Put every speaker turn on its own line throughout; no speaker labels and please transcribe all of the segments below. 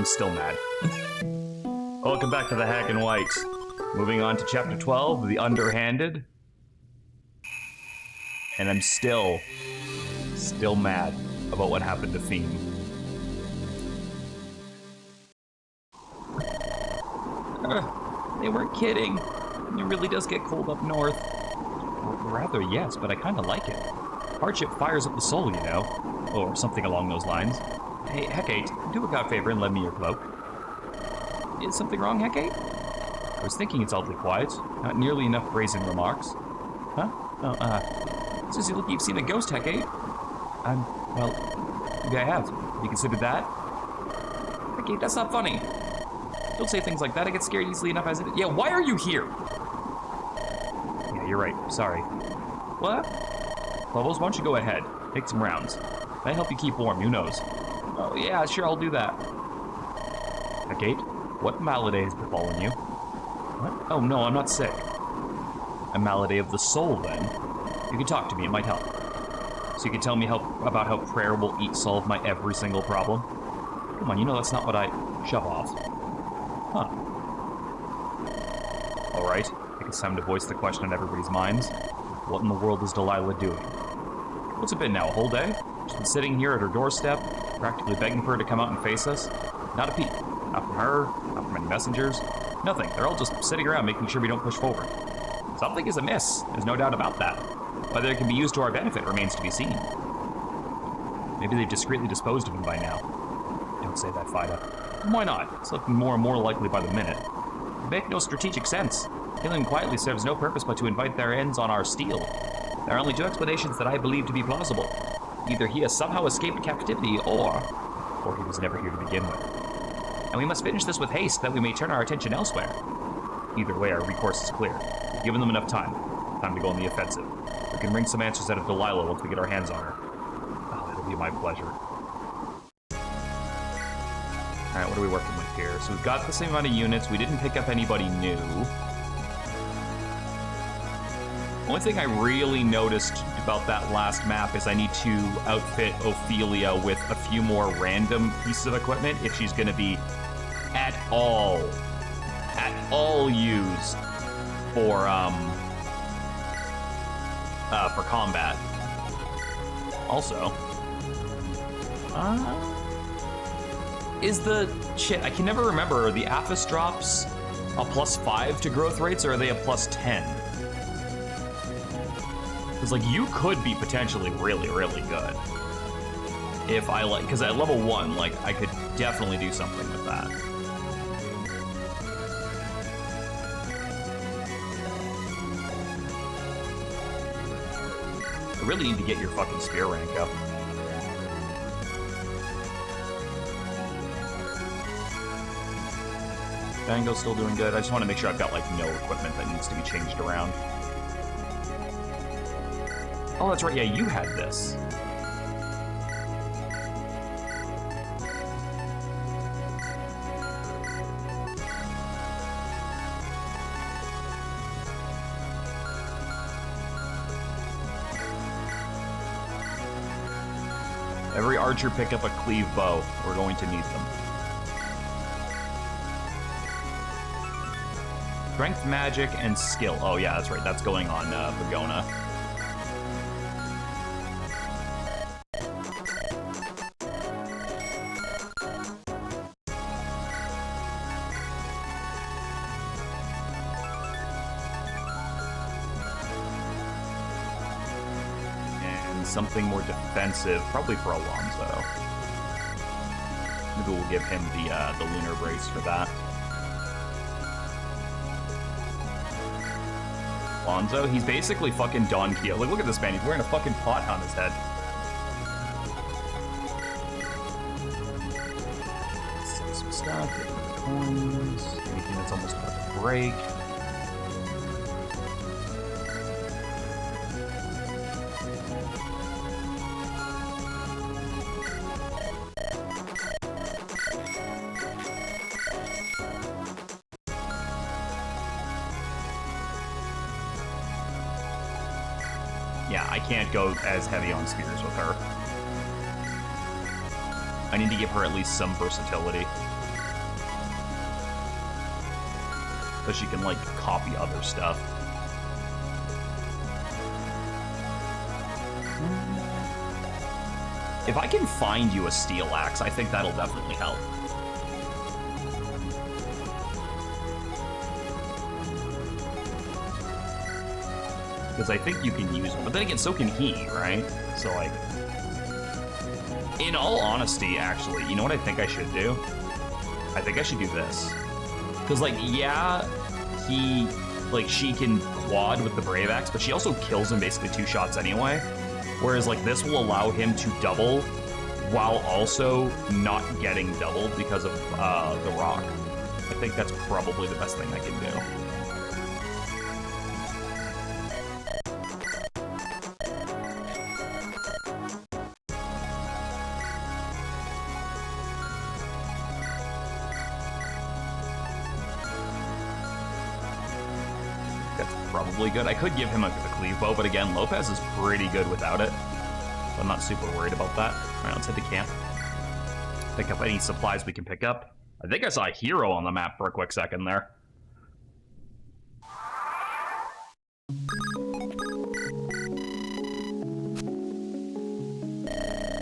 I'm still mad. Welcome back to the Hag and White. Moving on to chapter 12, The Underhanded. And I'm still mad about what happened to Fiend. They weren't kidding. It really does get cold up north. Well, rather, yes, but I kind of like it. Hardship fires up the soul, you know. Or something along those lines. Hey, Hecate, do a god favor and lend me your cloak. Is something wrong, Hecate? I was thinking it's oddly quiet. Not nearly enough brazen remarks. Huh? Oh, says you look you've seen a ghost, Hecate. Well, maybe I have. Have you considered that? Hecate, that's not funny. Don't say things like that. I get scared easily enough as it is. Yeah, why are you here? Yeah, you're right. Sorry. What? Bubbles, why don't you go ahead? Take some rounds. Might help you keep warm, who knows? Oh, yeah, sure, I'll do that. Hecate, what malady has befallen you? What? Oh, no, I'm not sick. A malady of the soul, then? You can talk to me, it might help. So you can tell me about how prayer will solve my every single problem? Come on, you know that's not what I... Shove off. Huh. Alright, I think it's time to voice the question on everybody's minds. What in the world is Delilah doing? What's it been now, a whole day? She's been sitting here at her doorstep, practically begging for her to come out and face us. Not a peep. Not from her, not from any messengers. Nothing. They're all just sitting around making sure we don't push forward. Something is amiss. There's no doubt about that. Whether it can be used to our benefit remains to be seen. Maybe they've discreetly disposed of him by now. Don't say that, Fida. Why not? It's looking more and more likely by the minute. It makes no strategic sense. Killing him quietly serves no purpose but to invite their ends on our steel. There are only two explanations that I believe to be plausible. Either he has somehow escaped captivity, or he was never here to begin with. And we must finish this with haste, that we may turn our attention elsewhere. Either way, our recourse is clear. We've given them enough time. Time to go on the offensive. We can wring some answers out of Delilah once we get our hands on her. Oh, it'll be my pleasure. Alright, what are we working with here? So we've got the same amount of units. We didn't pick up anybody new. Only thing I really noticed about that last map is I need to outfit Ophelia with a few more random pieces of equipment if she's going to be at all used for combat. Also, is the shit? I can never remember. Are the Aphis drops a +5 to growth rates, or are they a +10? Because, like, you could be potentially really, really good. If I, like, because at level 1, like, I could definitely do something with that. I really need to get your fucking spear rank up. Bango's still doing good. I just want to make sure I've got, like, no equipment that needs to be changed around. Oh, that's right. Yeah, you had this. Every archer pick up a cleave bow. We're going to need them. Strength, magic, and skill. Oh, yeah, that's right. That's going on Vagona. Something more defensive, probably for Alonzo. Maybe we'll give him the lunar brace for that. Alonzo, he's basically fucking Don Quixote. Like, look at this man, he's wearing a fucking pot on his head. Sell some stuff, get some coins, anything that's almost about to break. Yeah, I can't go as heavy on spears with her. I need to give her at least some versatility. so she can, like, copy other stuff. If I can find you a steel axe, I think that'll definitely help. Because I think you can use one, but then again, so can he, right? So, like, in all honesty, actually, you know what I think I should do? I think I should do this. Because, like, yeah, she can quad with the Brave Axe, but she also kills him basically 2 shots anyway. Whereas, like, this will allow him to double while also not getting doubled because of the rock. I think that's probably the best thing I can do. Probably good. I could give him a cleave bow, but again, Lopez is pretty good without it. So I'm not super worried about that. All right, let's head to camp. Pick up any supplies we can pick up. I think I saw a hero on the map for a quick second there.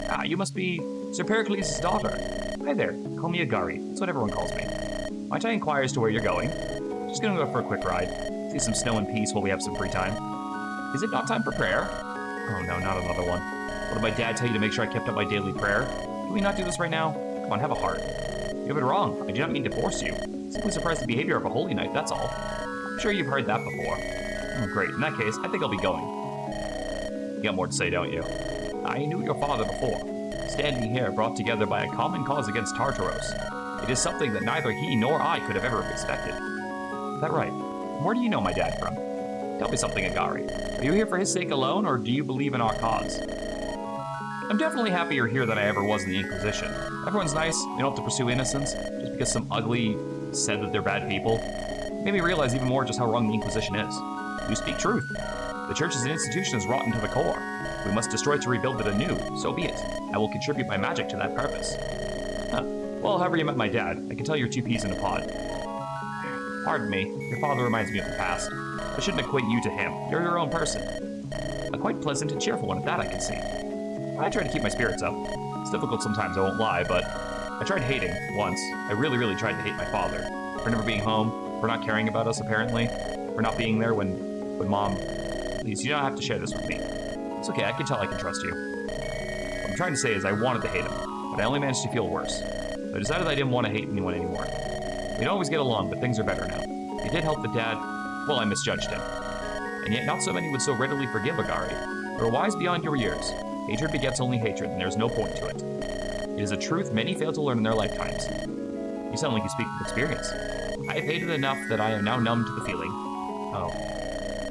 Ah, you must be Sir Pericles' daughter. Hi there, call me Agari. That's what everyone calls me. Might I inquire as to where you're going? Just gonna go for a quick ride. See some snow and peace while we have some free time. Is it not time for prayer? Oh no, not another one. What did my dad tell you to make sure I kept up my daily prayer? Can we not do this right now? Come on, have a heart. You have it wrong. I do not mean to force you. Simply surprise the behavior of a holy knight, that's all. I'm sure you've heard that before. Oh, great. In that case, I think I'll be going. You got more to say, don't you? I knew your father before. Standing here, brought together by a common cause against Tartaros. It is something that neither he nor I could have ever expected. Is that right? Where do you know my dad from? Tell me something, Agari. Are you here for his sake alone, or do you believe in our cause? I'm definitely happier here than I ever was in the Inquisition. Everyone's nice, you don't have to pursue innocence, just because some ugly said that they're bad people. It made me realize even more just how wrong the Inquisition is. We speak truth. The church as an institution is rotten to the core. We must destroy it to rebuild it anew, so be it. I will contribute my magic to that purpose. Huh. Well, however you met my dad, I can tell you're 2 peas in a pod. Pardon me, your father reminds me of the past. I shouldn't equate you to him. You're your own person. A quite pleasant and cheerful one at that, I can see. I try to keep my spirits up. It's difficult sometimes, I won't lie, but I tried hating once. I really, really tried to hate my father. For never being home, for not caring about us, apparently, for not being there when Mom... Please, you don't have to share this with me. It's okay, I can tell I can trust you. What I'm trying to say is I wanted to hate him, but I only managed to feel worse. So I decided I didn't want to hate anyone anymore. We don't always get along, but things are better now. It did help that Dad... Well, I misjudged him. And yet not so many would so readily forgive Agari. You are wise beyond your years. Hatred begets only hatred, and there is no point to it. It is a truth many fail to learn in their lifetimes. You sound like you speak with experience. I have hated enough that I am now numb to the feeling. Oh.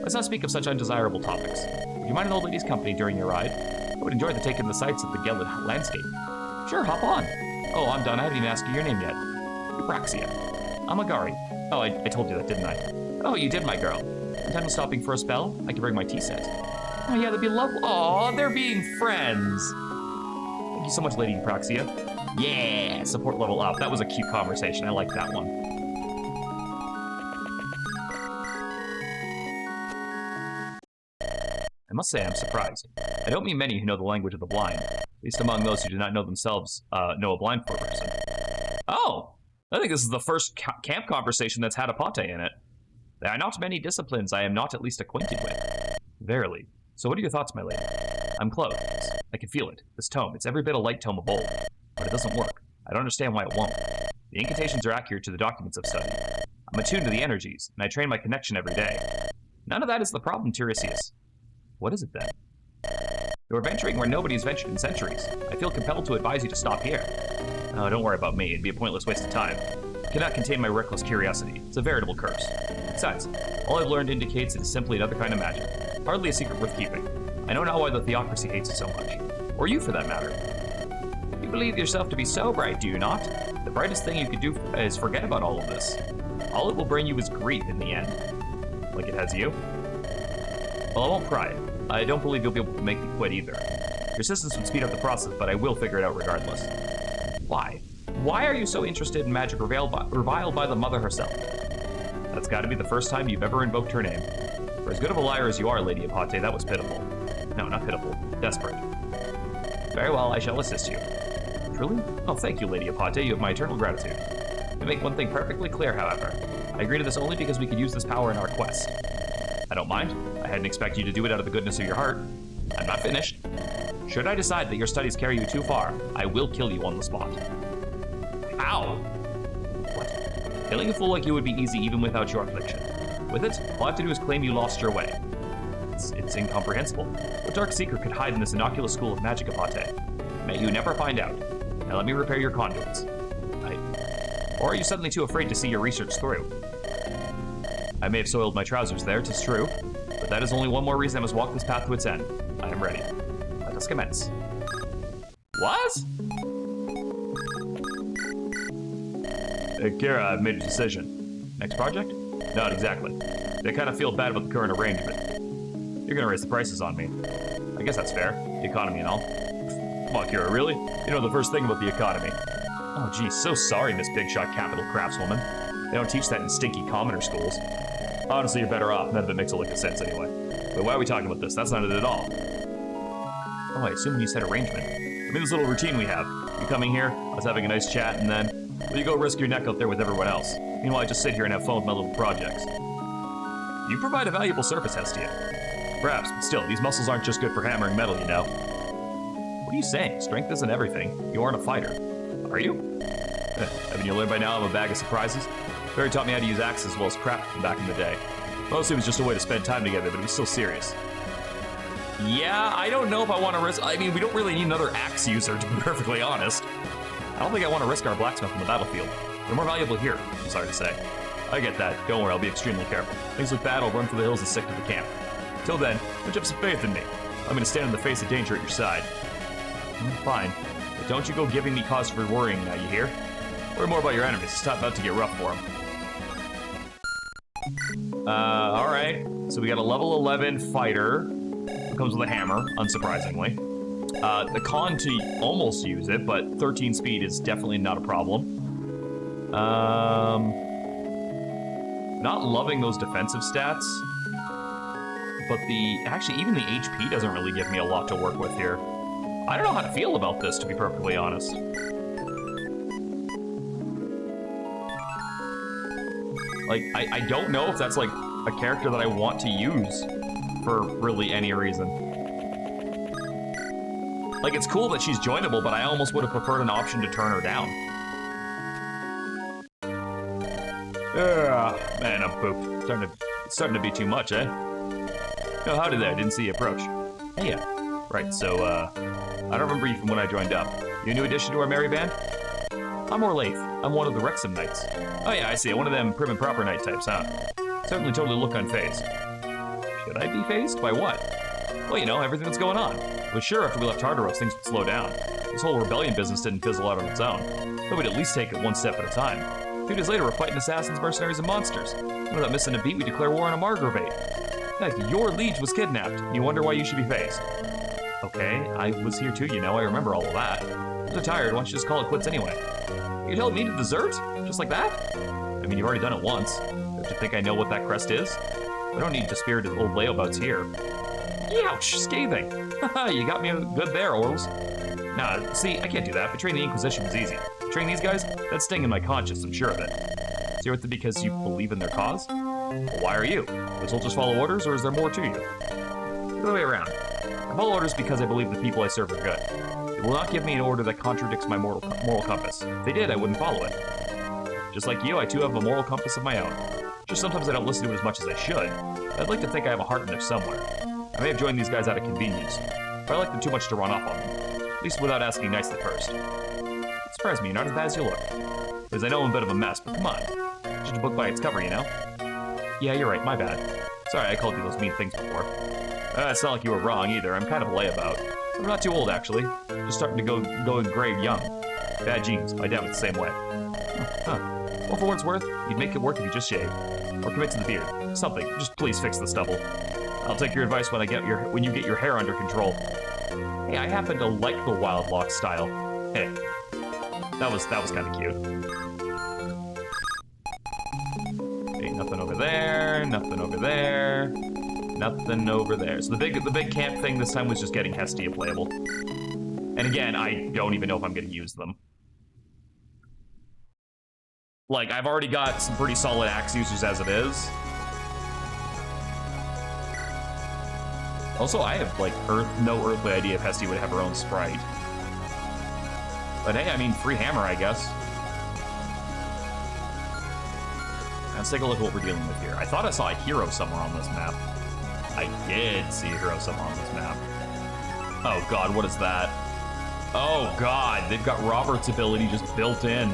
Let's not speak of such undesirable topics. Would you mind an old lady's company during your ride? I would enjoy the take in the sights of the Gelid landscape. Sure, hop on. Oh, I'm done. I haven't even asked you your name yet. Eupraxia. I'm Agari. Oh, I told you that, didn't I? Oh, you did, my girl. Intend on stopping for a spell? I can bring my tea set. Oh, yeah, that'd be lovely. Aw, they're being friends. Thank you so much, Lady Eupraxia. Yeah, support level up. That was a cute conversation. I like that one. I must say I'm surprised. I don't mean many who know the language of the blind, at least among those who do not know themselves know a blind person. Oh, I think this is the first camp conversation that's had a pate in it. There are not many disciplines I am not at least acquainted with. Verily. So what are your thoughts, my lady? I'm clothed. I can feel it. This tome, it's every bit a light tome of old. But it doesn't work. I don't understand why it won't. The incantations are accurate to the documents I've studied. I'm attuned to the energies, and I train my connection every day. None of that is the problem, Tiresias. What is it then? You are venturing where nobody has ventured in centuries. I feel compelled to advise you to stop here. Oh, don't worry about me. It'd be a pointless waste of time. I cannot contain my reckless curiosity. It's a veritable curse. Besides, all I've learned indicates it is simply another kind of magic. Hardly a secret worth keeping. I know now why the theocracy hates it so much. Or you, for that matter. You believe yourself to be so bright, do you not? The brightest thing you could do is forget about all of this. All it will bring you is grief in the end. Like it has you? Well, I won't pry. I don't believe you'll be able to make me quit either. Your assistance would speed up the process, but I will figure it out regardless. Why? Why are you so interested in magic reviled by the mother herself? That's got to be the first time you've ever invoked her name. For as good of a liar as you are, Lady Apate, that was pitiful. No, not pitiful. Desperate. Very well, I shall assist you. Truly? Oh, thank you, Lady Apate. You have my eternal gratitude. To make one thing perfectly clear, however, I agree to this only because we could use this power in our quest. I don't mind. I hadn't expected you to do it out of the goodness of your heart. I'm not finished. Should I decide that your studies carry you too far, I will kill you on the spot. How? What? Killing a fool like you would be easy even without your affliction. With it, all I have to do is claim you lost your way. It's incomprehensible. What dark secret could hide in this innocuous school of magic, Apate? May you never find out. Now let me repair your conduits. Or are you suddenly too afraid to see your research through? I may have soiled my trousers there, 'tis true, but that is only one more reason I must walk this path to its end. I am ready. Let us commence. What? Kira, I've made a decision. Next project? Not exactly. I kind of feel bad about the current arrangement. You're gonna raise the prices on me. I guess that's fair. The economy and all. Come on, Kira, really? You know the first thing about the economy. Oh, geez, so sorry, Miss Big Shot Capital Craftswoman. They don't teach that in stinky commoner schools. Honestly, you're better off. None of it makes a lick of sense anyway. But why are we talking about this? That's not it at all. Oh, I assume you said arrangement. I mean, this little routine we have. You coming here, us having a nice chat, and then you go risk your neck out there with everyone else. Meanwhile, I just sit here and have fun with my little projects. You provide a valuable service, Hestia. Perhaps, but still, these muscles aren't just good for hammering metal, you know. What are you saying? Strength isn't everything. You aren't a fighter. Are you? Haven't you learned by now I'm a bag of surprises? Barry taught me how to use axes as well as crap from back in the day. Mostly it was just a way to spend time together, but it was still serious. Yeah, I don't know if I want to risk... I mean, we don't really need another axe user, to be perfectly honest. I don't think I want to risk our blacksmith on the battlefield. They're more valuable here, I'm sorry to say. I get that. Don't worry, I'll be extremely careful. Things look bad, I'll run for the hills and stick to the camp. Till then, don't you have some faith in me? I'm going to stand in the face of danger at your side. Fine. But don't you go giving me cause for worrying now, you hear? Worry more about your enemies. It's about to get rough for them. Alright. So we got a level 11 fighter who comes with a hammer, unsurprisingly. The con to almost use it, but 13 speed is definitely not a problem. Not loving those defensive stats. But actually, even the HP doesn't really give me a lot to work with here. I don't know how to feel about this, to be perfectly honest. Like, I don't know if that's, like, a character that I want to use for really any reason. Like, it's cool that she's joinable, but I almost would have preferred an option to turn her down. Man, I'm pooped. It's starting to be too much, eh? Oh, howdy there. Didn't see you approach. Hey, yeah. Right, so, I don't remember you from when I joined up. You a new addition to our merry band? I'm Orlaith. I'm one of the Wrexham Knights. Oh yeah, I see. One of them prim and proper knight types, huh? Certainly totally look unfazed. Should I be fazed? By what? Well, you know, everything that's going on. I was sure after we left Tartaros, things would slow down. This whole rebellion business didn't fizzle out on its own. But we'd at least take it one step at a time. 2 days later, we're fighting assassins, mercenaries, and monsters. Without missing a beat, we declare war on a Margravate. In fact, your liege was kidnapped. You wonder why you should be fazed. Okay, I was here too, you know. I remember all of that. If you're tired, why don't you just call it quits anyway? You told me to desert? Just like that? I mean, you've already done it once. Don't you think I know what that crest is? I don't need dispirited old layabouts here. Ouch! Scathing! Haha, you got me good there, Orls. Nah, see, I can't do that. Betraying the Inquisition was easy. Betraying these guys? That's stinging my conscience, I'm sure of it. Is it because you believe in their cause? Well, why are you? Does soldiers follow orders, or is there more to you? The other way around. I follow orders because I believe the people I serve are good. They will not give me an order that contradicts my moral compass. If they did, I wouldn't follow it. Just like you, I too have a moral compass of my own. Just sometimes I don't listen to it as much as I should. I'd like to think I have a heart in there somewhere. I may have joined these guys out of convenience, but I like them too much to run off on them. At least without asking nicely first. It surprised me, you're not as bad as you look. Because I know I'm a bit of a mess, but come on. Judge a book by its cover, you know? Yeah, you're right, my bad. Sorry, I called you those mean things before. It's not like you were wrong either, I'm kind of a layabout. I'm not too old, actually. Just starting to go grade young. Bad genes, my dad was the same way. Huh. Well, for what it's worth, you'd make it work if you just shaved. Or commit to the beard. Something, just please fix the stubble. I'll take your advice when you get your hair under control. Hey, I happen to like the wild lock style. Hey, that was kind of cute. Ain't nothing over there, nothing over there, nothing over there. So the big camp thing this time was just getting Hestia playable. And again, I don't even know if I'm gonna use them. Like, I've already got some pretty solid axe users as it is. Also, I have, like, no earthly idea if Hestia would have her own sprite. But hey, I mean, free hammer, I guess. Let's take a look at what we're dealing with here. I thought I saw a hero somewhere on this map. I did see a hero somewhere on this map. Oh god, what is that? Oh god, they've got Robert's ability just built in.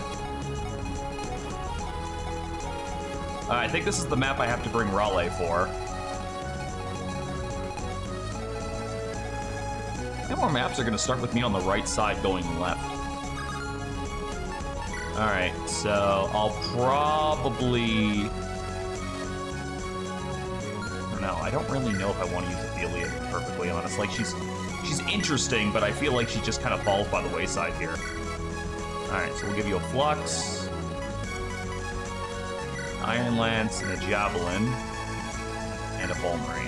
I think this is the map I have to bring Raleigh for. How more maps are going to start with me on the right side going left? Alright, so I'll probably... I don't really know if I want to use Ophelia, to be perfectly honest. Like, she's interesting, but I feel like she just kind of falls by the wayside here. Alright, so we'll give you a Flux, Iron Lance, and a Javelin, and a Fulmary.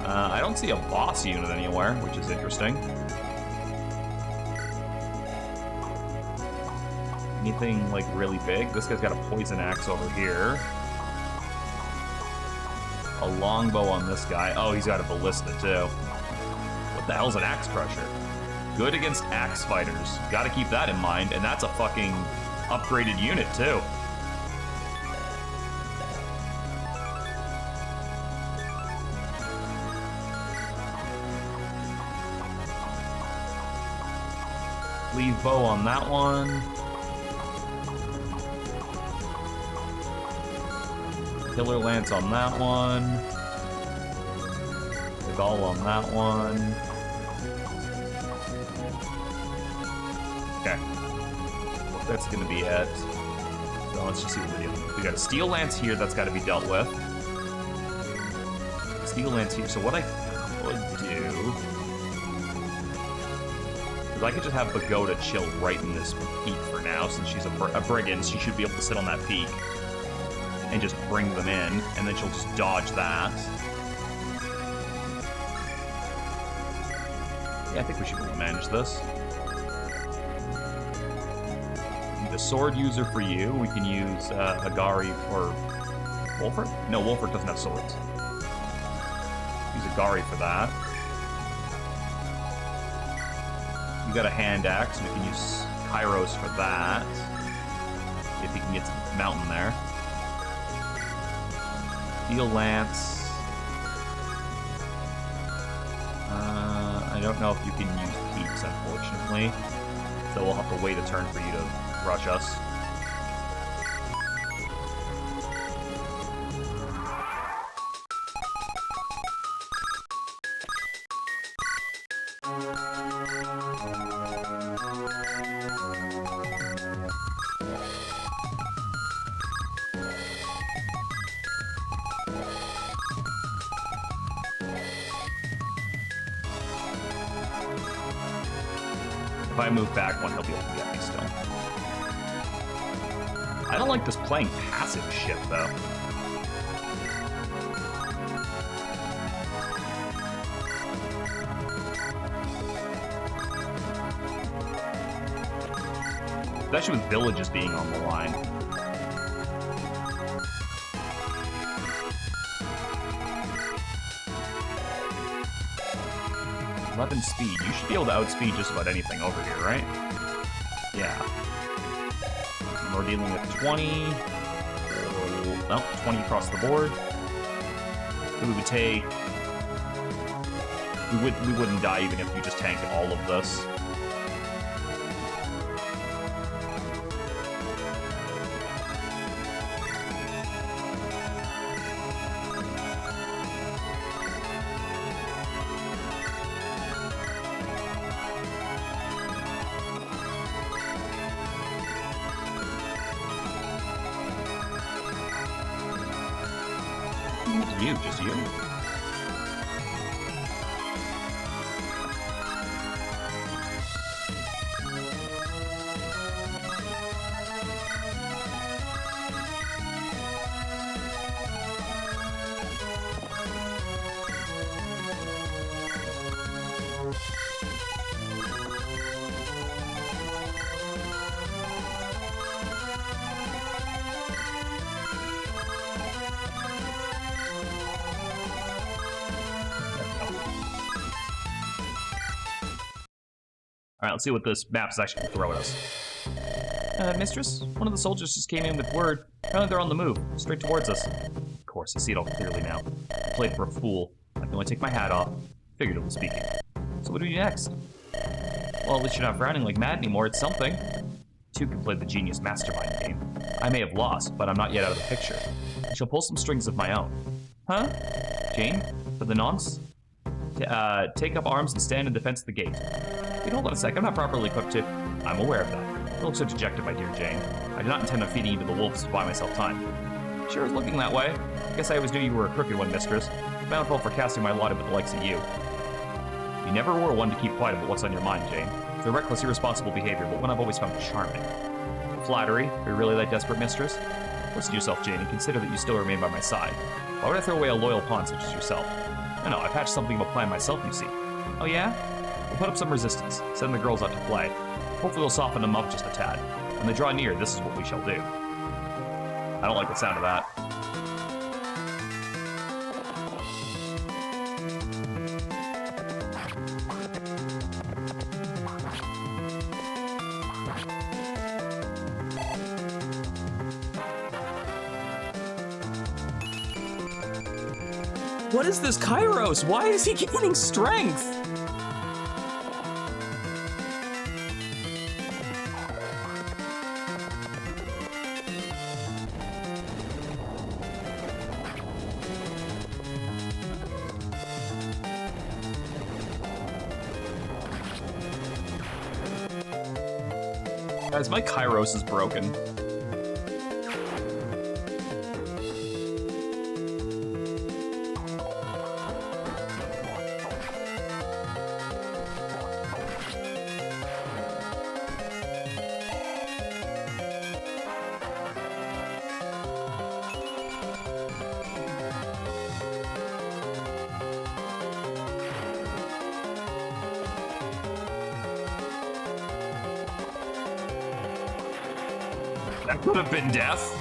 I don't see a boss unit anywhere, which is interesting. Anything, like, really big? This guy's got a poison axe over here. A longbow on this guy. Oh, he's got a ballista, too. What the hell's an axe crusher? Good against axe fighters. Gotta keep that in mind, and that's a fucking upgraded unit, too. Leave bow on that one. Killer Lance on that one. The Gall on that one. Okay. Well, that's gonna be it. So let's just see what we're dealing with. We got a Steel Lance here that's got to be dealt with. Steel Lance here. So what I could do... I could just have Pagoda chill right in this peak for now, since she's a brigand. She should be able to sit on that peak and just bring them in, and then she'll just dodge that. Yeah, I think we should be able to manage this. Need a sword user for you. We can use Agari or Wolfert? No, Wolfert doesn't have swords. Use Agari for that. You got a hand axe, we can use Kairos for that. If he can get to the mountain there. Steel Lance. I don't know if you can use peaks, unfortunately. So we'll have to wait a turn for you to rush us. If I move back one, he'll be able to get me still. I don't like this playing passive shit, though. Especially with villages being on the line. Speed. You should be able to outspeed just about anything over here, right? Yeah. And we're dealing with 20. No, 20 across the board. So we would take... We wouldn't die even if you just tanked all of this. Just you. Alright, let's see what this map is actually going to throw at us. Mistress, one of the soldiers just came in with word. Apparently they're on the move, straight towards us. Of course, I see it all clearly now. I played for a fool. I can only take my hat off, figuratively speaking. So what do we do next? Well, at least you're not frowning like mad anymore, it's something. Two can play the genius mastermind game. I may have lost, but I'm not yet out of the picture. I shall pull some strings of my own. Huh? Jane? For the nonce? Take up arms and stand in defense of the gate. Wait, hold on a sec, I'm not properly equipped to... I'm aware of that. Don't look so dejected, my dear Jane. I do not intend on feeding you to the wolves to buy myself time. Sure is looking that way. I guess I always knew you were a crooked one, mistress. Bountiful for casting my lot in with the likes of you. You never were one to keep quiet about what's on your mind, Jane. It's a reckless, irresponsible behavior, but one I've always found charming. Flattery? Are you really that desperate, mistress? Listen to yourself, Jane, and consider that you still remain by my side. Why would I throw away a loyal pawn such as yourself? No, I've hatched something of a plan myself, you see. Oh yeah? We'll put up some resistance, send the girls out to play. Hopefully we'll soften them up just a tad. When they draw near, this is what we shall do. I don't like the sound of that. What is this Kairos? Why is he gaining strength? Guys, my Kairos is broken. That could have been death.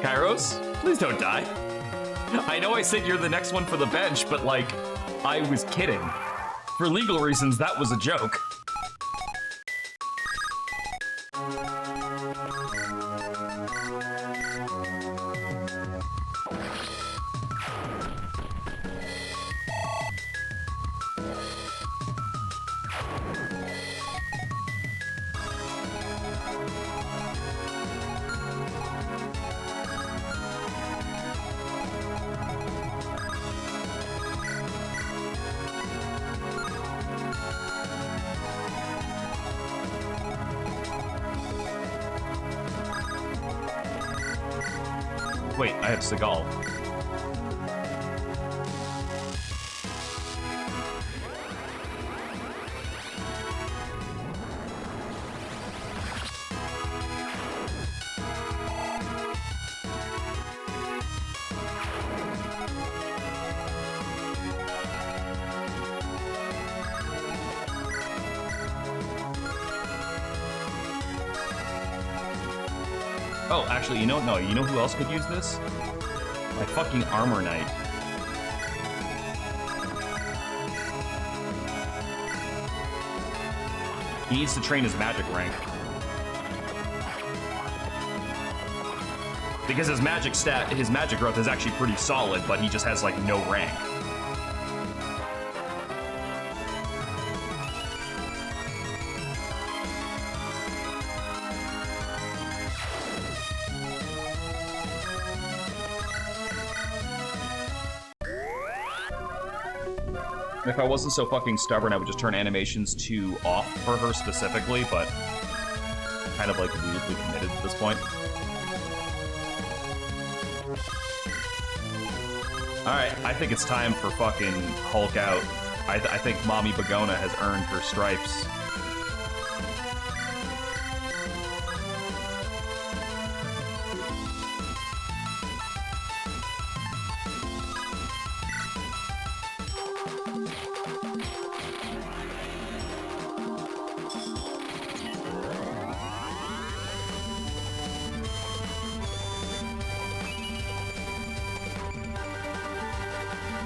Kairos, please don't die. I know I said you're the next one for the bench, but like, I was kidding. For legal reasons, that was a joke. Wait, I have Seagal. Oh, actually, you know who else could use this? My fucking Armor Knight. He needs to train his magic rank. Because his magic growth is actually pretty solid, but he just has like no rank. If I wasn't so fucking stubborn, I would just turn animations to off for her specifically, but kind of like weirdly committed at this point. Alright, I think it's time for fucking Hulk out. I think Mommy Bagona has earned her stripes.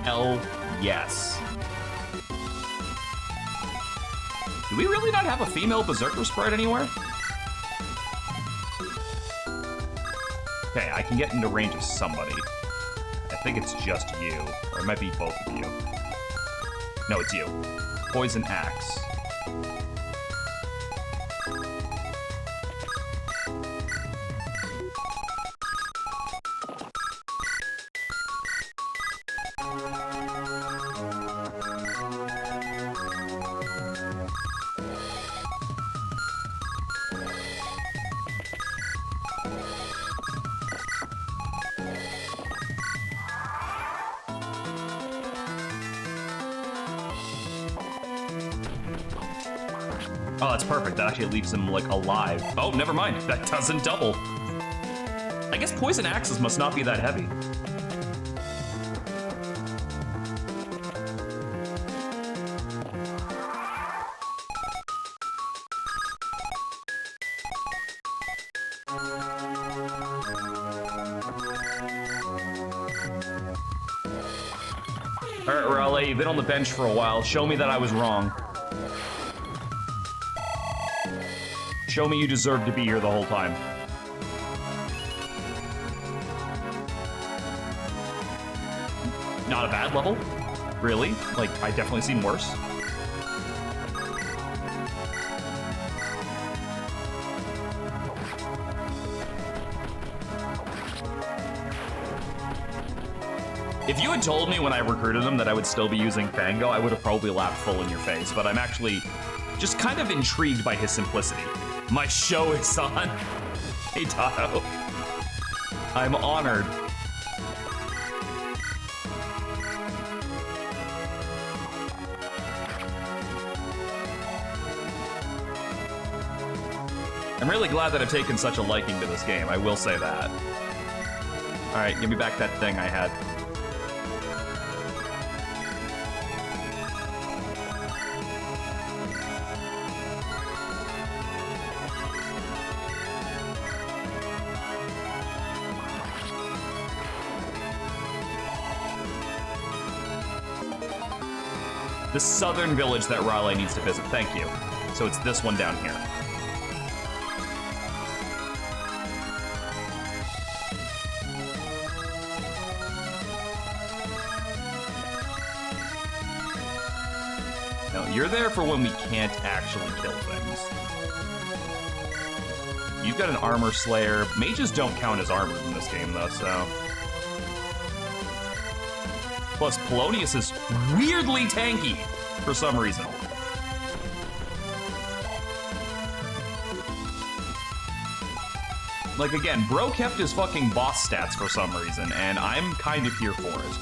Hell yes. we really not have a female Berserker sprite anywhere? Okay, I can get into range of somebody. I think it's just you. Or it might be both of you. No, it's you. Poison Axe. Oh, that's perfect. That actually leaves him, like, alive. Oh, never mind. That doesn't double. I guess poison axes must not be that heavy. All right, Raleigh, you've been on the bench for a while. Show me that I was wrong. Show me you deserve to be here the whole time. Not a bad level? Really? Like, I've definitely seen worse. If you had told me when I recruited him that I would still be using Fango, I would have probably laughed full in your face, but I'm actually just kind of intrigued by his simplicity. My show is on. Hey, Tato. I'm honored. I'm really glad that I've taken such a liking to this game, I will say that. Alright, give me back that thing I had. The southern village that Raleigh needs to visit. Thank you. So it's this one down here. No, you're there for when we can't actually kill things. You've got an armor slayer. Mages don't count as armor in this game, though, so... Plus, Polonius is weirdly tanky for some reason. Like, again, bro kept his fucking boss stats for some reason, and I'm kind of here for it.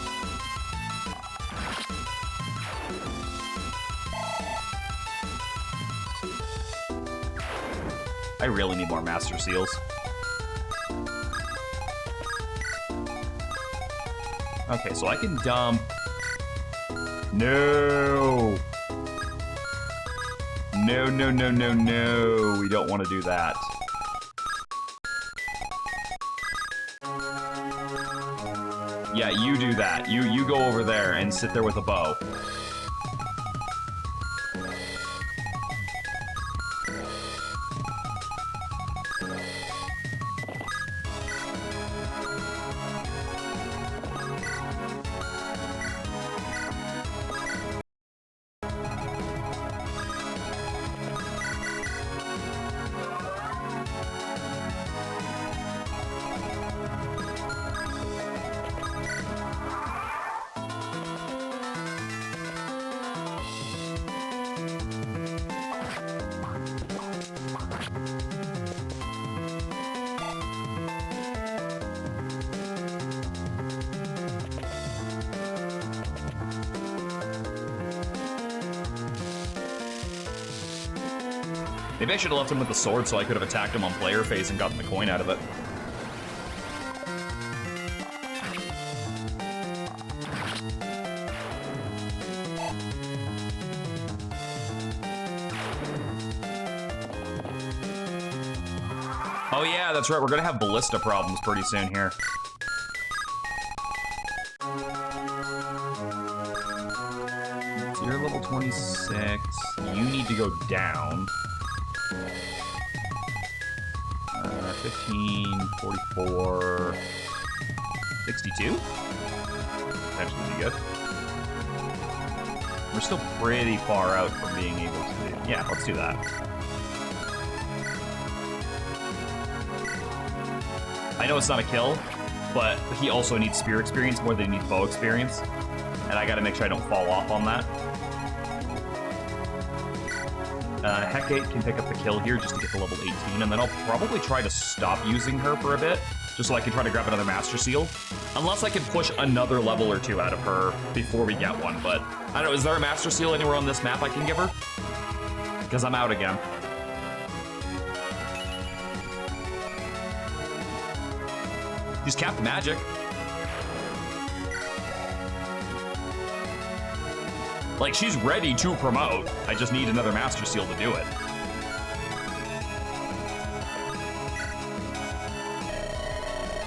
I really need more Master Seals. Okay, so I can dump... No! No, no, no, no, no. We don't want to do that. Yeah, you do that. You go over there and sit there with a bow. Maybe I should have left him with the sword so I could have attacked him on player phase and gotten the coin out of it. Oh yeah, that's right, we're gonna have ballista problems pretty soon here. You're level 26. You need to go down. 15, 44, 62? Potentially be good. We're still pretty far out from being able to do... Yeah, let's do that. I know it's not a kill, but he also needs spear experience more than he needs bow experience. And I gotta make sure I don't fall off on that. Hecate can pick up the kill here just to get to level 18, and then I'll probably try to stop using her for a bit, just so I can try to grab another Master Seal. Unless I can push another level or two out of her before we get one, but I don't know, is there a Master Seal anywhere on this map I can give her? Because I'm out again. She's capped magic. Like, she's ready to promote. I just need another Master Seal to do it.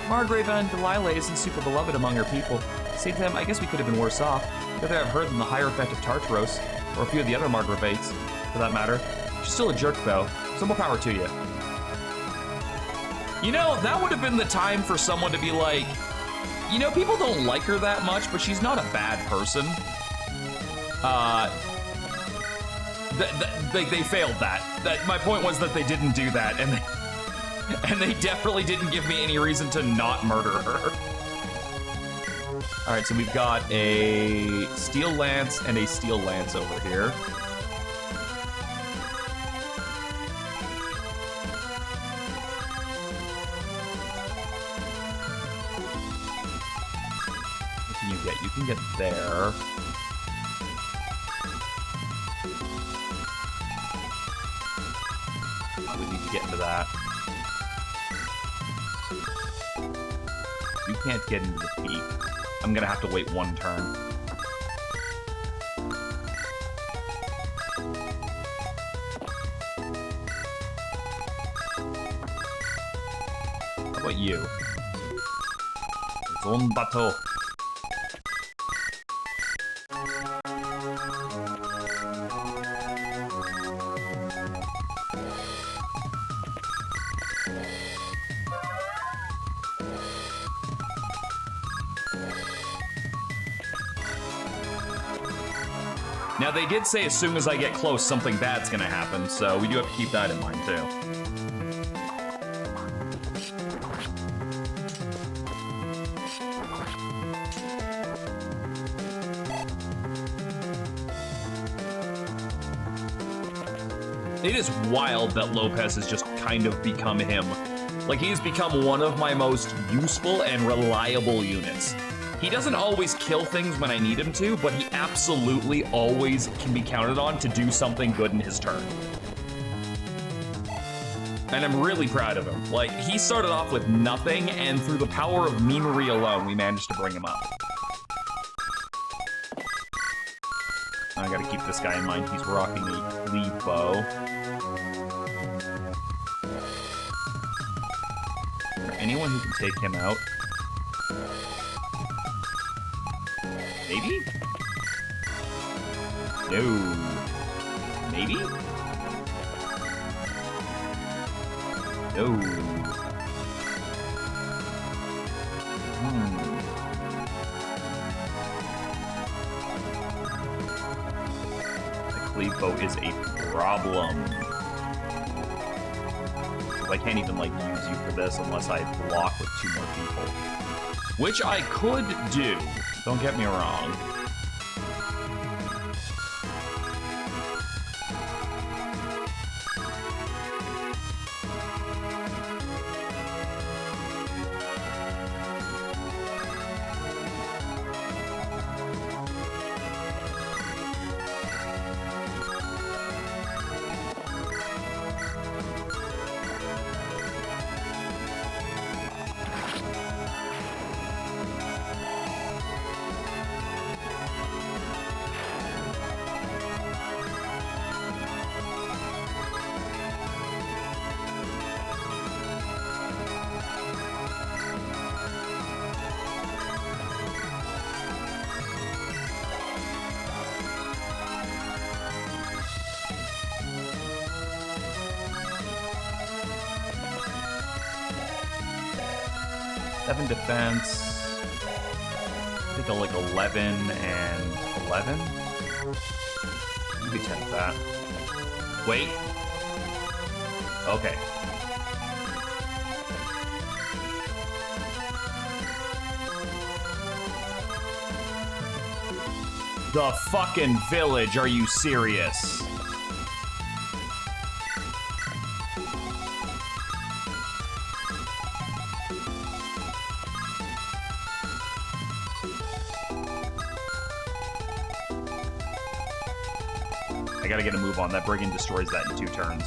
Margrave and Delilah isn't super beloved among her people. Say to them, I guess we could have been worse off. Whether I've heard than the Hierophant of Tartaros, or a few of the other Margravettes, for that matter. She's still a jerk, though. So more power to you. You know, that would have been the time for someone to be like, you know, people don't like her that much, but she's not a bad person. They failed that. My point was that they didn't do that, and they definitely didn't give me any reason to not murder her. All right, so we've got a Steel Lance and a Steel Lance over here. What can you get? You can get there. Get into that. You can't get into the peak. I'm gonna have to wait one turn. How about you? Zone Bateau. Now, they did say as soon as I get close, something bad's gonna happen, so we do have to keep that in mind, too. It is wild that Lopez has just kind of become him. Like, he's become one of my most useful and reliable units. He doesn't always kill things when I need him to, but he absolutely always can be counted on to do something good in his turn. And I'm really proud of him. Like, he started off with nothing, and through the power of memery alone, we managed to bring him up. I gotta keep this guy in mind. He's rocking a cleave bow. Is there anyone who can take him out? Maybe? No. Maybe? No. The cleave bow is a problem. I can't even, like, use you for this unless I block with 2 more people. Which I could do. Don't get me wrong. 7 defense. I think like 11 and 11. You could 10 with that. Wait. Okay. The fucking village, are you serious? I gotta get a move on. That brigand destroys that in 2 turns.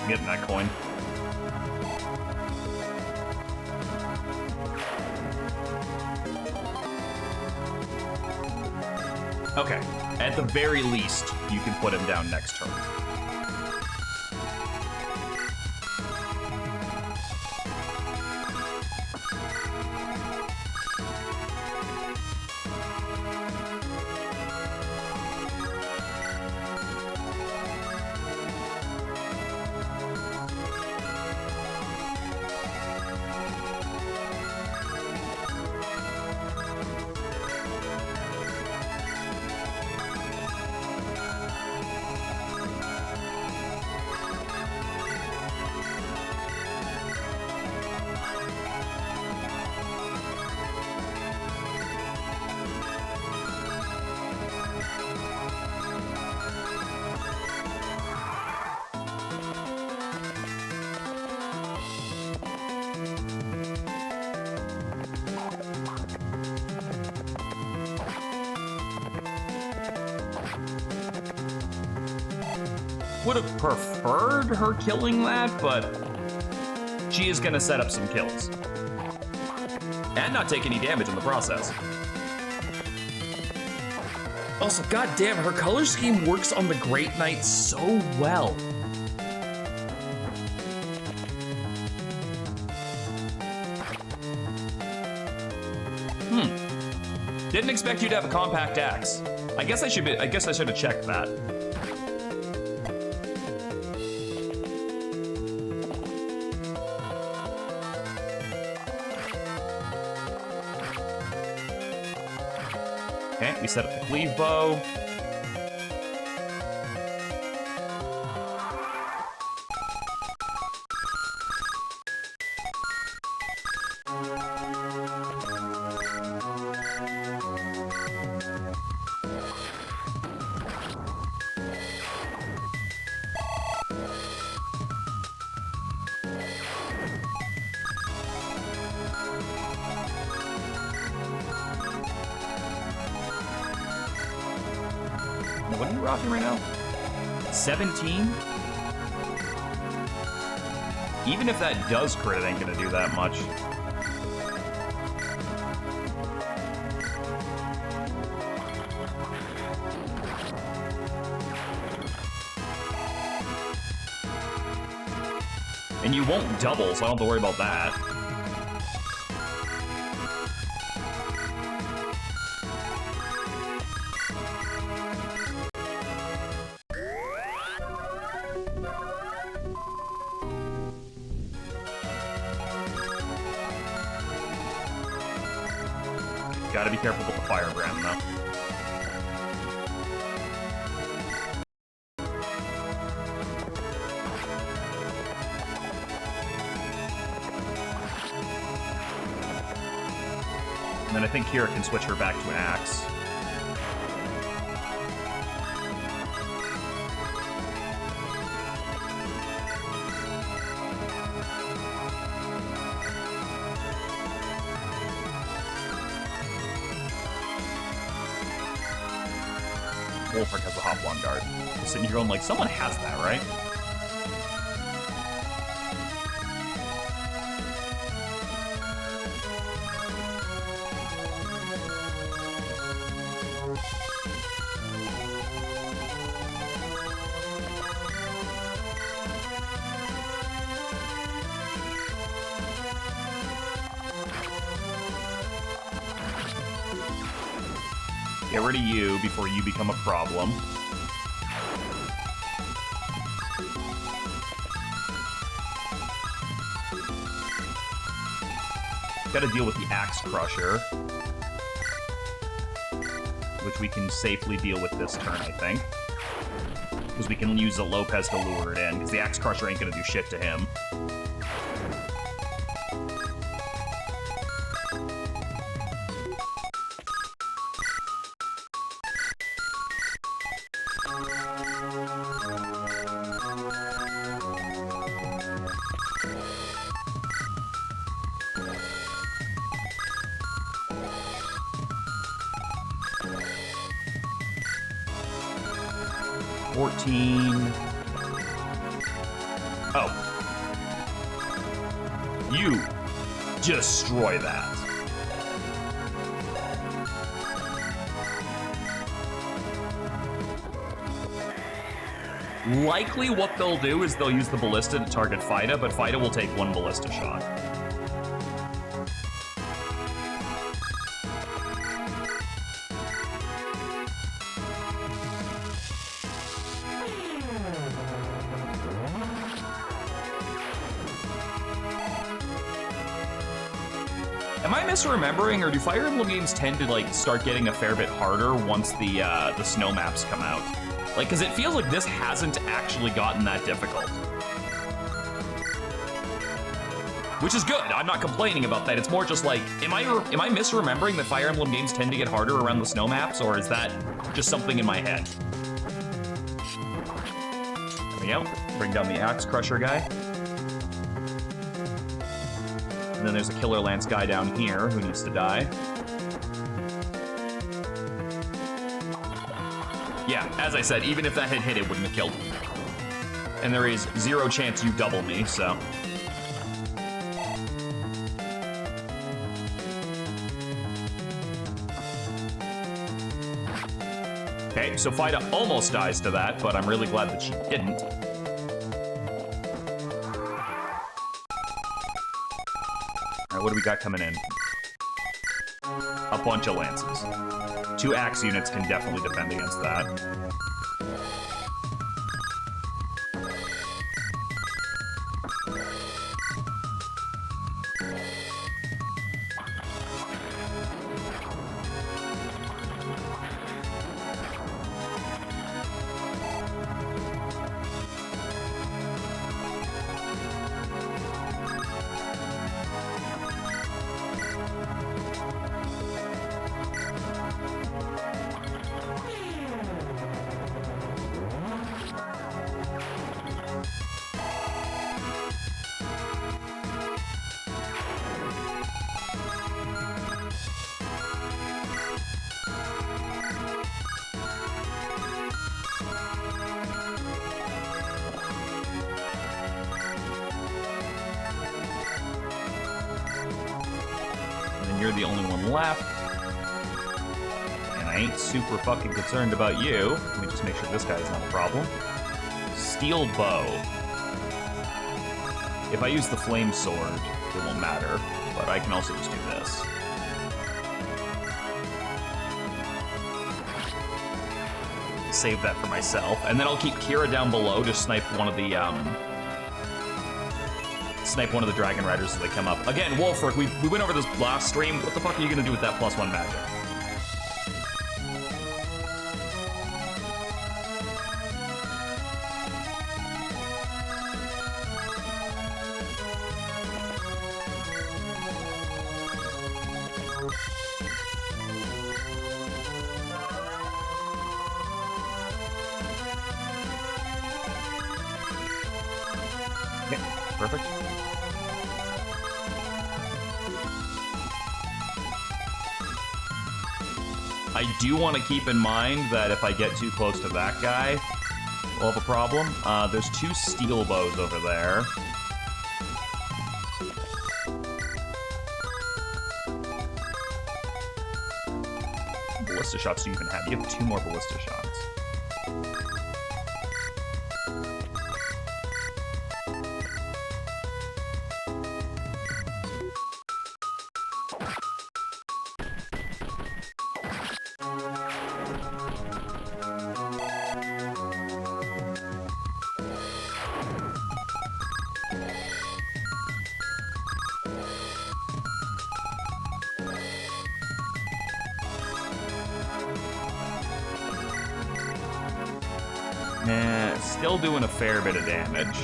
Getting that coin. Okay, at the very least, you can put him down next turn. Would have preferred her killing that, but she is gonna set up some kills. And not take any damage in the process. Also, goddamn, her color scheme works on the Great Knight so well. Didn't expect you to have a compact axe. I guess I should have checked that. Okay, we set up the cleave bow. What are you rocking right now? 17? Even if that does crit, it ain't gonna do that much. And you won't double, so I don't have to worry about that. Gotta be careful with the fire brand, though. And then I think Kira can switch her back to an axe. Wolfric has the Hop One Guard. I'm sitting here going like, someone has that, right? Get rid of you before you become a problem. Gotta deal with the Axe Crusher, which we can safely deal with this turn, I think. Because we can use a Lopez to lure it in, because the Axe Crusher ain't gonna do shit to him. Oh. You destroy that. Likely what they'll do is they'll use the Ballista to target Fida, but Fida will take one Ballista shot. Am I misremembering, or do Fire Emblem games tend to like start getting a fair bit harder once the snow maps come out? Like, because it feels like this hasn't actually gotten that difficult. Which is good. I'm not complaining about that. It's more just like, am I misremembering that Fire Emblem games tend to get harder around the snow maps, or is that just something in my head? There we go. Bring down the Axe Crusher guy. And then there's a Killer Lance guy down here who needs to die. Yeah, as I said, even if that had hit, it wouldn't have killed him. And there is 0 chance you double me, so. Okay, so Fida almost dies to that, but I'm really glad that she didn't. Alright, what do we got coming in? A bunch of lances. 2 axe units can definitely defend against that. You're the only one left. And I ain't super fucking concerned about you. Let me just make sure this guy's not a problem. Steel bow. If I use the flame sword, it won't matter, but I can also just do this. Save that for myself. And then I'll keep Kira down below to snipe one of the Dragon Riders as they come up. Again, Wolfric, we went over this last stream. What the fuck are you gonna do with that +1 magic? Okay, perfect. I do want to keep in mind that if I get too close to that guy, we'll have a problem. There's 2 steel bows over there. Ballista shots do you even have? You have 2 more ballista shots. Still doing a fair bit of damage.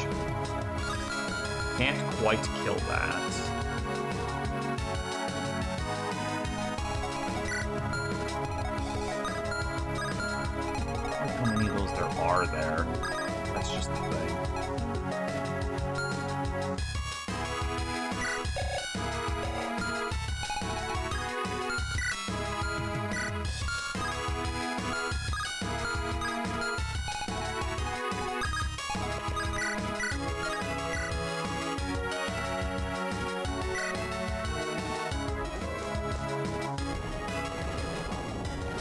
Can't quite kill that. Look how many of those there are there. That's just the thing.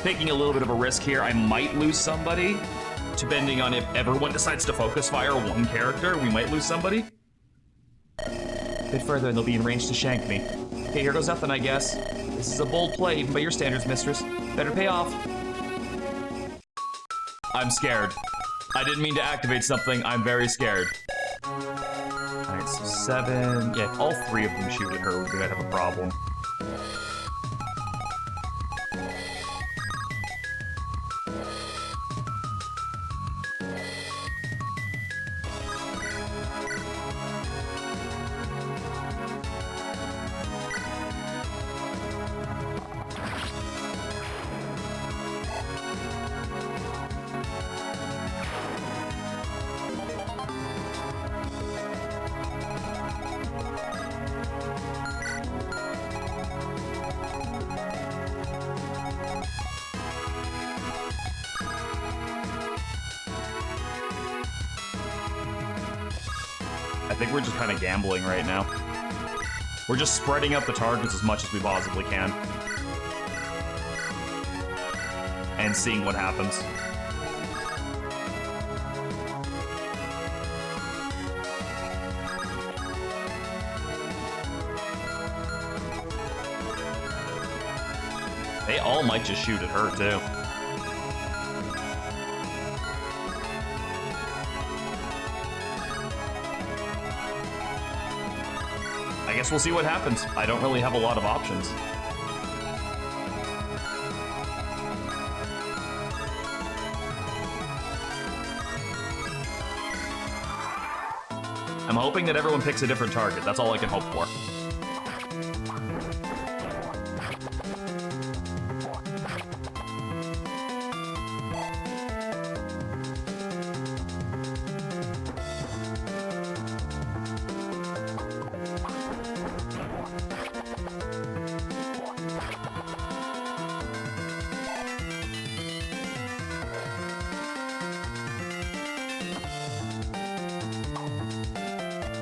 Taking a little bit of a risk here. I might lose somebody, depending on if everyone decides to focus fire one character. We might lose somebody. A bit further and they'll be in range to shank me. Okay, here goes nothing, I guess. This is a bold play, even by your standards, mistress. Better pay off. I'm scared. I didn't mean to activate something. I'm very scared. Alright, so 7. Yeah, if all 3 of them shoot at her, we might have a problem. I think we're just kind of gambling right now. We're just spreading out the targets as much as we possibly can. And seeing what happens. They all might just shoot at her, too. I guess we'll see what happens. I don't really have a lot of options. I'm hoping that everyone picks a different target. That's all I can hope for.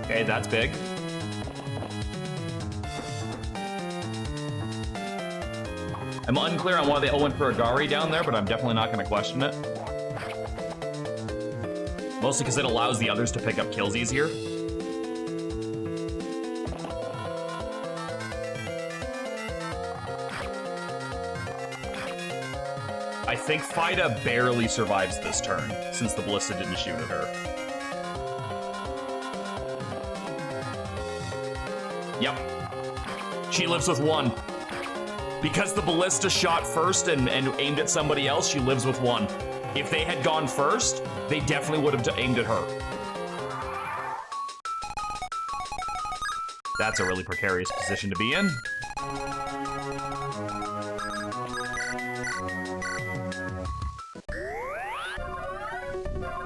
Okay, that's big. I'm unclear on why they all went for Agari down there, but I'm definitely not going to question it. Mostly because it allows the others to pick up kills easier. I think Fida barely survives this turn, since the Ballista didn't shoot at her. Yep. She lives with 1. Because the Ballista shot first and aimed at somebody else, she lives with 1. If they had gone first, they definitely would have aimed at her. That's a really precarious position to be in.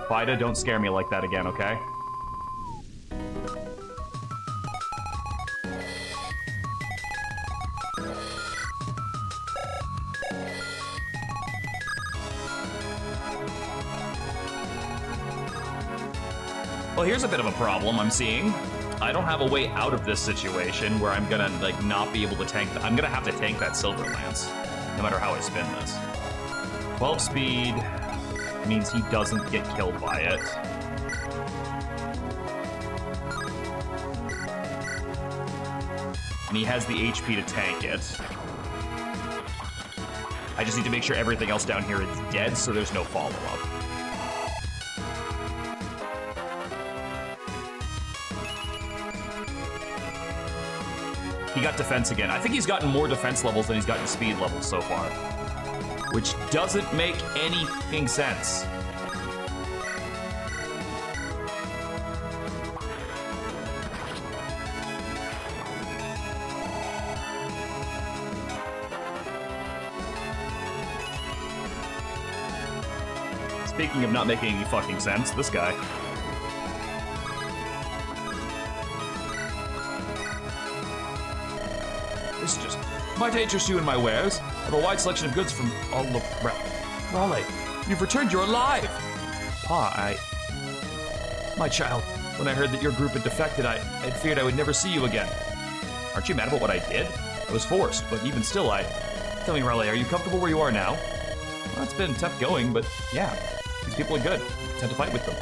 Fida, don't scare me like that again, okay? Well, here's a bit of a problem I'm seeing. I don't have a way out of this situation where I'm gonna, like, not be able to tank. I'm gonna have to tank that Silver Lance, no matter how I spin this. 12 speed means he doesn't get killed by it. And he has the HP to tank it. I just need to make sure everything else down here is dead, so there's no follow-up. He got defense again. I think he's gotten more defense levels than he's gotten speed levels so far. Which doesn't make any fucking sense. Speaking of not making any fucking sense, this guy. This is just... Might I interest you in my wares? I have a wide selection of goods from all of... Raleigh, you've returned, you're alive! Pa, My child, when I heard that your group had defected, I feared I would never see you again. Aren't you mad about what I did? I was forced, but even still, Tell me, Raleigh, are you comfortable where you are now? Well, it's been tough going, but yeah. These people are good. Tend to fight with them.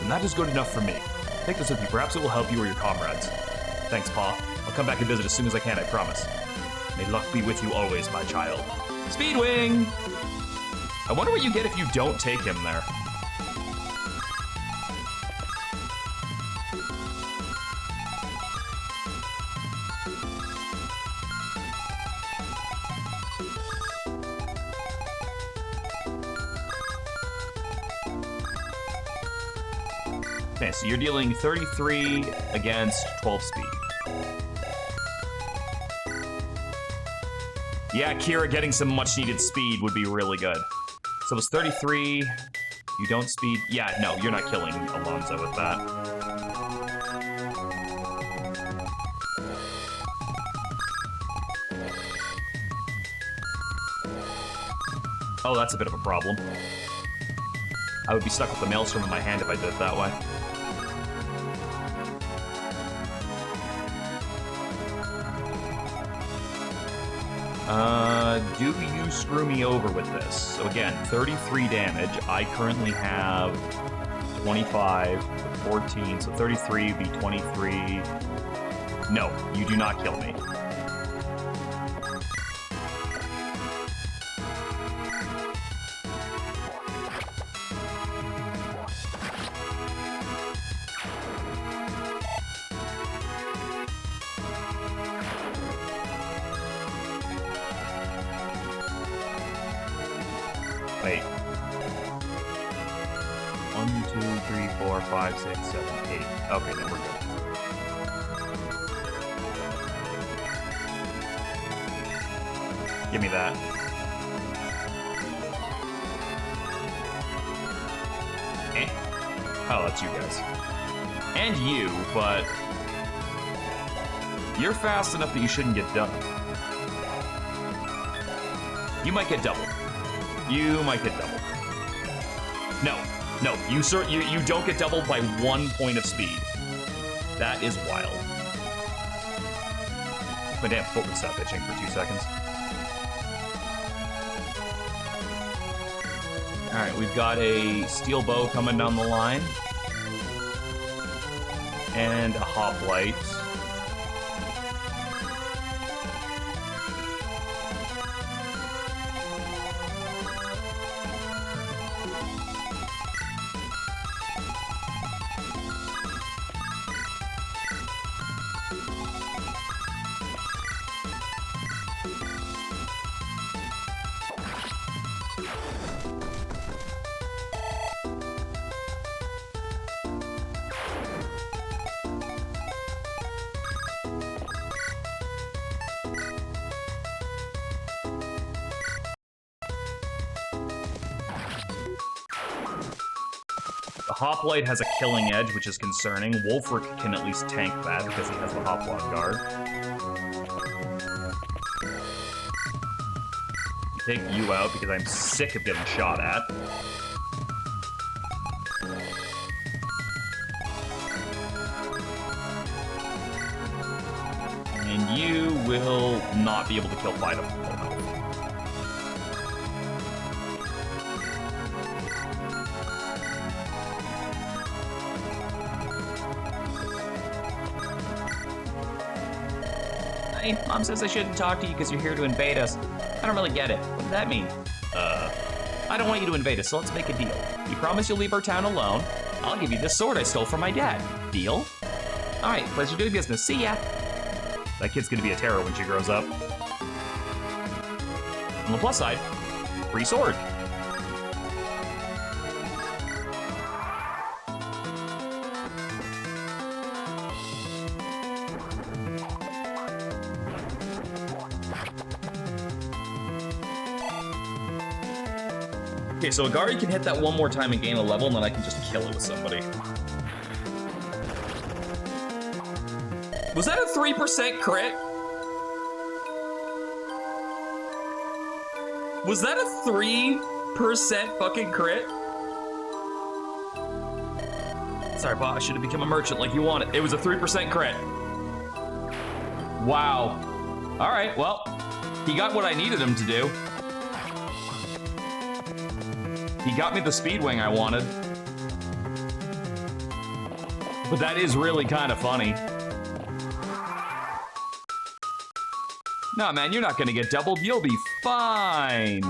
And that is good enough for me. Take this with you. Perhaps it will help you or your comrades. Thanks, Pa. I'll come back and visit as soon as I can, I promise. May luck be with you always, my child. Speedwing! I wonder what you get if you don't take him there. Okay, so you're dealing 33 against 12 speed. Yeah, Kira getting some much-needed speed would be really good. So it's 33, you don't speed... Yeah, no, you're not killing Alonzo with that. Oh, that's a bit of a problem. I would be stuck with the Maelstrom in my hand if I did it that way. Do you screw me over with this? So again, 33 damage. I currently have 25, 14, so 33 would be 23. No, you do not kill me. Wait. 1, 2, 3, 4, 5, 6, 7, 8. Okay, then we're good. Give me that. Eh? Oh, that's you guys. And you, but... You're fast enough that you shouldn't get done. You might get doubled. You might get doubled. No, you don't get doubled by 1 point of speed. That is wild. My damn foot would stop itching for 2 seconds. Alright, we've got a steel bow coming down the line. And a hoplite. Hoplite has a killing edge, which is concerning. Wolfric can at least tank that because he has the Hoplite guard. Take you out because I'm sick of getting shot at. you will not be able to kill Fight Emblem. Hey, Mom says I shouldn't talk to you because you're here to invade us. I don't really get it. What does that mean? I don't want you to invade us, so let's make a deal. You promise you'll leave our town alone. I'll give you this sword I stole from my dad. Deal? All right, pleasure doing business. See ya. That kid's gonna be a terror when she grows up. On the plus side, free sword. Okay, so Agari can hit that one more time and gain a level, and then I can just kill it with somebody. Was that a 3% crit? Was that a 3% fucking crit? Sorry, Bob, I should have become a merchant like you wanted. It was a 3% crit. Wow. All right, well, he got what I needed him to do. He got me the speed wing I wanted. But that is really kind of funny. Nah, man, you're not gonna get doubled. You'll be fine.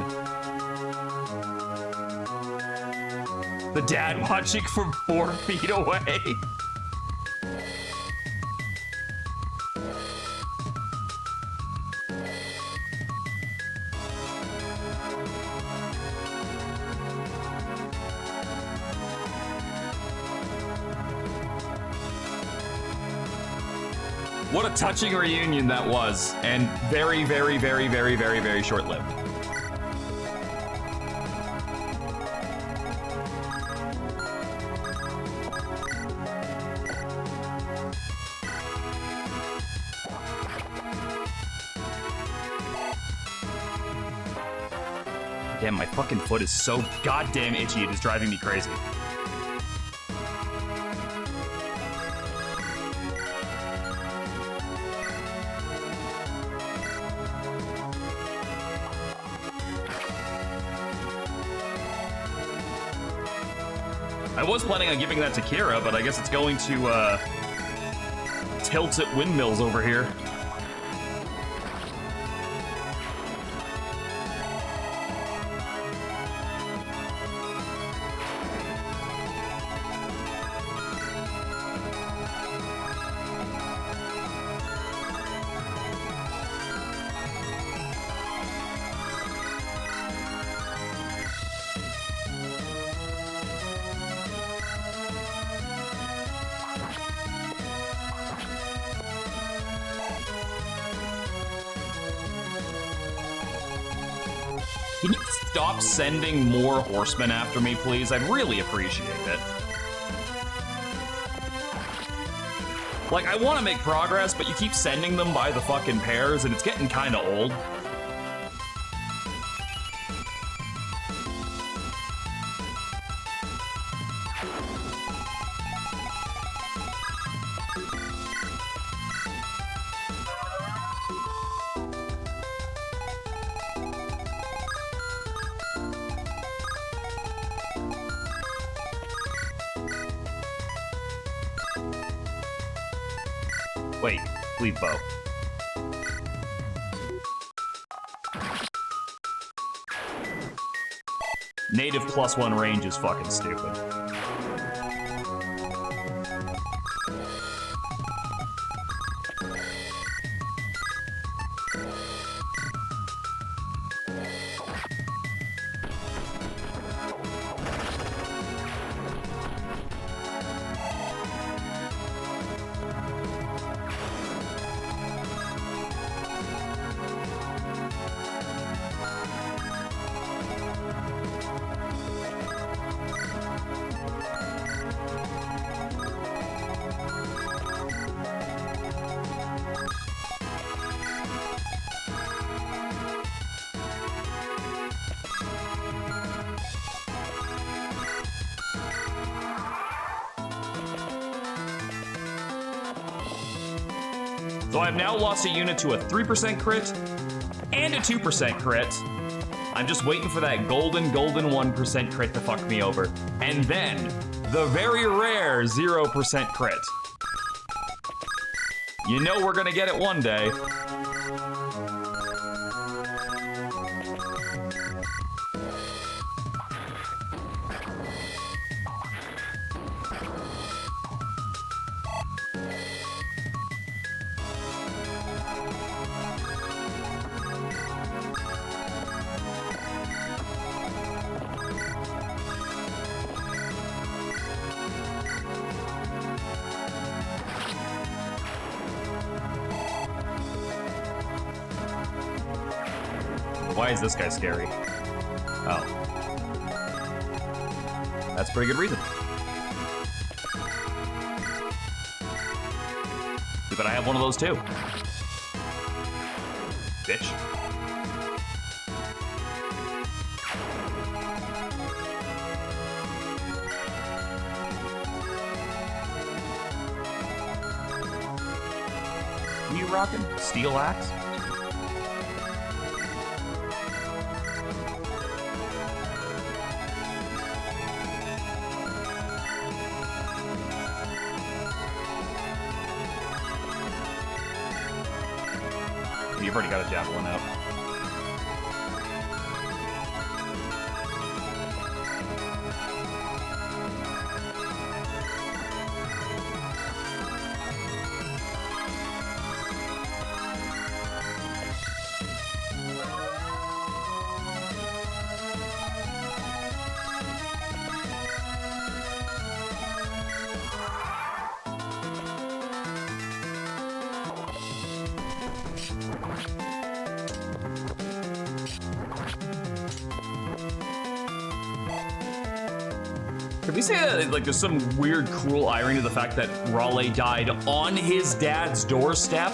The dad watching from 4 feet away. What a touching reunion that was, and very, very, very, very, very, very short-lived. Damn, my fucking foot is so goddamn itchy, it is driving me crazy. I was planning on giving that to Kira, but I guess it's going to tilt at windmills over here. Can you stop sending more horsemen after me, please? I'd really appreciate it. Like, I want to make progress, but you keep sending them by the fucking pairs, and it's getting kind of old. Wait, leave bow. Native +1 range is fucking stupid. So I've now lost a unit to a 3% crit and a 2% crit. I'm just waiting for that golden 1% crit to fuck me over. And then, the very rare 0% crit. You know we're gonna get it one day. Why is this guy scary? Oh. That's a pretty good reason. But I have one of those too. Bitch. Who you rocking? Steel axe? You've already got a javelin out. Could we say that like there's some weird, cruel irony to the fact that Raleigh died on his dad's doorstep?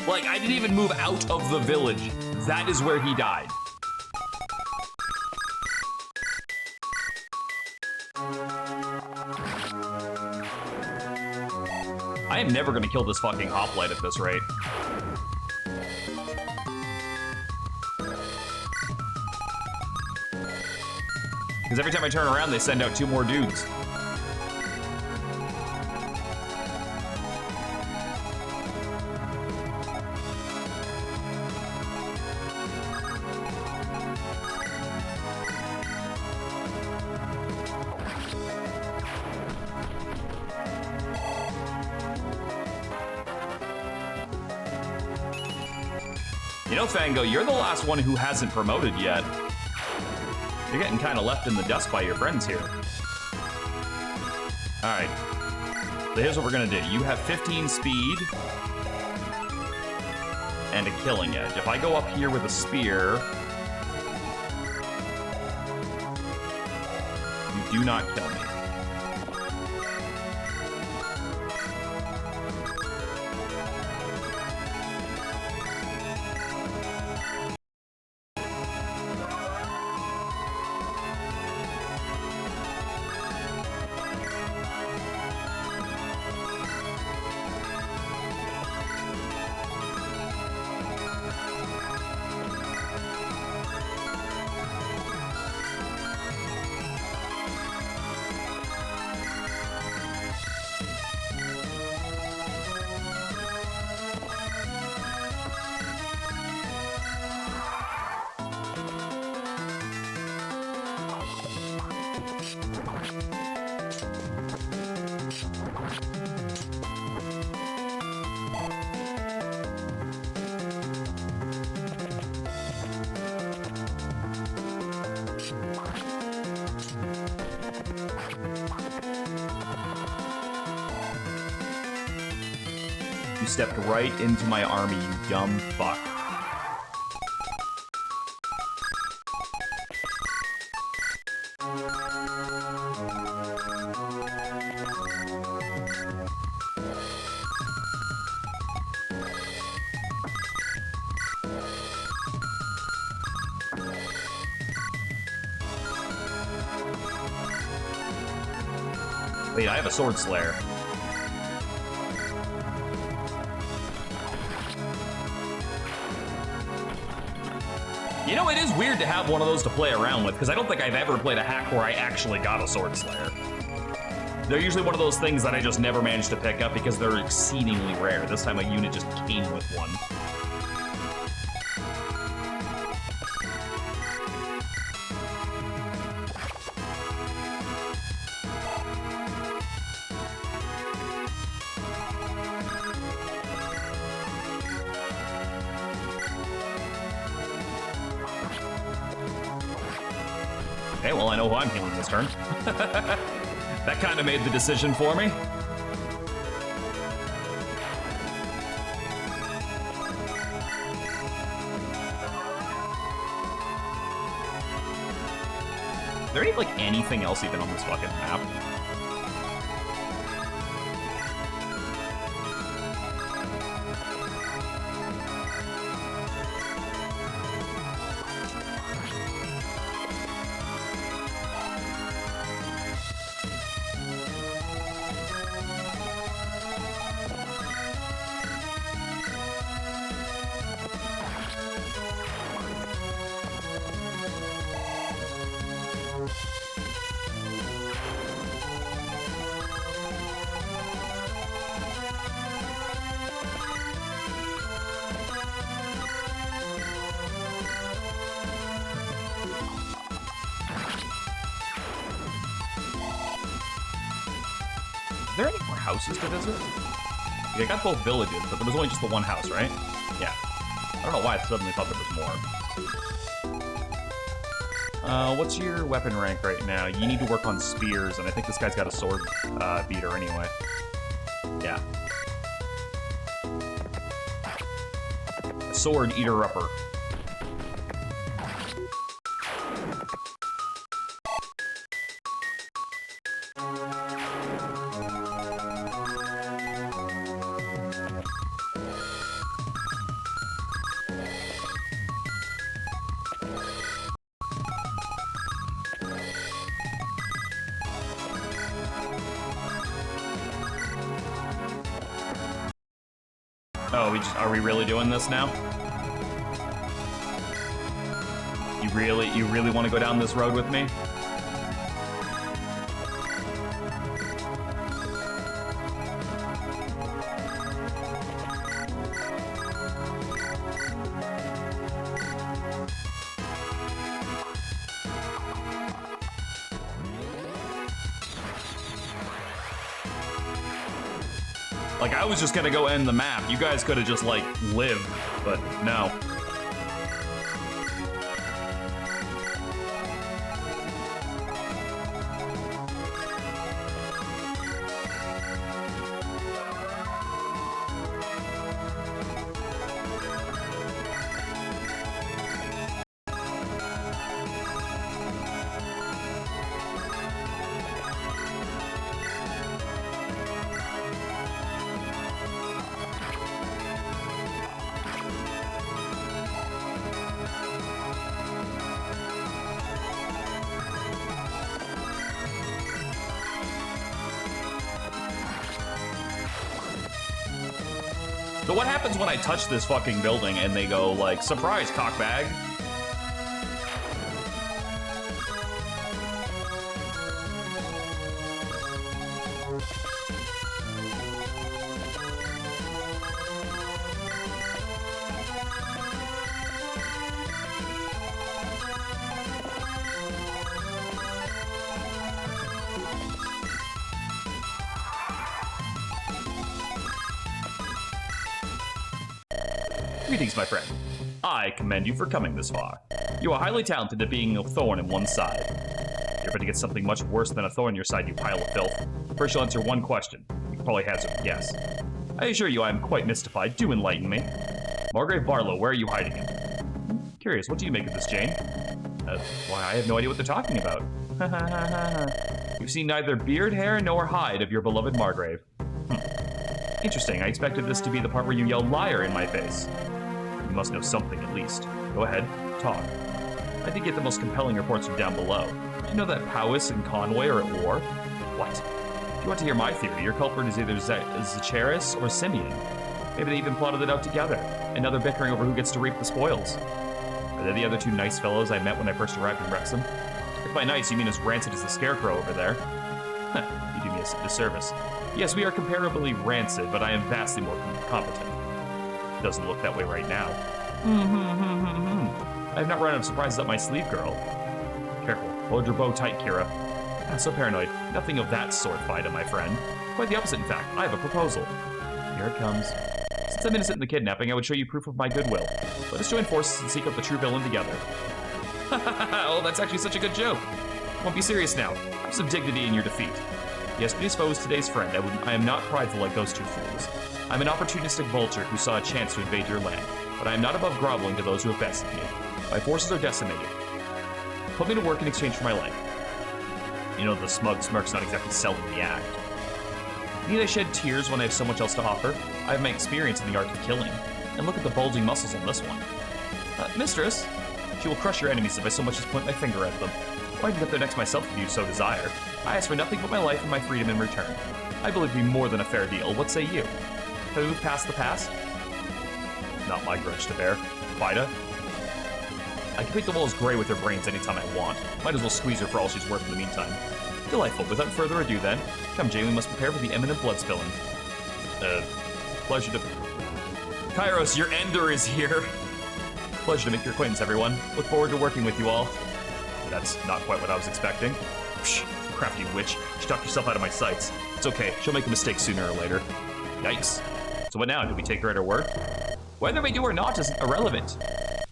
Like, I didn't even move out of the village. That is where he died. I am never gonna kill this fucking hoplite at this rate. Because every time I turn around, they send out 2 more dudes. You know, Fango, you're the last one who hasn't promoted yet. You're getting kind of left in the dust by your friends here. All right. So here's what we're gonna do. You have 15 speed and a killing edge. If I go up here with a spear, you do not kill me. You stepped right into my army, you dumb fuck. Wait, I have a sword slayer. You know, it is weird to have one of those to play around with, because I don't think I've ever played a hack where I actually got a sword slayer. They're usually one of those things that I just never managed to pick up because they're exceedingly rare. This time a unit just came with one. Okay, well, I know who I'm healing this turn. That kind of made the decision for me. Is there like anything else even on this fucking map? Are there any more houses to visit? Yeah, I got both villages, but there was only just the one house, right? Yeah. I don't know why I suddenly thought there was more. What's your weapon rank right now? You need to work on spears, and I think this guy's got a sword beater anyway. Yeah. A sword eater-upper. Oh, are we really doing this now? You really want to go down this road with me? Like, I was just gonna go end the map. You guys could have just, like, lived, but no. So what happens when I touch this fucking building and they go, like, surprise, cockbag? Greetings, my friend. I commend you for coming this far. You are highly talented at being a thorn in one's side. You're going to get something much worse than a thorn in your side, you pile of filth. First, you'll answer one question. You can probably hazard a guess. I assure you I am quite mystified. Do enlighten me. Margrave Barlow, where are you hiding him? Curious, what do you make of this, Jane? Why, I have no idea what they're talking about. You've seen neither beard, hair, nor hide of your beloved Margrave. Interesting. I expected this to be the part where you yell liar in my face. You must know something, at least. Go ahead, talk. I did get the most compelling reports from down below. Did you know that Powys and Conway are at war? What? If you want to hear my theory, your culprit is either Zacharis or Simeon. Maybe they even plotted it out together, and now they're bickering over who gets to reap the spoils. Are they the other two nice fellows I met when I first arrived in Wrexham? If by nice you mean as rancid as the scarecrow over there. You do me a disservice. Yes, we are comparably rancid, but I am vastly more competent. Doesn't look that way right now. I have not run out of surprises up my sleeve, girl. Careful, hold your bow tight, Kira. I'm so paranoid. Nothing of that sort, Vida, my friend. Quite the opposite, in fact. I have a proposal. Here it comes. Since I'm innocent in the kidnapping, I would show you proof of my goodwill. Let us join forces and seek out the true villain together. Oh, that's actually such a good joke. Won't be serious now. Have some dignity in your defeat. Yesterday's foe is today's friend. I am not prideful like those two fools. I'm an opportunistic vulture who saw a chance to invade your land, but I am not above groveling to those who have bested me. My forces are decimated. Put me to work in exchange for my life. You know, the smug smirk's not exactly selling the act. Need I shed tears when I have so much else to offer? I have my experience in the art of killing. And look at the bulging muscles on this one. Mistress, she will crush your enemies if I so much as point my finger at them. Or I can get there next myself if you so desire. I ask for nothing but my life and my freedom in return. I believe to be more than a fair deal. What say you? Have we moved past the past? Not my grudge to bear. Vida? I can paint the walls gray with her brains anytime I want. Might as well squeeze her for all she's worth in the meantime. Delightful. Without further ado then, come Jay, we must prepare for the imminent blood spilling. Pleasure to... Kairos, your ender is here. Pleasure to make your acquaintance, everyone. Look forward to working with you all. That's not quite what I was expecting. Psh, crafty witch. She talked herself out of my sights. It's okay. She'll make a mistake sooner or later. Yikes. So what now? Do we take her at her word? Whether we do or not is irrelevant.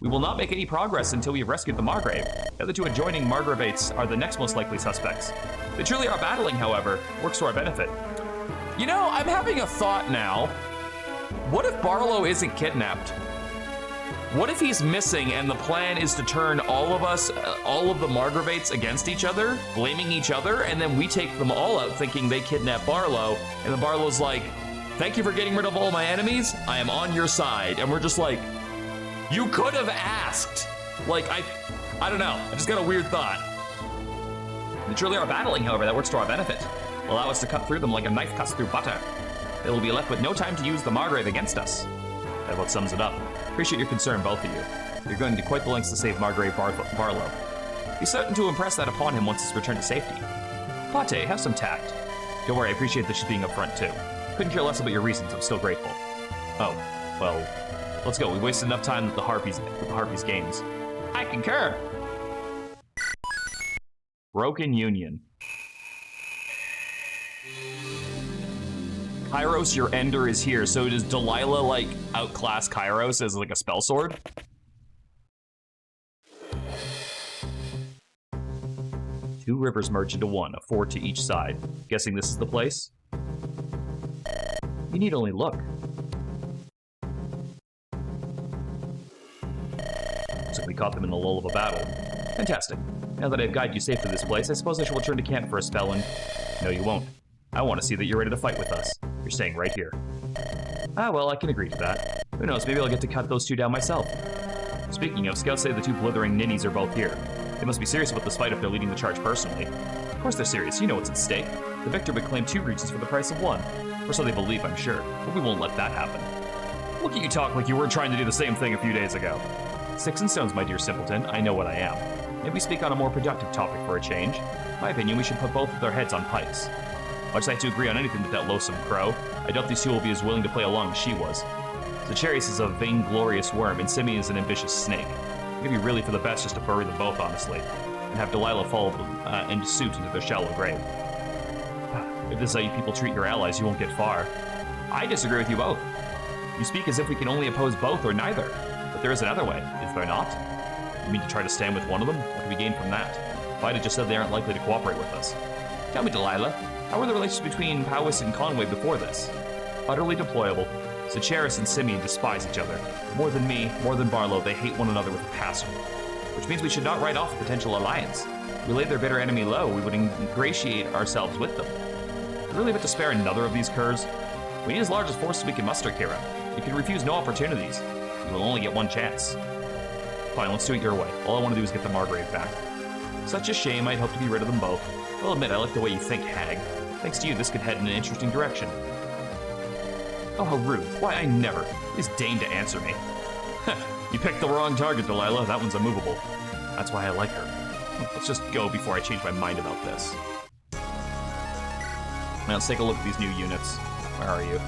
We will not make any progress until we have rescued the Margrave. The other two adjoining Margravetes are the next most likely suspects. They truly are battling, however, works to our benefit. You know, I'm having a thought now. What if Barlow isn't kidnapped? What if he's missing and the plan is to turn all of us, all of the Margravetes against each other, blaming each other, and then we take them all out thinking they kidnapped Barlow, and then Barlow's like, thank you for getting rid of all my enemies, I am on your side. And we're just like, you could have asked. Like, I don't know. I just got a weird thought. They truly are battling, however, that works to our benefit. Will allow us to cut through them like a knife cuts through butter. They will be left with no time to use the Margrave against us. That about sums it up. Appreciate your concern, both of you. You're going to quite the lengths to save Margrave Barlow. Be certain to impress that upon him once he's returned to safety. Pate, have some tact. Don't worry, I appreciate that she's being upfront too. Couldn't care less about your reasons, I'm still grateful. Oh, well... Let's go. We wasted enough time with the Harpies games. I concur. Broken Union. Kairos, your ender is here. So does Delilah like outclass Kairos as like a spell sword? Two rivers merge into one, a ford to each side. Guessing this is the place? You need only look. Looks like we caught them in the lull of a battle. Fantastic. Now that I've guided you safe to this place, I suppose I shall return to camp for a spell and... No, you won't. I want to see that you're ready to fight with us. You're staying right here. Ah, well, I can agree to that. Who knows, maybe I'll get to cut those two down myself. Speaking of, scouts say the two blithering ninnies are both here. They must be serious about this fight if they're leading the charge personally. Of course they're serious, you know what's at stake. The victor would claim 2 regions for the price of 1. Or so they believe, I'm sure. But we won't let that happen. Look at you talk like you were trying to do the same thing a few days ago. Sticks and stones, my dear simpleton, I know what I am. Maybe speak on a more productive topic for a change. In my opinion, we should put both of their heads on pikes. Much as I have to agree on anything with that loathsome crow, I doubt these two will be as willing to play along as she was. Zacharias is a vainglorious worm, and Simeon is an ambitious snake. It would be really for the best just to bury them both, honestly, and have Delilah fall into suit into their shallow grave. If this is how you people treat your allies, you won't get far. I disagree with you both. You speak as if we can only oppose both or neither, but there is another way, is there not? You mean to try to stand with one of them? What do we gain from that? Vida just said they aren't likely to cooperate with us. Tell me, Delilah, how were the relations between Powys and Conway before this? Utterly deplorable. Zacharias and Simeon despise each other. More than me, more than Barlow, they hate one another with a passion. Which means we should not write off a potential alliance. If we laid their bitter enemy low, we would ingratiate ourselves with them. We really have to spare another of these curs? We need as large a force as we can muster, Kira. We can refuse no opportunities. We will only get one chance. Fine, let's do it your way. All I want to do is get the Margrave back. Such a shame, I'd hope to be rid of them both. I'll admit, I like the way you think, Hag. Thanks to you, this could head in an interesting direction. Oh, how rude. Why, I never. Please deign to answer me. You picked the wrong target, Delilah. That one's immovable. That's why I like her. Let's just go before I change my mind about this. Now let's take a look at these new units. Where are you?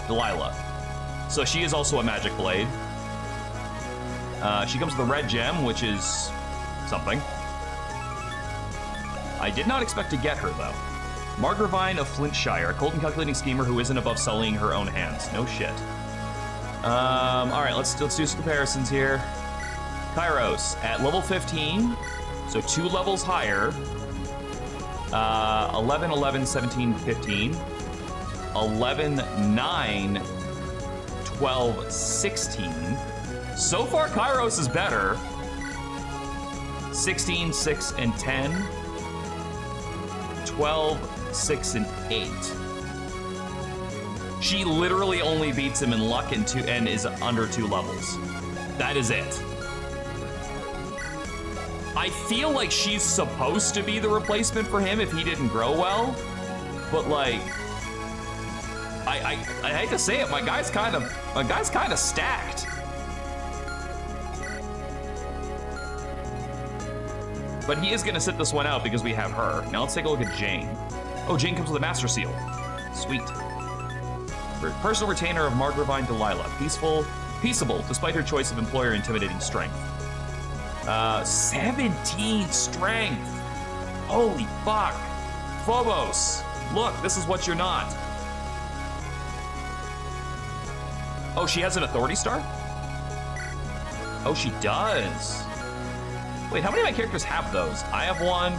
Delilah. So she is also a magic blade. She comes with a red gem, which is something. I did not expect to get her, though. Margravine of Flintshire, a cold and calculating schemer who isn't above sullying her own hands. No shit. Alright, let's do some comparisons here. Kairos, at level 15, so 2 levels higher. 11, 11, 17, 15. 11, 9, 12, 16. So far, Kairos is better. 16, 6, and 10. 12, 6, and 8. She literally only beats him in luck and is under 2 levels. That is it. I feel like she's supposed to be the replacement for him if he didn't grow well, but like, I hate to say it, my guy's kind of stacked. But he is gonna sit this one out because we have her. Now let's take a look at Jane. Oh, Jane comes with a Master Seal. Sweet. Personal retainer of Margravine Delilah. Peaceable, despite her choice of employer intimidating strength. 17 strength. Holy fuck. Phobos, look, this is what you're not. Oh, she has an authority star? Oh, she does. Wait, how many of my characters have those? I have one.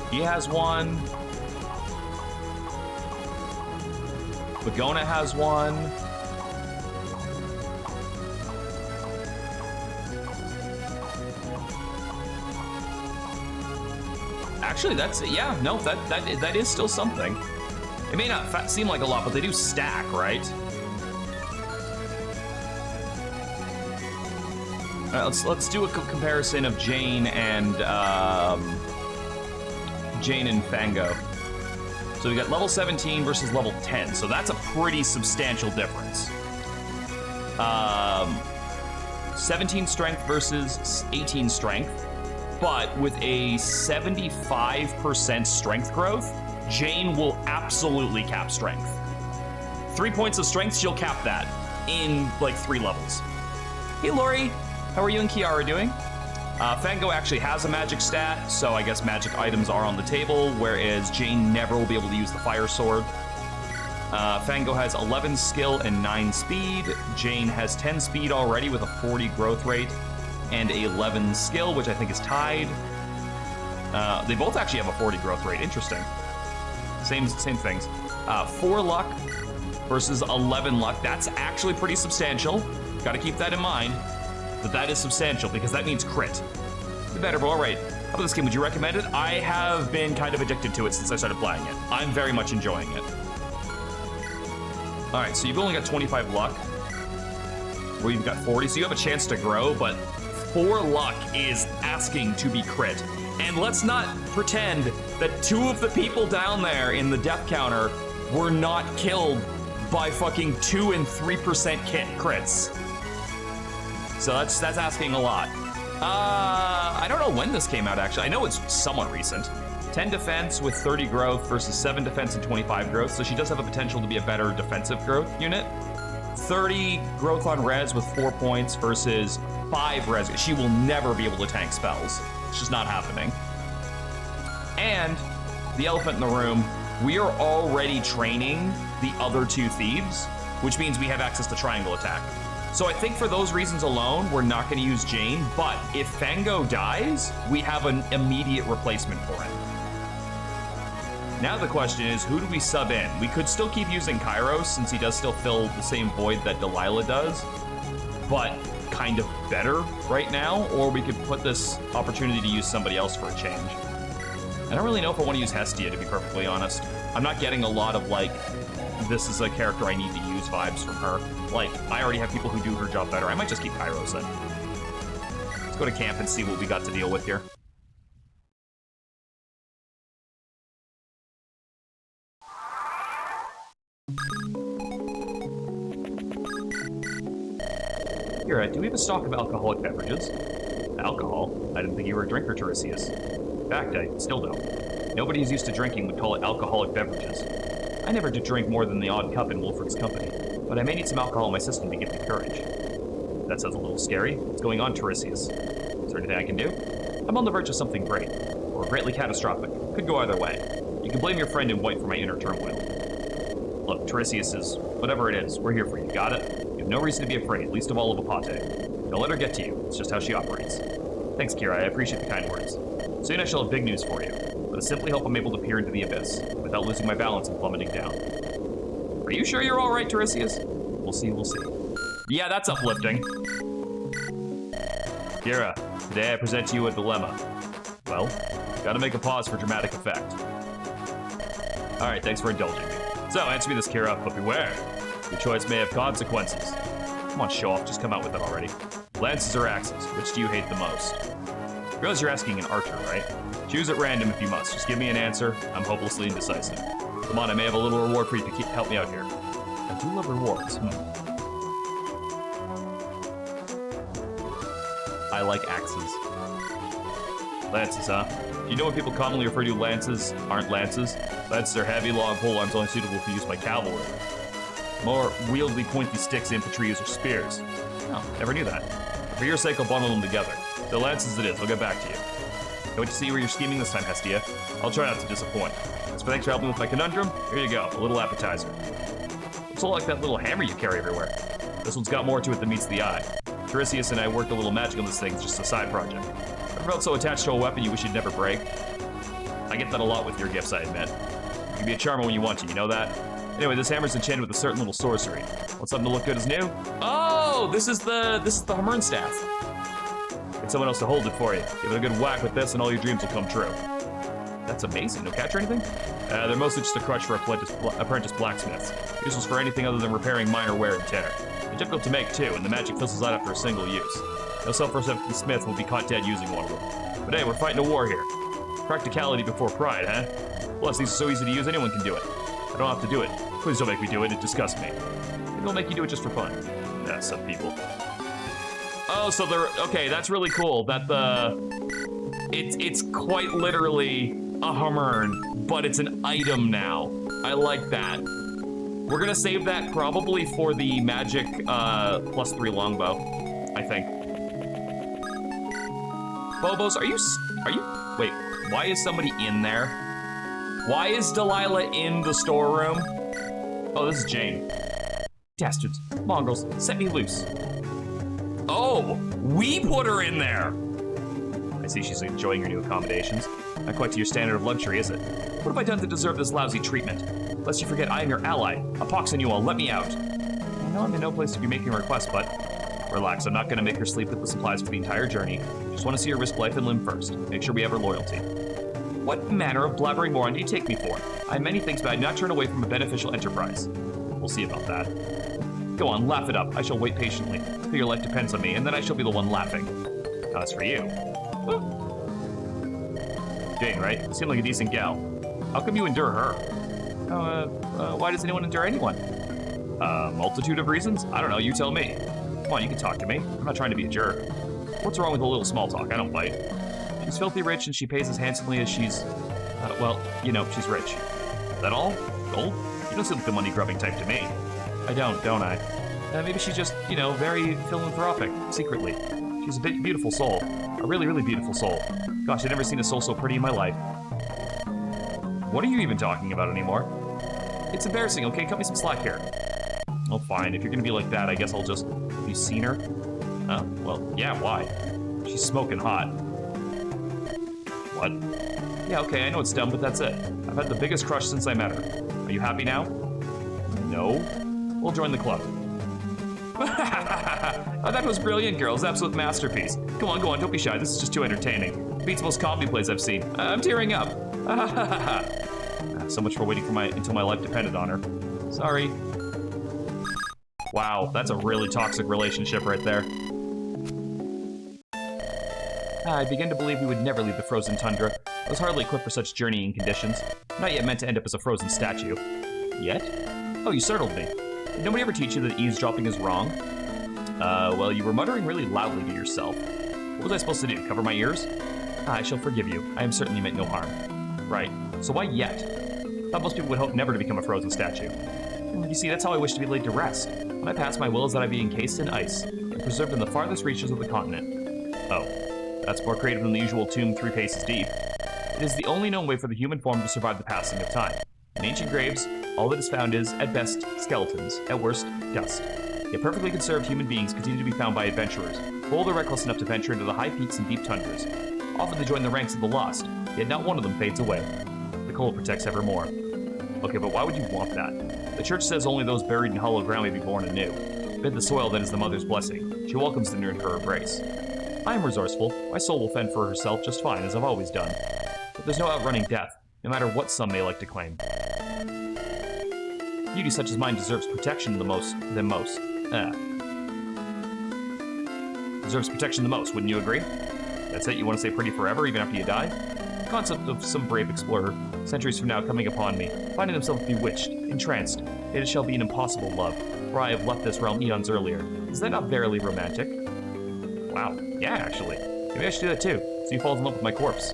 He has one. Bagona has one. Actually, that's, yeah, no, that is still something. It may not seem like a lot, but they do stack, right? All right, let's do a comparison of Jane and Fango. So we got level 17 versus level 10, so that's a pretty substantial difference. 17 strength versus 18 strength, but with a 75% strength growth, Jane will absolutely cap strength. 3 points of strength, she'll cap that in like 3 levels. Hey Lori, how are you and Kiara doing? Fango actually has a magic stat, so I guess magic items are on the table, whereas Jane never will be able to use the fire sword. Fango has 11 skill and 9 speed. Jane has 10 speed already with a 40 growth rate and 11 skill, which I think is tied. They both actually have a 40 growth rate. Interesting. Same things. 4 luck versus 11 luck. That's actually pretty substantial. Got to keep that in mind. But that is substantial because that means crit. Better, but all right. How about this game? Would you recommend it? I have been kind of addicted to it since I started playing it. I'm very much enjoying it. All right, so you've only got 25 luck. Where you've got 40, so you have a chance to grow, but 4 luck is asking to be crit. And let's not pretend that 2 of the people down there in the death counter were not killed by fucking 2 and 3% crits. So that's asking a lot. I don't know when this came out, actually. I know it's somewhat recent. 10 defense with 30 growth versus 7 defense and 25 growth, so she does have a potential to be a better defensive growth unit. 30 growth on res with 4 points versus 5 res. She will never be able to tank spells. It's just not happening. And the elephant in the room, we are already training the other 2 thieves, which means we have access to triangle attack. So I think for those reasons alone, we're not going to use Jane, but if Fango dies, we have an immediate replacement for him. Now the question is, who do we sub in? We could still keep using Kairos, since he does still fill the same void that Delilah does, but kind of better right now, or we could put this opportunity to use somebody else for a change. I don't really know if I want to use Hestia, to be perfectly honest. I'm not getting a lot of, like, this is a character I need to use vibes from her. Like, I already have people who do her job better. I might just keep Kairos in. Let's go to camp and see what we got to deal with here. Kira, do we have a stock of alcoholic beverages? Alcohol? I didn't think you were a drinker, Tiresias. In fact, I still don't. Nobody who's used to drinking would call it alcoholic beverages. I never did drink more than the odd cup in Wolfred's company, but I may need some alcohol in my system to give me courage. That sounds a little scary. What's going on, Tiresias? Is there anything I can do? I'm on the verge of something great, or greatly catastrophic. Could go either way. You can blame your friend in white for my inner turmoil. Look, Tiresias is whatever it is. We're here for you, got it? You have no reason to be afraid, least of all of Apate. Don't let her get to you. It's just how she operates. Thanks, Kira. I appreciate the kind words. Soon I shall have big news for you. But I simply hope I'm able to peer into the abyss without losing my balance and plummeting down. Are you sure you're all right, Tiresias? We'll see, we'll see. Yeah, that's uplifting. Kira, today I present to you a dilemma. Well, gotta make a pause for dramatic effect. Alright, thanks for indulging me. So, answer me this, Kira, but beware. Your choice may have consequences. Come on, show off, just come out with it already. Lances or axes, which do you hate the most? I realize you're asking an archer, right? Choose at random if you must. Just give me an answer. I'm hopelessly indecisive. Come on, I may have a little reward for you to help me out here. I do love rewards. I like axes. Lances, huh? Do you know what people commonly refer to lances aren't lances? Lances are heavy, long pole arms only suitable for use by cavalry. More wieldy, pointy sticks infantry use are spears. Oh, never knew that. But for your sake, I'll bundle them together. So lances it is. I'll get back to you. Can't wait to see where you're scheming this time, Hestia. I'll try not to disappoint. So thanks for helping with my conundrum. Here you go, a little appetizer. It's all like that little hammer you carry everywhere. This one's got more to it than meets the eye. Tiresias and I worked a little magic on this thing, it's just a side project. Never felt so attached to a weapon you wish you'd never break. I get that a lot with your gifts, I admit. You can be a charmer when you want to, you know that? Anyway, this hammer's enchanted with a certain little sorcery. Want something to look good as new? Oh, this is the Hammer'n staff. Get someone else to hold it for you. Give it a good whack with this and all your dreams will come true. That's amazing. No catch or anything? They're mostly just a crutch for apprentice blacksmiths. Useless for anything other than repairing minor wear and tear. They're difficult to make too, and the magic fizzles out after a single use. No self-respecting smith will be caught dead using one of them. But hey, we're fighting a war here. Practicality before pride, huh? Plus, these are so easy to use, anyone can do it. I don't have to do it. Please don't make me do it, it disgusts me. Maybe I'll make you do it just for fun. Yeah, some people. Oh, so they're, okay, that's really cool. That it's quite literally a Hammer'n, but it's an item now. I like that. We're gonna save that probably for the magic +3 longbow, I think. Bobos, are you, wait, why is somebody in there? Why is Delilah in the storeroom? Oh, this is Jane. Dastards, mongrels, set me loose. Oh, we put her in there. I see she's enjoying her new accommodations. Not quite to your standard of luxury, is it? What have I done to deserve this lousy treatment? Lest you forget, I am your ally. A pox on you all, let me out. I know I'm in no place to be making a request, but relax, I'm not gonna make her sleep with the supplies for the entire journey. Just wanna see her risk life and limb first. Make sure we have her loyalty. What manner of blabbering moron do you take me for? I have many things, but I do not turn away from a beneficial enterprise. We'll see about that. Go on, laugh it up. I shall wait patiently. Till your life depends on me, and then I shall be the one laughing. Now that's for you. Woo. Jane, right? Seemed like a decent gal. How come you endure her? Why does anyone endure anyone? Multitude of reasons? I don't know, you tell me. Come on, you can talk to me. I'm not trying to be a jerk. What's wrong with a little small talk? I don't bite. She's filthy rich and she pays as handsomely as she's, well, you know, she's rich. Is that all? Gold? You don't seem like the money-grubbing type to me. I don't I? Maybe she's just, you know, very philanthropic, secretly. She's a beautiful soul. A really, really beautiful soul. Gosh, I've never seen a soul so pretty in my life. What are you even talking about anymore? It's embarrassing, okay? Cut me some slack here. Oh, fine. If you're gonna be like that, I guess I'll just... Have you seen her? Oh, well, yeah, why? She's smoking hot. What? Yeah, okay, I know it's dumb, but that's it. I've had the biggest crush since I met her. Are you happy now? No? We'll join the club. Oh, that was brilliant, girls. Absolute masterpiece. Go on, don't be shy. This is just too entertaining. Beats most comedy plays I've seen. I'm tearing up. So much for waiting for until my life depended on her. Sorry. Wow, that's a really toxic relationship right there. I began to believe we would never leave the frozen tundra. I was hardly equipped for such journeying conditions. Not yet meant to end up as a frozen statue. Yet? Oh, you startled me. Did nobody ever teach you that eavesdropping is wrong? Well, you were muttering really loudly to yourself. What was I supposed to do, cover my ears? I shall forgive you. I am certain you meant no harm. Right. So why yet? Thought most people would hope never to become a frozen statue. You see, that's how I wish to be laid to rest. When I pass, my will is that I be encased in ice and preserved in the farthest reaches of the continent. Oh, that's more creative than the usual tomb 3 paces deep. It is the only known way for the human form to survive the passing of time. In ancient graves, all that is found is, at best, skeletons, at worst, dust. Yet perfectly conserved human beings continue to be found by adventurers, bold or reckless enough to venture into the high peaks and deep tundras. Often they join the ranks of the lost, yet not one of them fades away. The cold protects evermore. Okay, but why would you want that? The church says only those buried in hollow ground may be born anew. Bid the soil that is the mother's blessing. She welcomes the new into her embrace. I am resourceful. My soul will fend for herself just fine, as I've always done. But there's no outrunning death, no matter what some may like to claim. Beauty such as mine deserves protection than most. Deserves protection the most, wouldn't you agree? That's it, you want to stay pretty forever, even after you die? The concept of some brave explorer, centuries from now coming upon me, finding himself bewitched, entranced, it shall be an impossible love, for I have left this realm eons earlier. Is that not verily romantic? Wow, yeah, actually. Maybe I should do that too, so he falls in love with my corpse.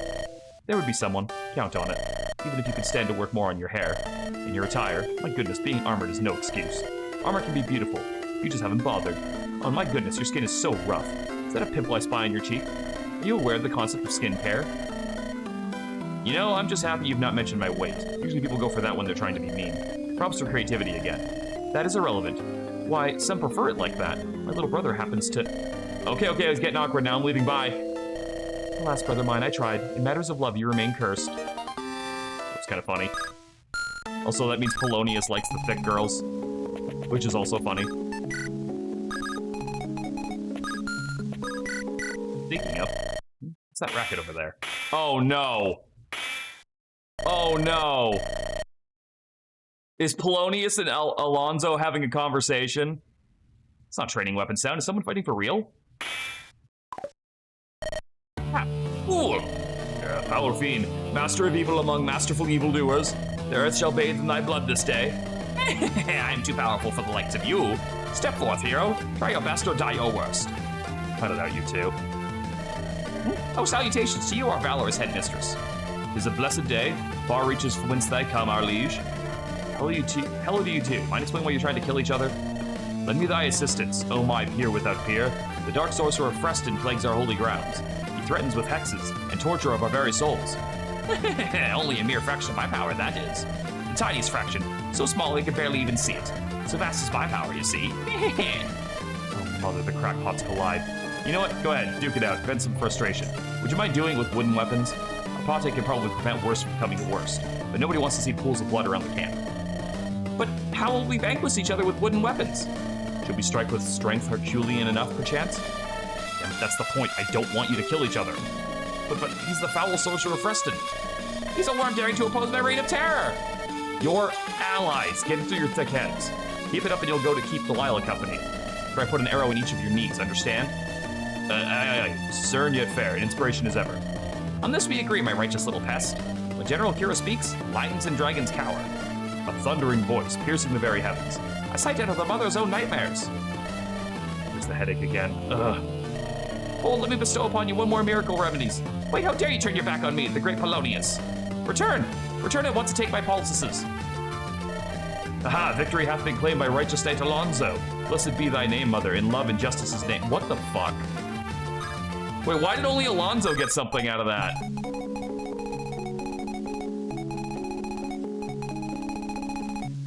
There would be someone, count on it. Even if you could stand to work more on your hair. In your attire, my goodness, being armored is no excuse. Armor can be beautiful, you just haven't bothered. Oh my goodness, your skin is so rough. Is that a pimple I spy on your cheek? Are you aware of the concept of skin care? You know, I'm just happy you've not mentioned my weight. Usually people go for that when they're trying to be mean. Props for creativity again. That is irrelevant. Why, some prefer it like that. My little brother happens to... Okay, I was getting awkward now, I'm leaving, bye. Alas, brother mine, I tried. In matters of love, you remain cursed. That's kind of funny. Also, that means Polonius likes the thick girls. Which is also funny. Speaking of, what's that racket over there? Oh no! Oh no! Is Polonius and Alonso having a conversation? It's not training weapon sound. Is someone fighting for real? Foul fiend, master of evil among masterful evildoers. The earth shall bathe in thy blood this day. I'm too powerful for the likes of you. Step forth, hero. Try your best or die your worst. I don't know, you two. Oh, salutations to you, our valorous headmistress. 'Tis a blessed day. Far reaches from whence they come, our liege. Hello to you two. Mind explaining why you're trying to kill each other? Lend me thy assistance, O my peer without peer. The dark sorcerer Freston plagues our holy grounds. He threatens with hexes and torture of our very souls. Only a mere fraction of my power, that is. The tiniest fraction, so small they can barely even see it. So vast is my power, you see. Oh, mother, the crackpots collide. You know what? Go ahead, duke it out, vent some frustration. Would you mind doing it with wooden weapons? A pate can probably prevent worse from becoming worse, but nobody wants to see pools of blood around the camp. But how will we vanquish each other with wooden weapons? Should we strike with strength Herculean enough, perchance? Yeah, that's the point. I don't want you to kill each other. But he's the foul sorcerer Freston. He's a worm daring to oppose my reign of terror. Your allies. Get it through your thick heads. Keep it up and you'll go to keep Delilah company. After I put an arrow in each of your knees, understand? Aye, stern yet fair, and inspiration as ever. On this we agree, my righteous little pest. When General Kira speaks, lions and dragons cower. A thundering voice, piercing the very heavens. A sight out of the mother's own nightmares. There's the headache again. Ugh. Oh, let me bestow upon you one more miracle remedies. Wait, how dare you turn your back on me, the great Polonius? Return! Return at once to take my poultices. Aha, victory hath been claimed by righteous knight Alonso. Blessed be thy name, mother, in love and justice's name. What the fuck? Wait, why did only Alonso get something out of that?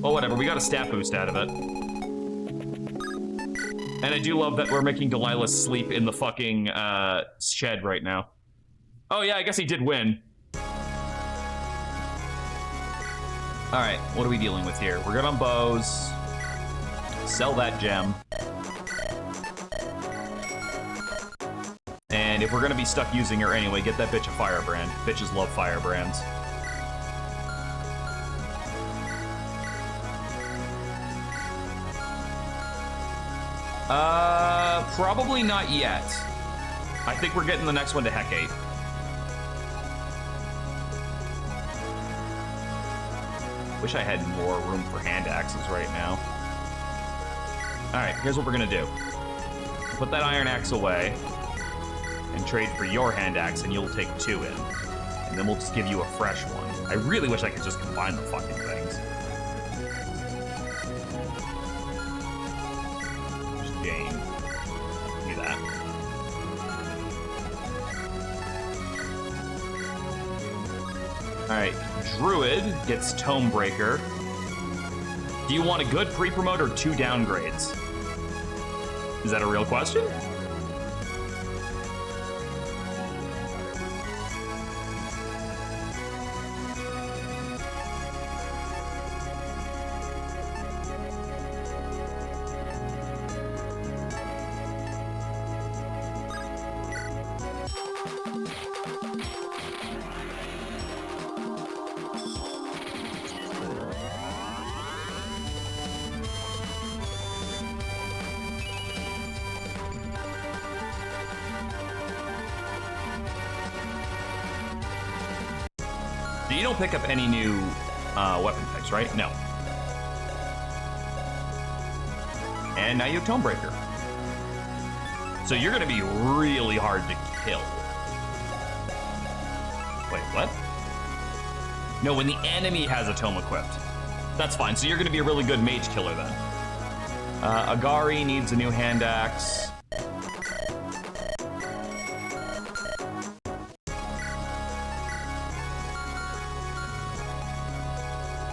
Well, whatever, we got a stat boost out of it. And I do love that we're making Delilah sleep in the fucking shed right now. Oh yeah, I guess he did win. Alright, what are we dealing with here? We're good on bows. Sell that gem. And if we're gonna be stuck using her anyway, get that bitch a firebrand. Bitches love firebrands. Probably not yet. I think we're getting the next one to Hecate. Wish I had more room for hand axes right now. Alright, here's what we're gonna do. Put that iron axe away and trade for your hand axe, and you'll take 2 in. And then we'll just give you a fresh one. I really wish I could just combine the fucking things. There's Jane. Give me that. Alright, Druid gets Tomebreaker. Do you want a good pre-promote or 2 downgrades? Is that a real question? You don't pick up any new weapon types, right? No. And now you have Tomebreaker. So you're going to be really hard to kill. Wait, what? No, when the enemy has a tome equipped. That's fine. So you're going to be a really good mage killer then. Agari needs a new hand axe.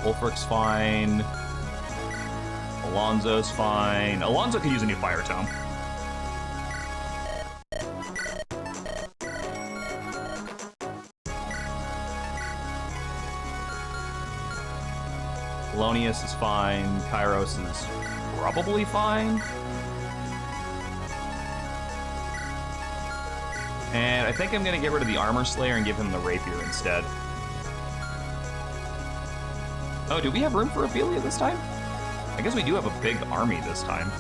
Wolfric's fine. Alonzo's fine. Alonzo could use a new fire tome. Polonius is fine. Kairos is probably fine. And I think I'm gonna get rid of the Armor Slayer and give him the Rapier instead. Oh, do we have room for Ophelia this time? I guess we do have a big army this time.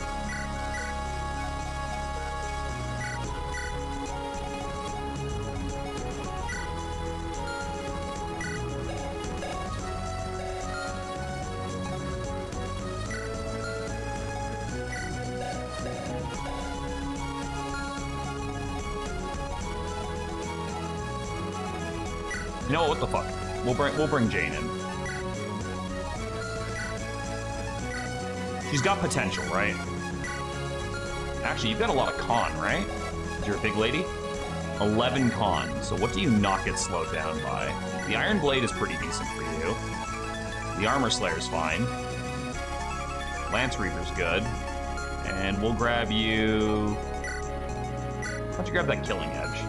You know what the fuck? We'll bring Jane in. She's got potential, right? Actually, you've got a lot of con, right? You're a big lady? 11 con. So what do you not get slowed down by? The Iron Blade is pretty decent for you. The Armor Slayer's fine. Lance Reaper's good. And we'll grab you... Why don't you grab that Killing Edge?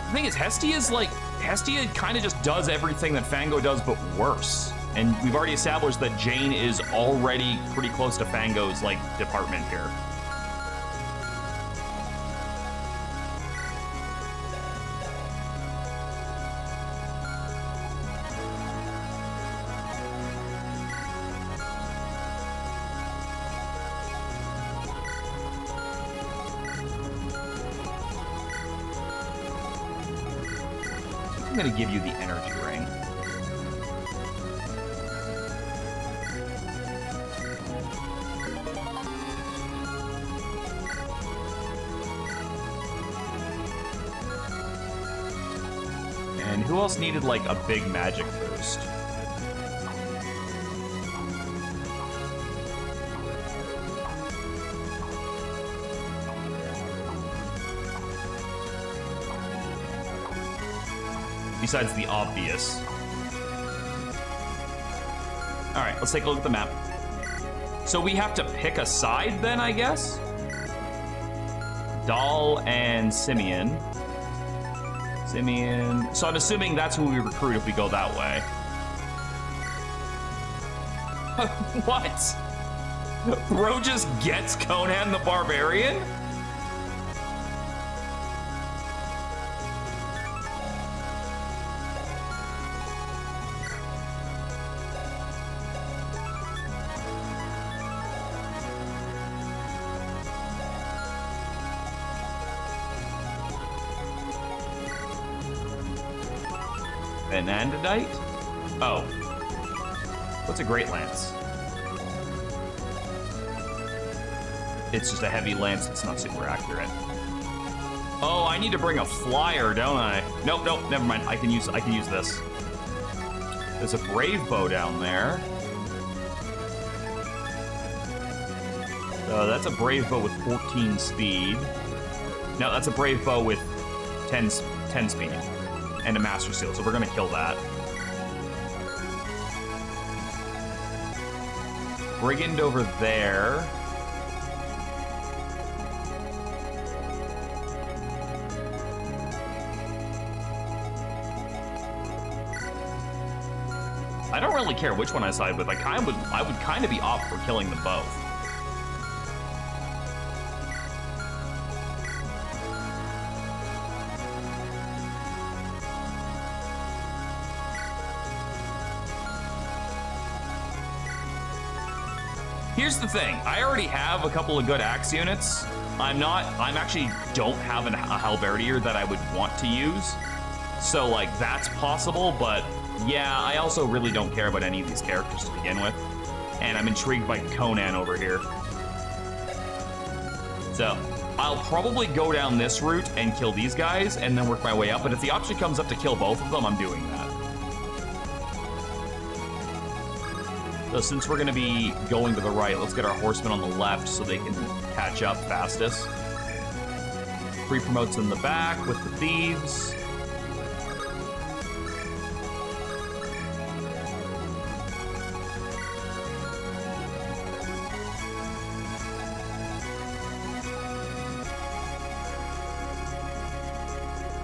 The thing is, Hestia kind of just does everything that Fango does, but worse. And we've already established that Jane is already pretty close to Fango's, department here. I'm gonna give you the energy ring. And who else needed a big magic boost? Besides the obvious. All right, let's take a look at the map. So we have to pick a side then, I guess? Dahl and Simeon. So I'm assuming that's who we recruit if we go that way. What? Bro just gets Conan the Barbarian? Anandadite? Oh. What's a great lance? It's just a heavy lance that's not super accurate. Oh, I need to bring a flyer, don't I? Nope, never mind. I can use this. There's a brave bow down there. That's a brave bow with 14 speed. No, that's a brave bow with 10 speed and a master seal. So we're gonna kill that. Brigand over there. I don't really care which one I side with. I would kind of be off for killing them both. Here's the thing. I already have a couple of good axe units. I actually don't have a halberdier that I would want to use. So, like, that's possible, but yeah, I also really don't care about any of these characters to begin with. And I'm intrigued by Conan over here. So, I'll probably go down this route and kill these guys and then work my way up. But if the option comes up to kill both of them, I'm doing that. So since we're gonna be going to the right, let's get our horsemen on the left so they can catch up fastest. Pre-promotes in the back with the thieves.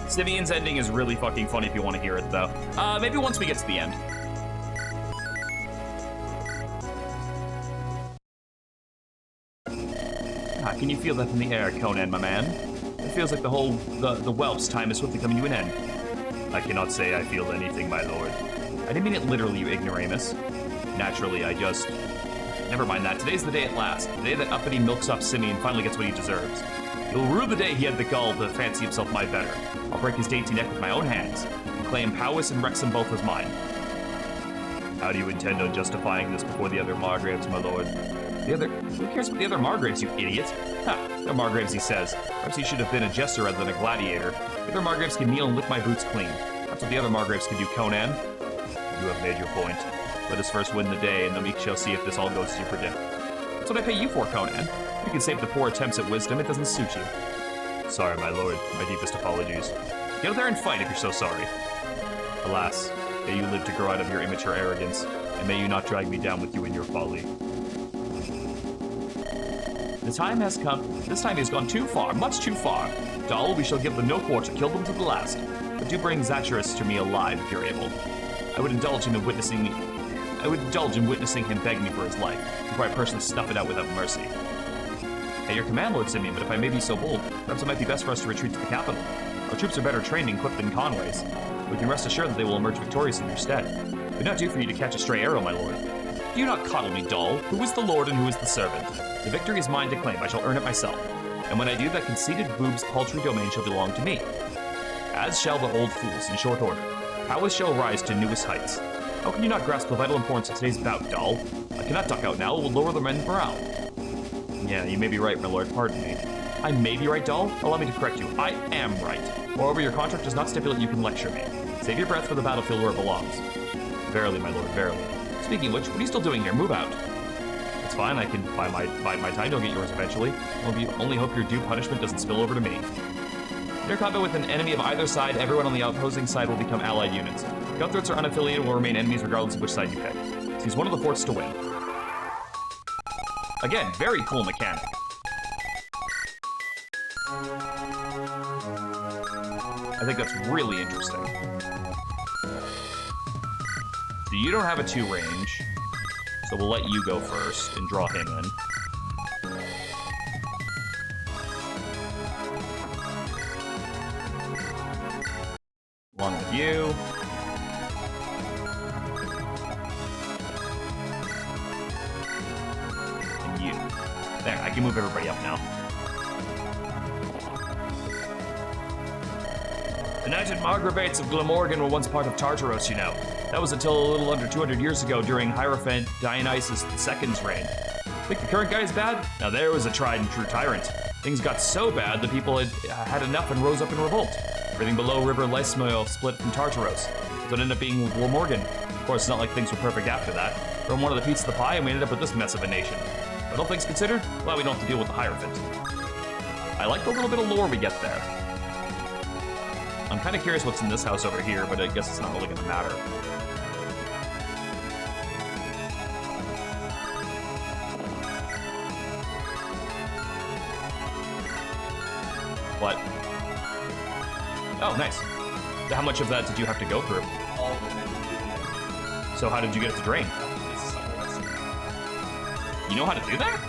Simeon's ending is really fucking funny if you want to hear it, though. Maybe once we get to the end. Can you feel that in the air, Conan, my man? It feels like the whelp's time is swiftly coming to an end. I cannot say I feel anything, my lord. I didn't mean it literally, you ignoramus. Naturally, I just... Never mind that. Today's the day at last. The day that uppity milksop Simeon finally gets what he deserves. He'll rue the day he had the gall to fancy himself my better. I'll break his dainty neck with my own hands, and claim Powys and Wrexham both as mine. How do you intend on justifying this before the other Margraves, my lord? Who cares about the other Margraves, you idiot? Ha, they're Margraves, he says. Perhaps he should have been a jester rather than a gladiator. The other Margraves can kneel and lick my boots clean. That's what the other Margraves can do, Conan. You have made your point. Let us first win the day, and then we shall see if this all goes as you predict. That's what I pay you for, Conan. You can save the poor attempts at wisdom, it doesn't suit you. Sorry, my lord. My deepest apologies. Get out there and fight if you're so sorry. Alas, may you live to grow out of your immature arrogance, and may you not drag me down with you in your folly. The time has come. This time he has gone too far, much too far. Dal, we shall give them no quarter, kill them to the last. But do bring Zacharis to me alive if you're able. I would indulge in witnessing him beg me for his life, before I personally snuff it out without mercy. At your command, Lord Simeon, but if I may be so bold, perhaps it might be best for us to retreat to the capital. Our troops are better trained and equipped than Conway's. We can rest assured that they will emerge victorious in your stead. It would not do for you to catch a stray arrow, my lord. Do not coddle me, doll. Who is the lord and who is the servant? The victory is mine to claim. I shall earn it myself. And when I do, that conceited boob's paltry domain shall belong to me. As shall the old fools, in short order. Powys shall rise to newest heights. How can you not grasp the vital importance of today's bout, doll? I cannot duck out now. It will lower the men's morale. Yeah, you may be right, my lord. Pardon me. I may be right, doll? Allow me to correct you. I am right. Moreover, your contract does not stipulate you can lecture me. Save your breath for the battlefield where it belongs. Verily, my lord, verily. Speaking of which, what are you still doing here? Move out. It's fine, I can bide my time, you'll get yours eventually. Only hope your due punishment doesn't spill over to me. In your combat with an enemy of either side, everyone on the opposing side will become allied units. Cutthroats or unaffiliated will remain enemies regardless of which side you pick. Use one of the forts to win. Again, very cool mechanic. I think that's really interesting. So you don't have a 2 range, so we'll let you go first and draw him in. Along with you. And you. There, I can move everybody up now. The Knighted Margraves of Glamorgan were once part of Tartaros, you know. That was until a little under 200 years ago during Hierophant Dionysus II's reign. Think the current guy is bad? Now there was a tried and true tyrant. Things got so bad that people had enough and rose up in revolt. Everything below River Lesmoil split from Tartaros. So it ended up being Glamorgan. Of course, it's not like things were perfect after that. Thrown one of the pieces of the pie and we ended up with this mess of a nation. But all things considered, glad we don't have to deal with the Hierophant. I like the little bit of lore we get there. I'm kind of curious what's in this house over here, but I guess it's not really going to matter. What? Oh, nice. How much of that did you have to go through?
All of it.
So how did you get it to drain? You know how to do that?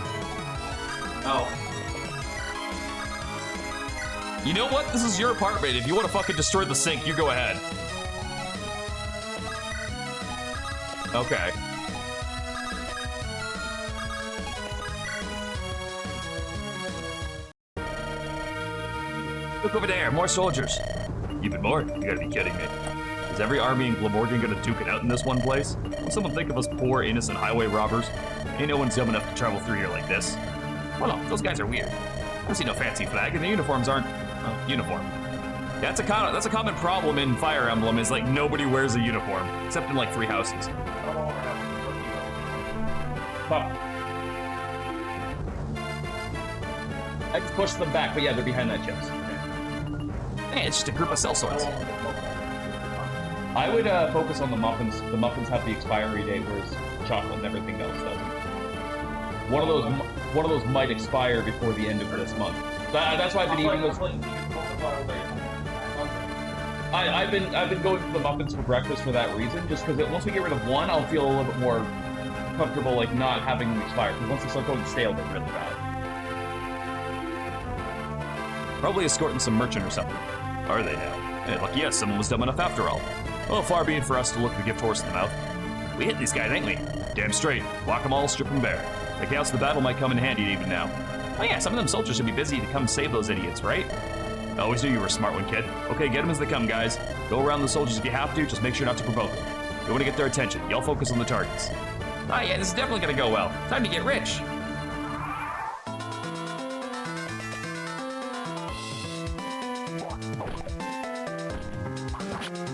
Oh.
You know what? This is your apartment. If you want to fucking destroy the sink, you go ahead. Okay. Look over there, more soldiers. Even more? You gotta be kidding me. Is every army in Glamorgan gonna duke it out in this one place? Will someone think of us poor, innocent highway robbers? Ain't no one's dumb enough to travel through here like this. Well, no, those guys are weird. I don't see no fancy flag, and the uniforms aren't, uniform. That's a common problem in Fire Emblem, is like nobody wears a uniform, except in like 3 houses. Huh. I just pushed them back, but yeah, they're behind that chest. Hey, it's just a group of sellswords. I would focus on the muffins. The muffins have the expiry date, whereas chocolate and everything else doesn't. One of those might expire before the end of this month. That's why I've been eating those. I've been going for the muffins for breakfast for that reason. Just because once we get rid of one, I'll feel a little bit more comfortable, like not having them expire. Because once they start going stale, they're really bad. Probably escorting some merchant or something. Are they now? Hey, look, yes, someone was dumb enough after all. Well, far be it for us to look the gift horse in the mouth. We hit these guys, ain't we? Damn straight. Walk them all, strip them bare. The chaos of the battle might come in handy even now. Oh yeah, some of them soldiers should be busy to come save those idiots, right? I always knew you were a smart one, kid. Okay, get them as they come, guys. Go around the soldiers if you have to, just make sure not to provoke them. You want to get their attention. Y'all focus on the targets. Oh yeah, this is definitely gonna go well. Time to get rich.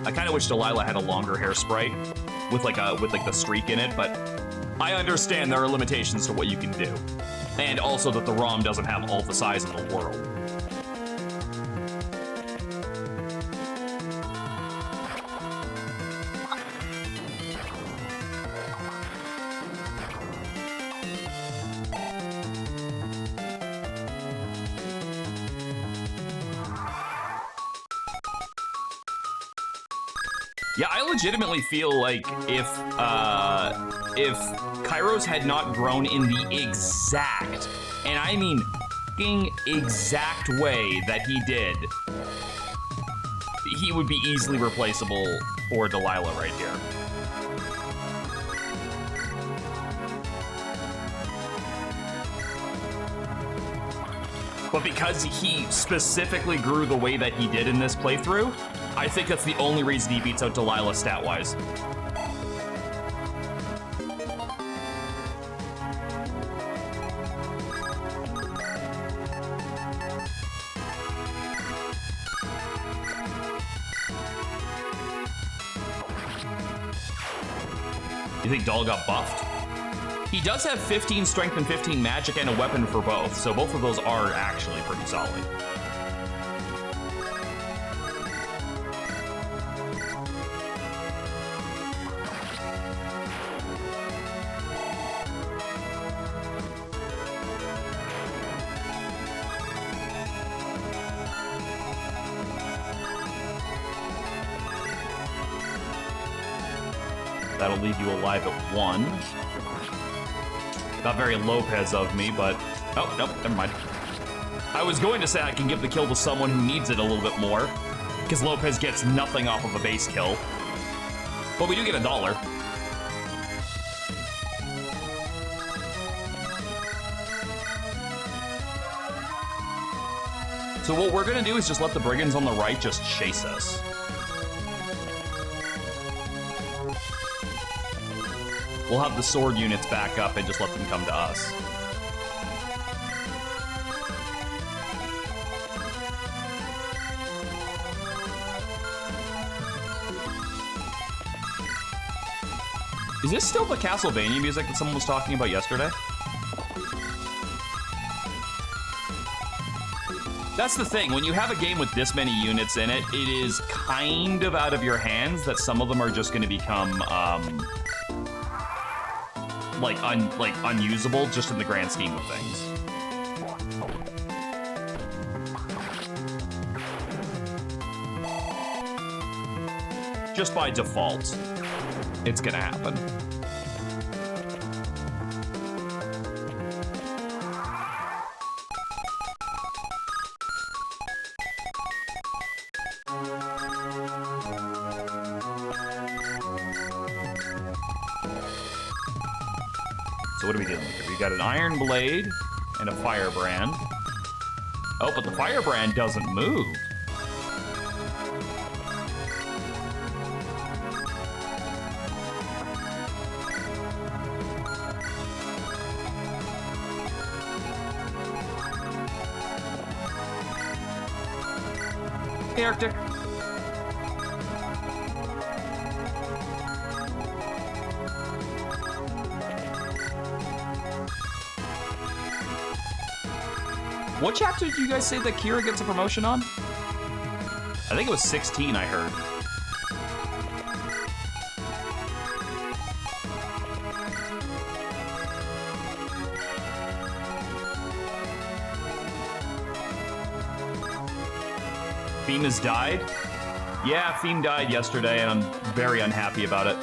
I kind of wish Delilah had a longer hair sprite with like the streak in it, but I understand there are limitations to what you can do. And also that the ROM doesn't have all the size in the world. Yeah, I legitimately feel like if Kairos had not grown in the exact, and I mean f***ing exact way that he did, he would be easily replaceable for Delilah right here. But because he specifically grew the way that he did in this playthrough, I think that's the only reason he beats out Delilah stat-wise. You think Dol got buffed? He does have 15 strength and 15 magic and a weapon for both, so both of those are actually pretty solid. That'll leave you alive at 1. Not very Lopez of me, but... Oh, nope, never mind. I was going to say I can give the kill to someone who needs it a little bit more, because Lopez gets nothing off of a base kill. But we do get $1. So what we're gonna do is just let the brigands on the right just chase us. We'll have the sword units back up and just let them come to us. Is this still the Castlevania music that someone was talking about yesterday? That's the thing, when you have a game with this many units in it, it is kind of out of your hands that some of them are just gonna become, unusable just in the grand scheme of things. Just by default, it's gonna happen. So what are we dealing with here? We got an iron blade and a firebrand. Oh, but the firebrand doesn't move. Hey, Arctic. What chapter did you guys say that Kira gets a promotion on? I think it was 16, I heard. Theme has died? Yeah, Theme died yesterday, and I'm very unhappy about it.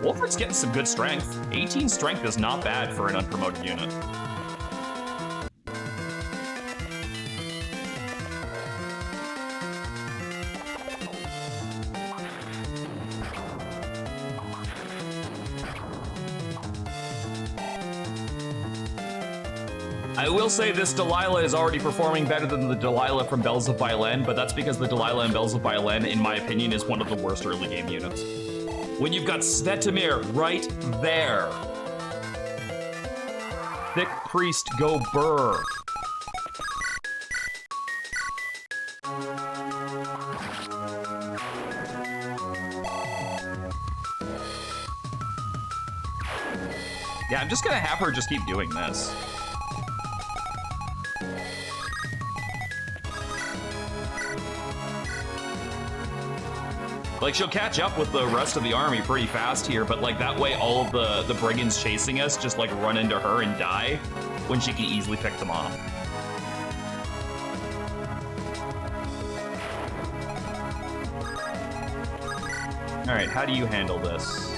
Wolford's getting some good strength. 18 strength is not bad for an unpromoted unit. I will say this Delilah is already performing better than the Delilah from Bells of Violin, but that's because the Delilah in Bells of Violin, in my opinion, is one of the worst early game units. When you've got Svetomir right there. Thick Priest, go burr. Yeah, I'm just gonna have her just keep doing this. Like, she'll catch up with the rest of the army pretty fast here, but like that way all of the brigands chasing us just like run into her and die when she can easily pick them off. All right, how do you handle this?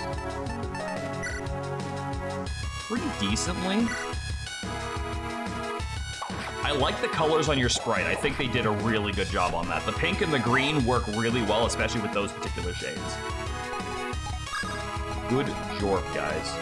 Pretty decently. I like the colors on your sprite. I think they did a really good job on that. The pink and the green work really well, especially with those particular shades. Good jorp, guys.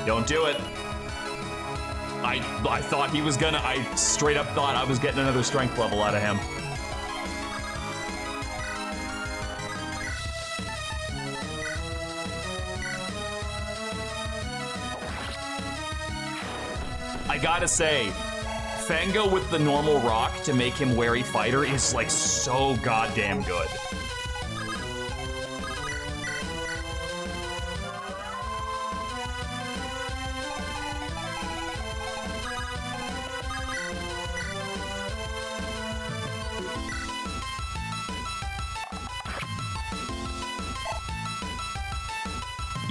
Don't do it. I thought he was gonna, I straight up thought I was getting another strength level out of him. I gotta say, Fango with the normal rock to make him wary fighter is like so goddamn good.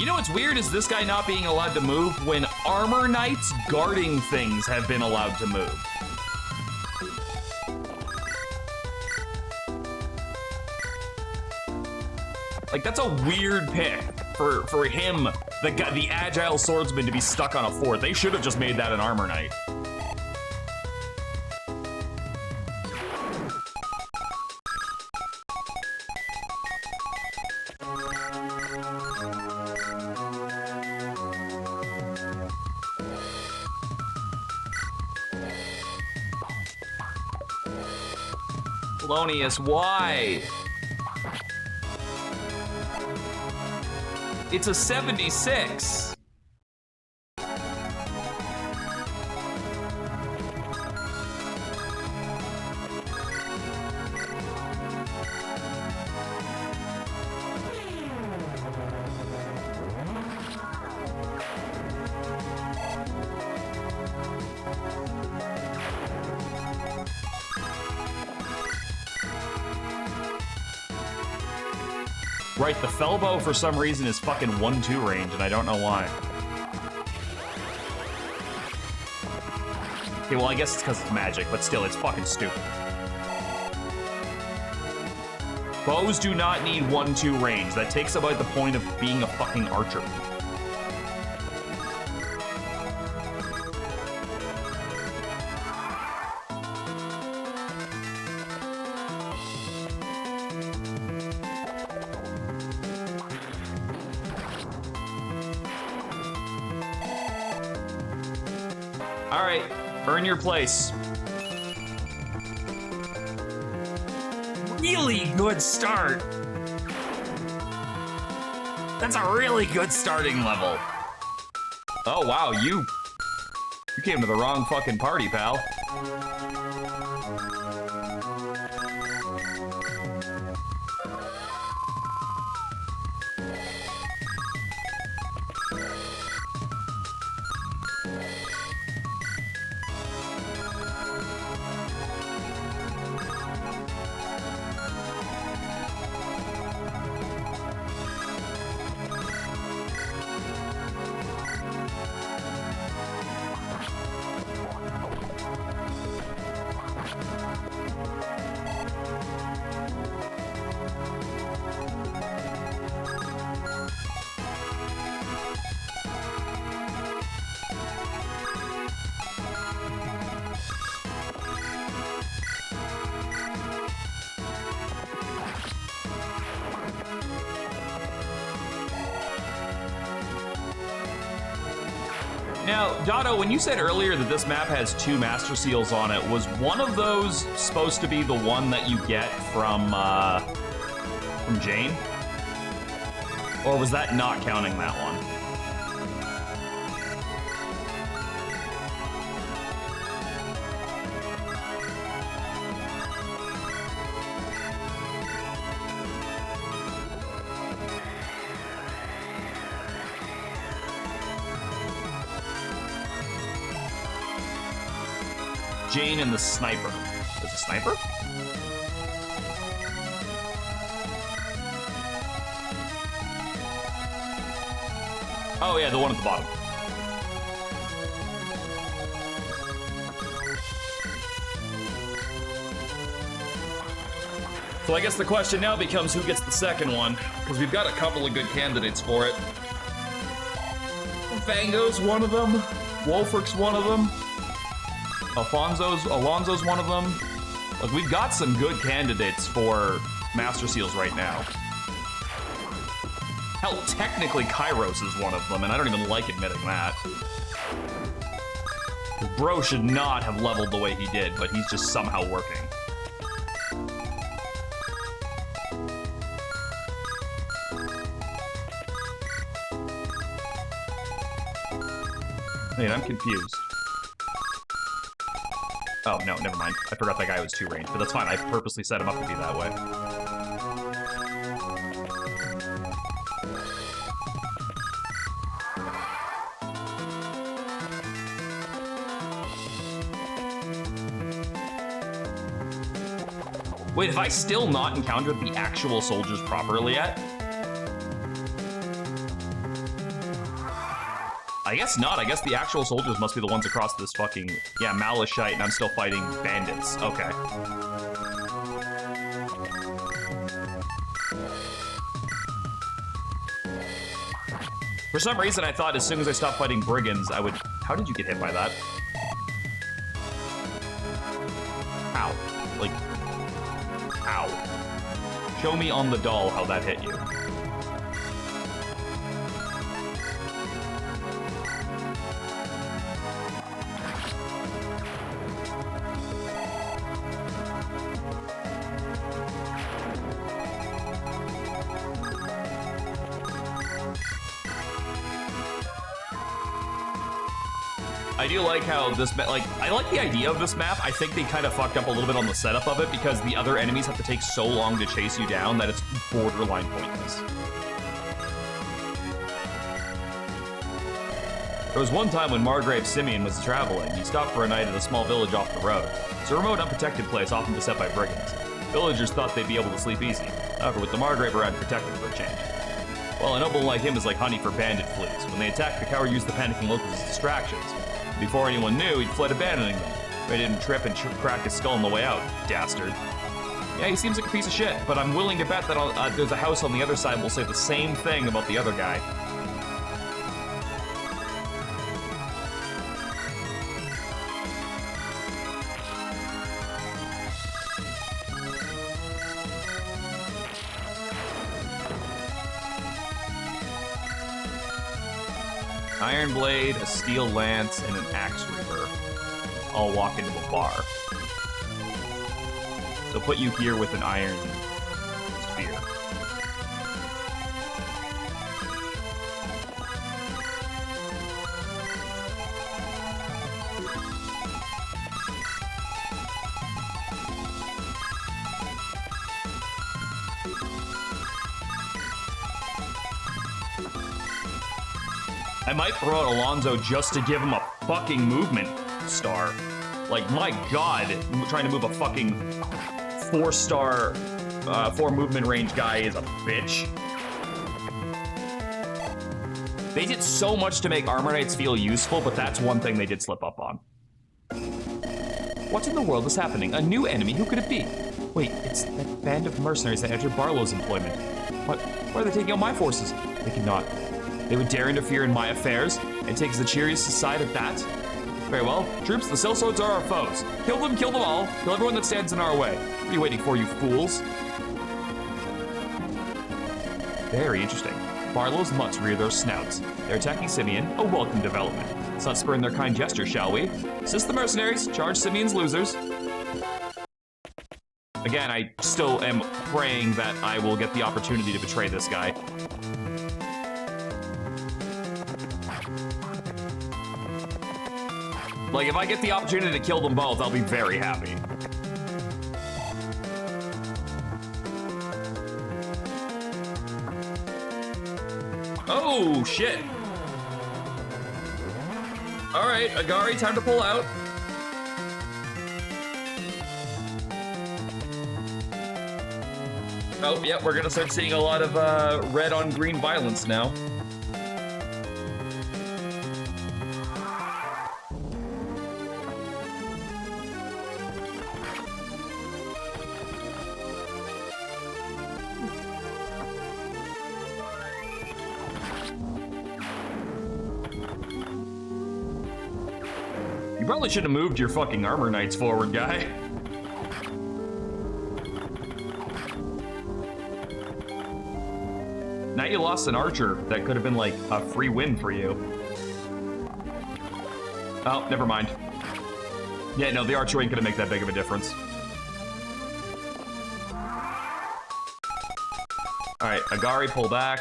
You know what's weird is this guy not being allowed to move when armor knights guarding things have been allowed to move. Like, that's a weird pick for him, the agile swordsman, to be stuck on a fort. They should have just made that an armor knight. Polonius, why? It's a 76. Right, the Felbow for some reason is fucking 1-2 range, and I don't know why. Okay, well, I guess it's because it's magic, but still, it's fucking stupid. Bows do not need 1-2 range. That takes about the point of being a fucking archer. All right, earn your place. Really good start. That's a really good starting level. Oh wow, you came to the wrong fucking party, pal. Now, Dotto, when you said earlier that this map has 2 Master Seals on it, was one of those supposed to be the one that you get from Jane? Or was that not counting that one? Jane and the sniper. There's a sniper? Oh yeah, the one at the bottom. So I guess the question now becomes who gets the second one, because we've got a couple of good candidates for it. Fango's one of them. Wolfric's one of them. Alonzo's one of them. Like, we've got some good candidates for Master Seals right now. Hell, technically Kairos is one of them, and I don't even like admitting that. Bro should not have leveled the way he did, but he's just somehow working. Wait, I'm confused. Oh, no, never mind. I forgot that guy was 2 range, but that's fine. I purposely set him up to be that way. Wait, have I still not encountered the actual soldiers properly yet? I guess not. I guess the actual soldiers must be the ones across this fucking... Yeah, Malachite, and I'm still fighting bandits. Okay. For some reason, I thought as soon as I stopped fighting brigands, I would... How did you get hit by that? Ow. Like... Ow. Show me on the doll how that hit you. I do like how this, like, I like the idea of this map. I think they kind of fucked up a little bit on the setup of it because the other enemies have to take so long to chase you down that it's borderline pointless. There was one time when Margrave Simeon was traveling. He stopped for a night at a small village off the road. It's a remote, unprotected place often beset by brigands. Villagers thought they'd be able to sleep easy. However, with the Margrave around, protected for a change. Well, a noble like him is like honey for bandit fleas. When they attacked, the coward used the panicking locals as distractions. Before anyone knew, he'd fled abandoning them. They didn't trip and crack his skull on the way out, dastard. Yeah, he seems like a piece of shit, but I'm willing to bet that there's a house on the other side will say the same thing about the other guy. Iron blade, a steel lance, and an axe reaver all walk into a bar. They'll put you here with an iron spear. I might throw out Alonzo just to give him a fucking movement star. Like, my god, trying to move a fucking 4-star, 4 movement range guy is a bitch. They did so much to make Armor Knights feel useful, but that's one thing they did slip up on. What in the world is happening? A new enemy? Who could it be? Wait, it's that band of mercenaries that entered Barlow's employment. What? Why are they taking out my forces? They cannot. They would dare interfere in my affairs and take the cheeriest side at that? Very well. Troops, the sellswords are our foes. Kill them all. Kill everyone that stands in our way. What are you waiting for, you fools? Very interesting. Barlow's mutts rear their snouts. They're attacking Simeon. A welcome development. Let's not spurn their kind gesture, shall we? Assist the mercenaries. Charge Simeon's losers. Again, I still am praying that I will get the opportunity to betray this guy. Like, if I get the opportunity to kill them both, I'll be very happy. Oh, shit. All right, Agari, time to pull out. Oh, yeah, we're gonna start seeing a lot of red on green violence now. You probably should have moved your fucking Armor Knights forward, guy. Now you lost an archer that could have been like a free win for you. Oh, never mind. Yeah, no, the archer ain't gonna make that big of a difference. Alright, Agari, pull back.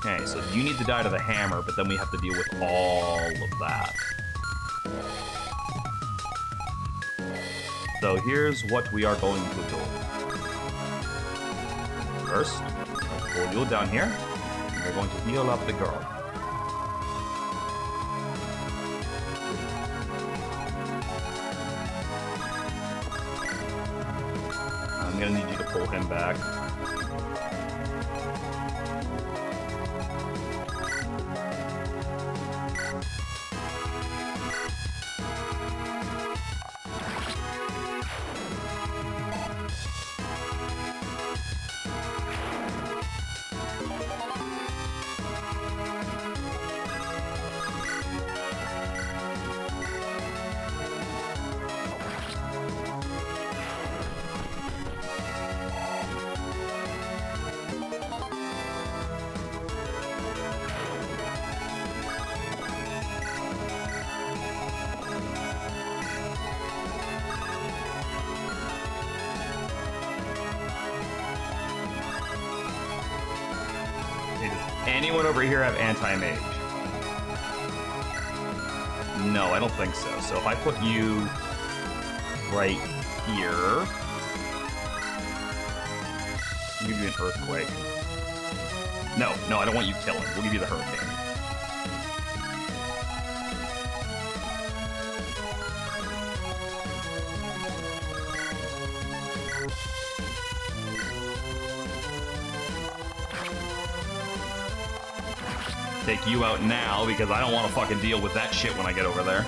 Okay, so you need to die to the hammer, but then we have to deal with all of that. So here's what we are going to do. First, I'll pull you down here. And we're going to heal up the girl. I'm gonna need you to pull pull him back. Anyone over here have anti-mage? No, I don't think so. So if I put you right here, I'll give you an earthquake. No, I don't want you killing. We'll give you the hurricane. Take you out now because I don't want to fucking deal with that shit when I get over there.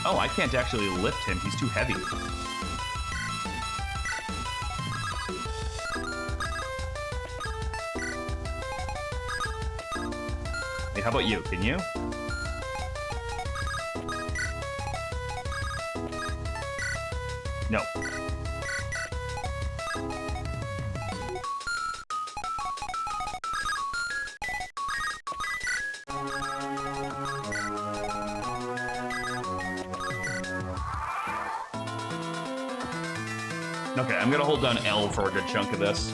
Oh, I can't actually lift him. He's too heavy. Wait, how about you? Can you? No. Okay, I'm gonna hold down L for a good chunk of this.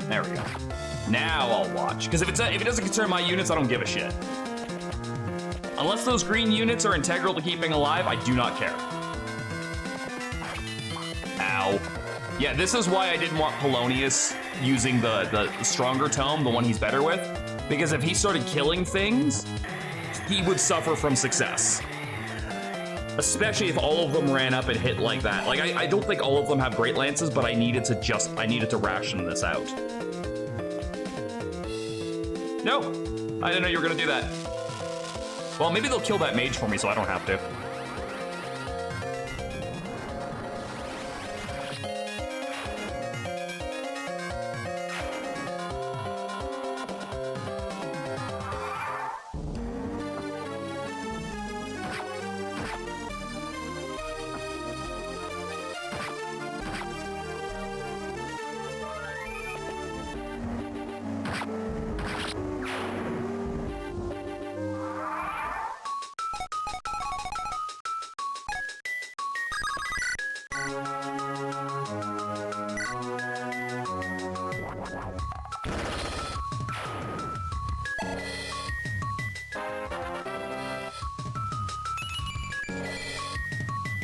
There we go. Now I'll watch, because if it doesn't concern my units, I don't give a shit. Unless those green units are integral to keeping alive, I do not care. Ow. Yeah, this is why I didn't want Polonius using the stronger tome, the one he's better with, because if he started killing things, he would suffer from success. Especially if all of them ran up and hit like that. Like, I don't think all of them have Great Lances, but I needed to ration this out. No, I didn't know you were gonna do that. Well, maybe they'll kill that mage for me so I don't have to.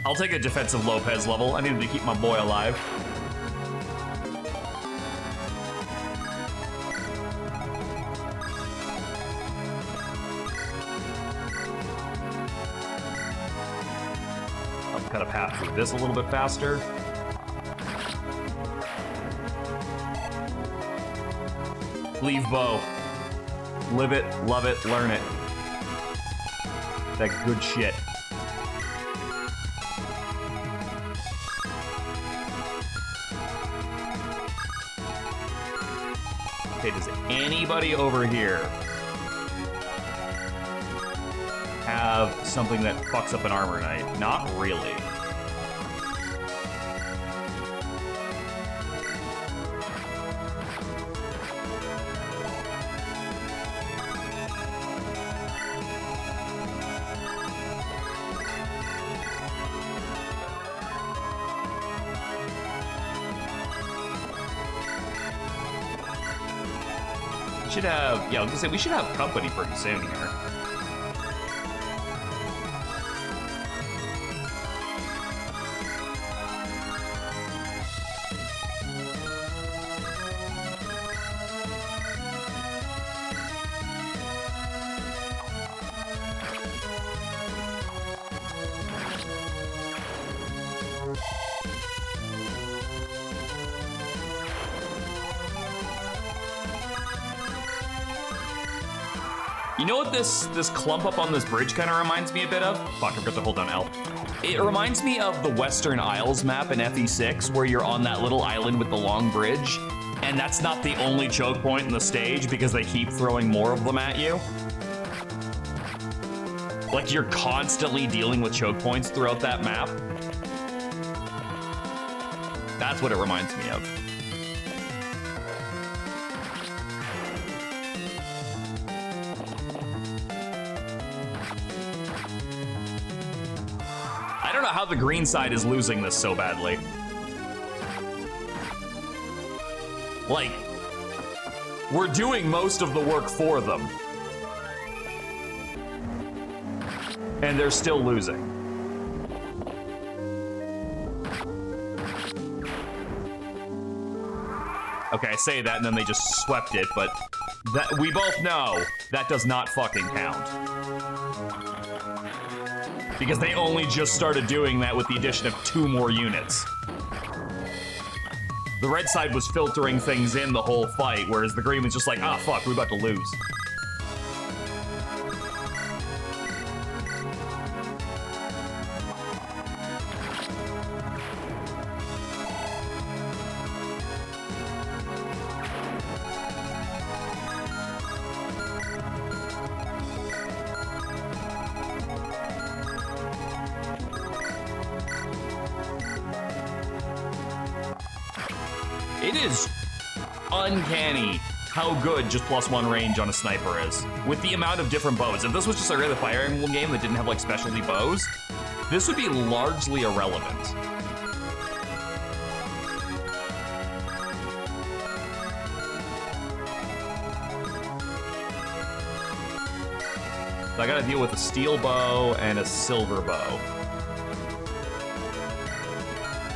I'll take a defensive Lopez level. I needed to keep my boy alive. I'll cut a path through this a little bit faster. Leave bow. Live it, love it, learn it. That good shit. Okay, does anybody over here have something that fucks up an armor knight? Not really. Should have, yeah, I was gonna say, we should have company pretty soon here. You know what this clump up on this bridge kind of reminds me a bit of? Fuck, I forgot to hold down L. It reminds me of the Western Isles map in FE6, where you're on that little island with the long bridge, and that's not the only choke point in the stage because they keep throwing more of them at you. Like, you're constantly dealing with choke points throughout that map. That's what it reminds me of. I don't know how the green side is losing this so badly. Like, we're doing most of the work for them. And they're still losing. Okay, I say that and then they just swept it, but that we both know that does not fucking count. Because they only just started doing that with the addition of 2 more units. The red side was filtering things in the whole fight, whereas the green was just like, ah, fuck, we're about to lose. It is uncanny how good just +1 range on a sniper is, with the amount of different bows. If this was just a regular Fire Emblem game that didn't have like specialty bows, this would be largely irrelevant. So I gotta deal with a steel bow and a silver bow.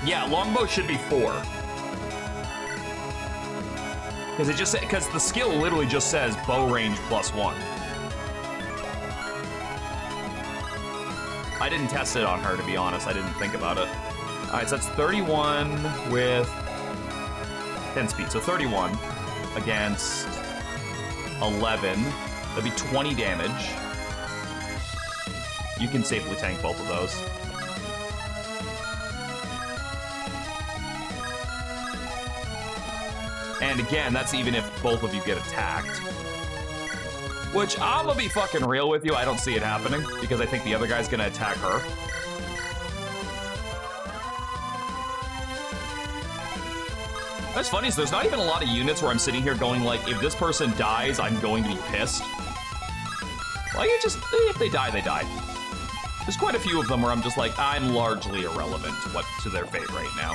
Yeah, longbow should be 4. Because the skill literally just says bow range +1. I didn't test it on her, to be honest. I didn't think about it. All right, so that's 31 with 10 speed. So 31 against 11. That'd be 20 damage. You can safely tank both of those. And again, that's even if both of you get attacked. Which, I'm gonna be fucking real with you, I don't see it happening, because I think the other guy's gonna attack her. What's funny is there's not even a lot of units where I'm sitting here going like, if this person dies, I'm going to be pissed. Like, it just, if they die, they die. There's quite a few of them where I'm just like, I'm largely irrelevant to their fate right now.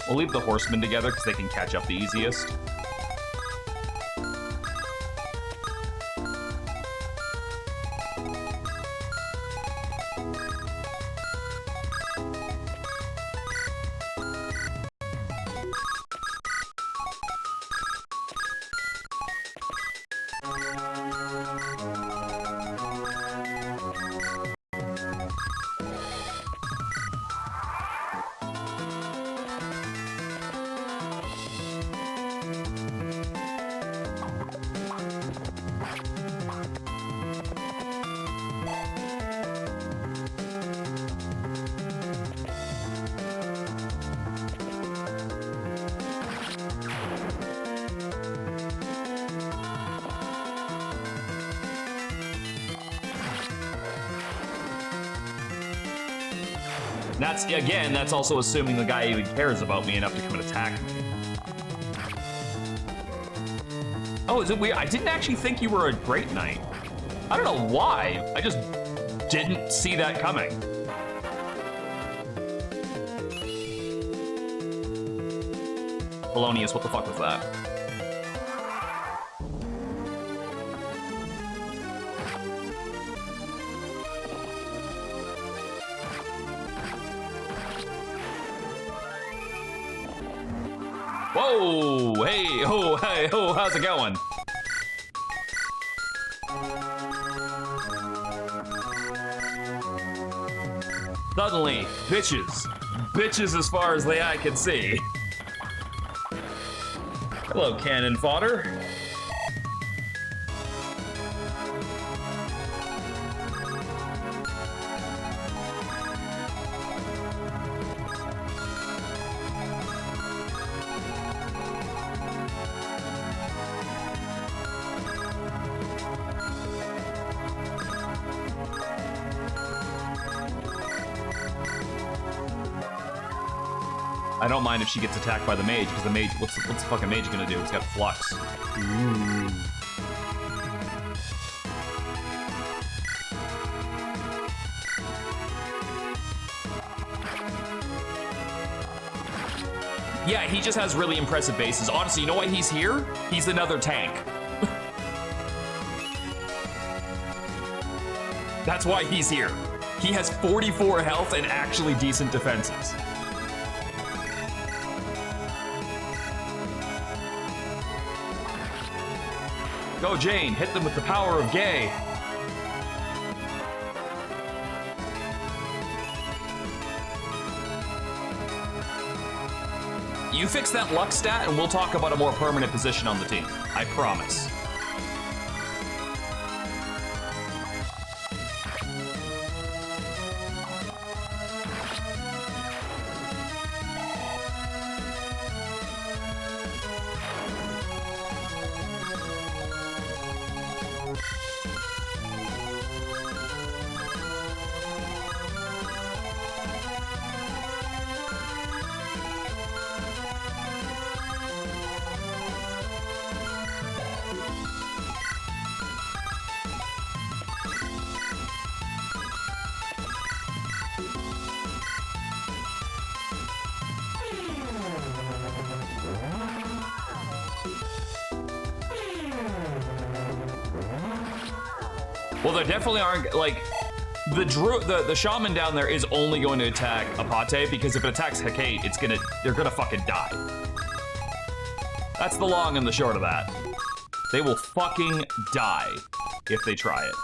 We'll leave the horsemen together because they can catch up the easiest. That's also assuming the guy even cares about me enough to come and attack me. Oh, is it weird? I didn't actually think you were a Great Knight. I don't know why. I just didn't see that coming. Polonius, what the fuck was that? Whoa, hey, oh, how's it going? Suddenly, bitches as far as the eye can see. Hello, cannon fodder. I don't mind if she gets attacked by the mage, because the mage, what's the fucking mage gonna do? It's got flux. Ooh. Yeah, he just has really impressive bases. Honestly, you know why he's here? He's another tank. That's why he's here. He has 44 health and actually decent defenses. Go, Jane. Hit them with the power of gay. You fix that luck stat and we'll talk about a more permanent position on the team. I promise. Well, there definitely aren't, like, the shaman down there is only going to attack Apate, because if it attacks Hecate, they're gonna fucking die. That's the long and the short of that. They will fucking die if they try it.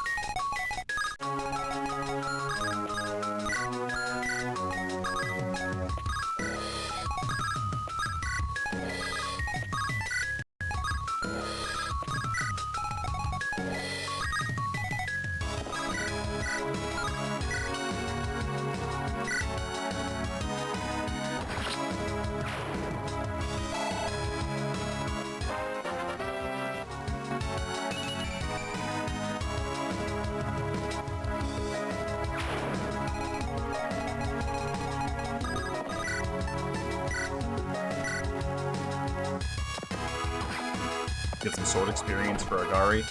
Get some sword experience for Agari.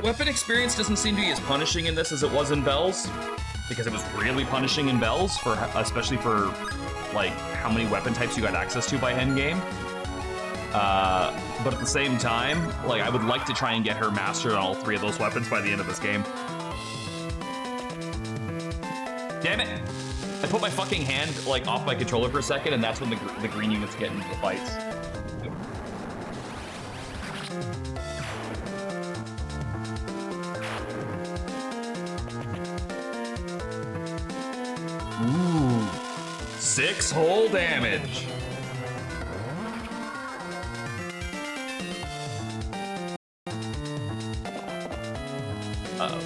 Weapon experience doesn't seem to be as punishing in this as it was in Bells, because it was really punishing in Bells, especially for like how many weapon types you got access to by endgame. But at the same time, like, I would like to try and get her mastered on all 3 of those weapons by the end of this game. Damn it! I put my fucking hand like off my controller for a second, and that's when the green units get into the fights. Ooh, 6 whole damage. Uh-oh.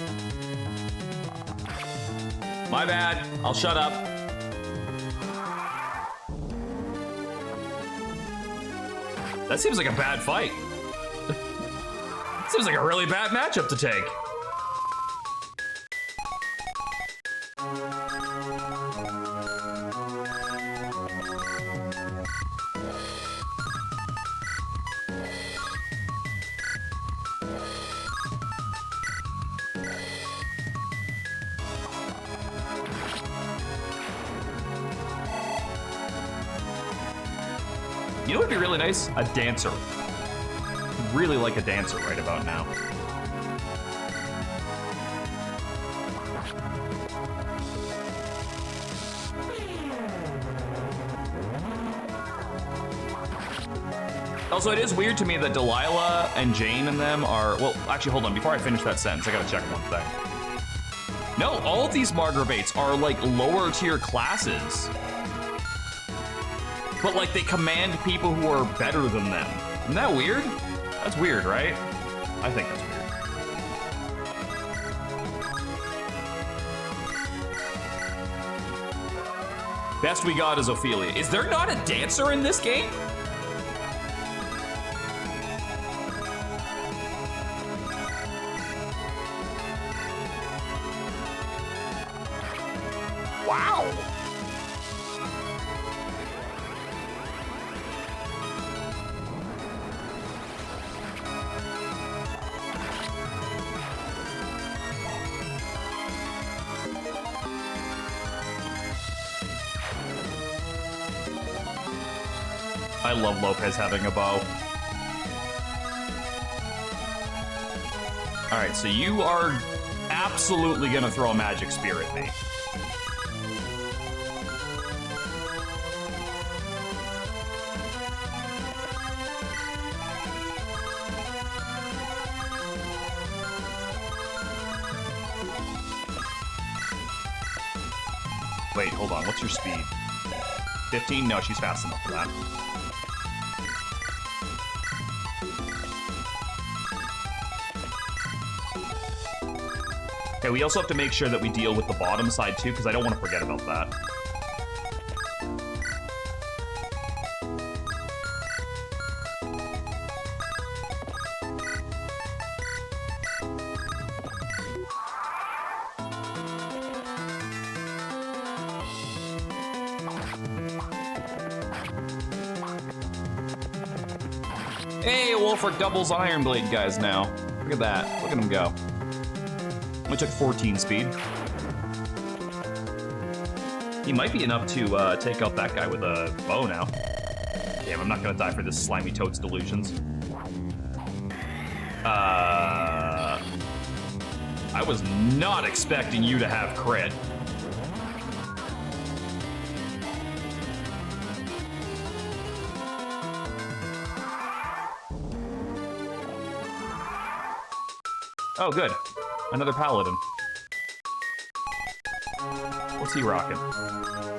My bad, I'll shut up. That seems like a bad fight. Seems like a really bad matchup to take. You know what would be really nice? A dancer. Really like a dancer right about now. Also, it is weird to me that Delilah and Jane and them are... Well, actually, hold on. Before I finish that sentence, I gotta check one thing. No, all of these Margravates are, like, lower tier classes. but like they command people who are better than them. Isn't that weird? That's weird, right? I think that's weird. Best we got is Ophelia. Is there not a dancer in this game? Wow. I love Lopez having a bow. All right, so you are absolutely gonna throw a magic spear at me. Wait, hold on, what's your speed? 15? No, she's fast enough for that. Okay, we also have to make sure that we deal with the bottom side too, because I don't want to forget about that. Hey, Wolfric doubles Iron Blade guys now. Look at that. Look at him go. Only took 14 speed. He might be enough to take out that guy with a bow now. Damn, I'm not gonna die for this slimy toad's delusions. I was not expecting you to have crit. Oh, good. Another paladin. What's he rocking?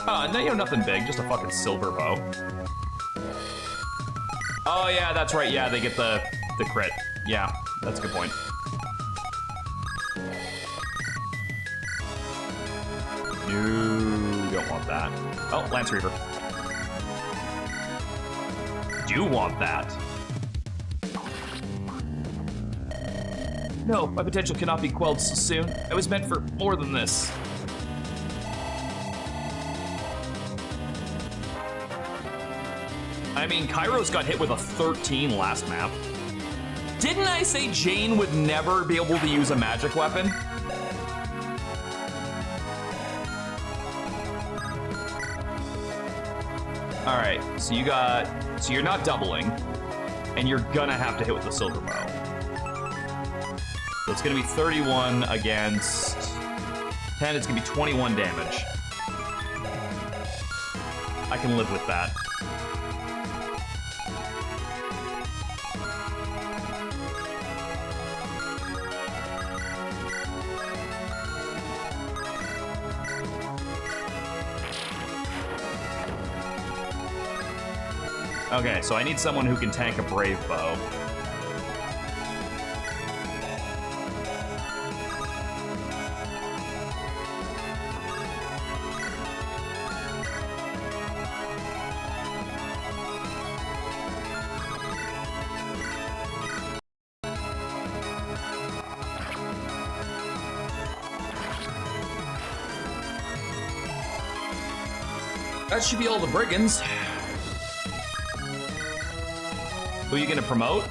No, you know, nothing big, just a fucking silver bow. Oh yeah, that's right. Yeah, they get the crit. Yeah, that's a good point. No, don't want that. Oh, Lance Reaver. Do want that. No, my potential cannot be quelled so soon. I was meant for more than this. I mean, Kairos got hit with a 13 last map. Didn't I say Jane would never be able to use a magic weapon? All right, so you're not doubling, and you're gonna have to hit with the silver bow. So it's gonna be 31 against 10, it's gonna be 21 damage. I can live with that. Okay, so I need someone who can tank a brave bow. That should be all the brigands. Who are you gonna promote?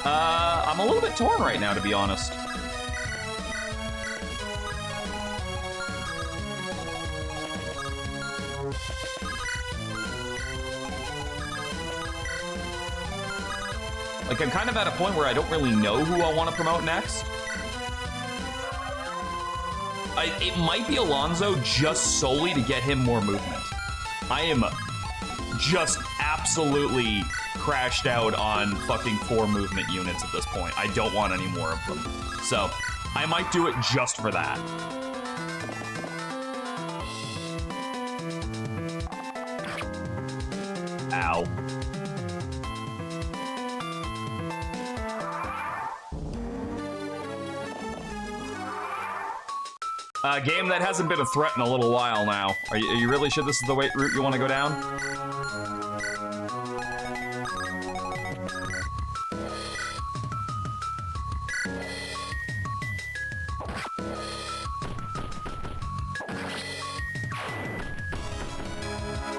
I'm a little bit torn right now, to be honest. Like, I'm kind of at a point where I don't really know who I want to promote next. It might be Alonso just solely to get him more movement. I am just absolutely crashed out on fucking 4 movement units at this point. I don't want any more of them. So, I might do it just for that. Ow. Game that hasn't been a threat in a little while now. Are you really sure this is the route you want to go down?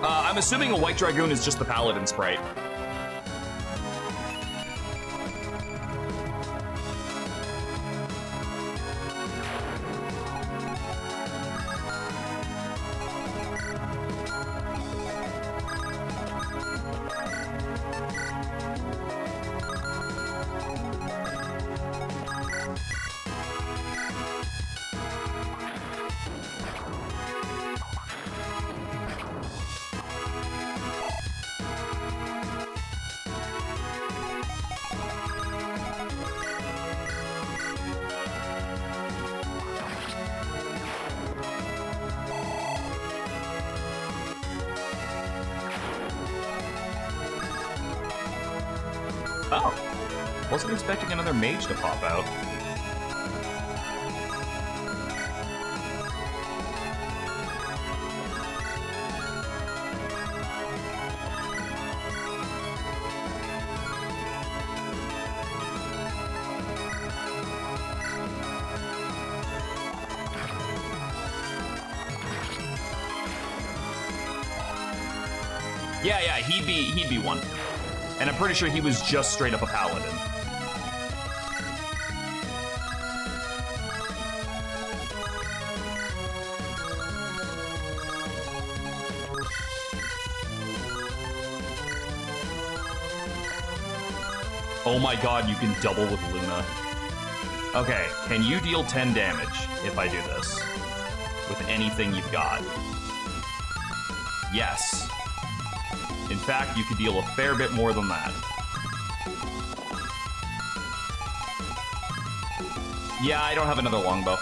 I'm assuming a White Dragoon is just the Paladin sprite. Oh. Wasn't expecting another mage to pop out. Yeah, he'd be one. And I'm pretty sure he was just straight up a paladin. Oh my god, you can double with Luna. Okay, can you deal 10 damage if I do this? With anything you've got? Yes. In fact, you could deal a fair bit more than that. Yeah, I don't have another longbow.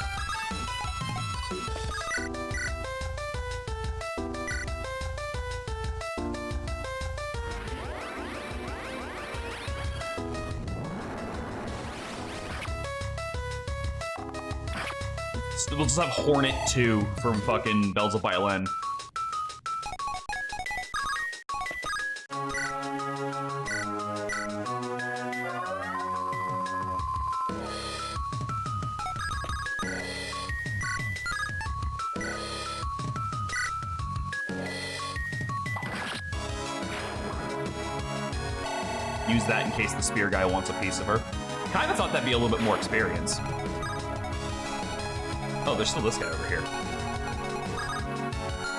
We'll just have Hornet 2 from fucking Bells of Violin. Use that in case the spear guy wants a piece of her. Kind of thought that'd be a little bit more experience. Oh, there's still this guy over here.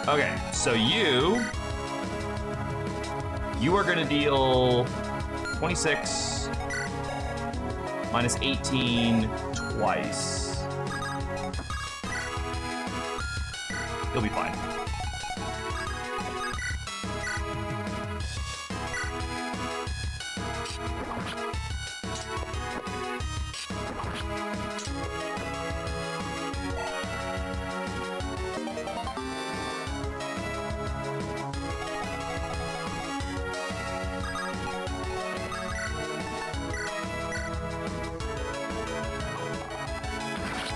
Okay, so you are gonna deal 26 minus 18 twice. You'll be fine.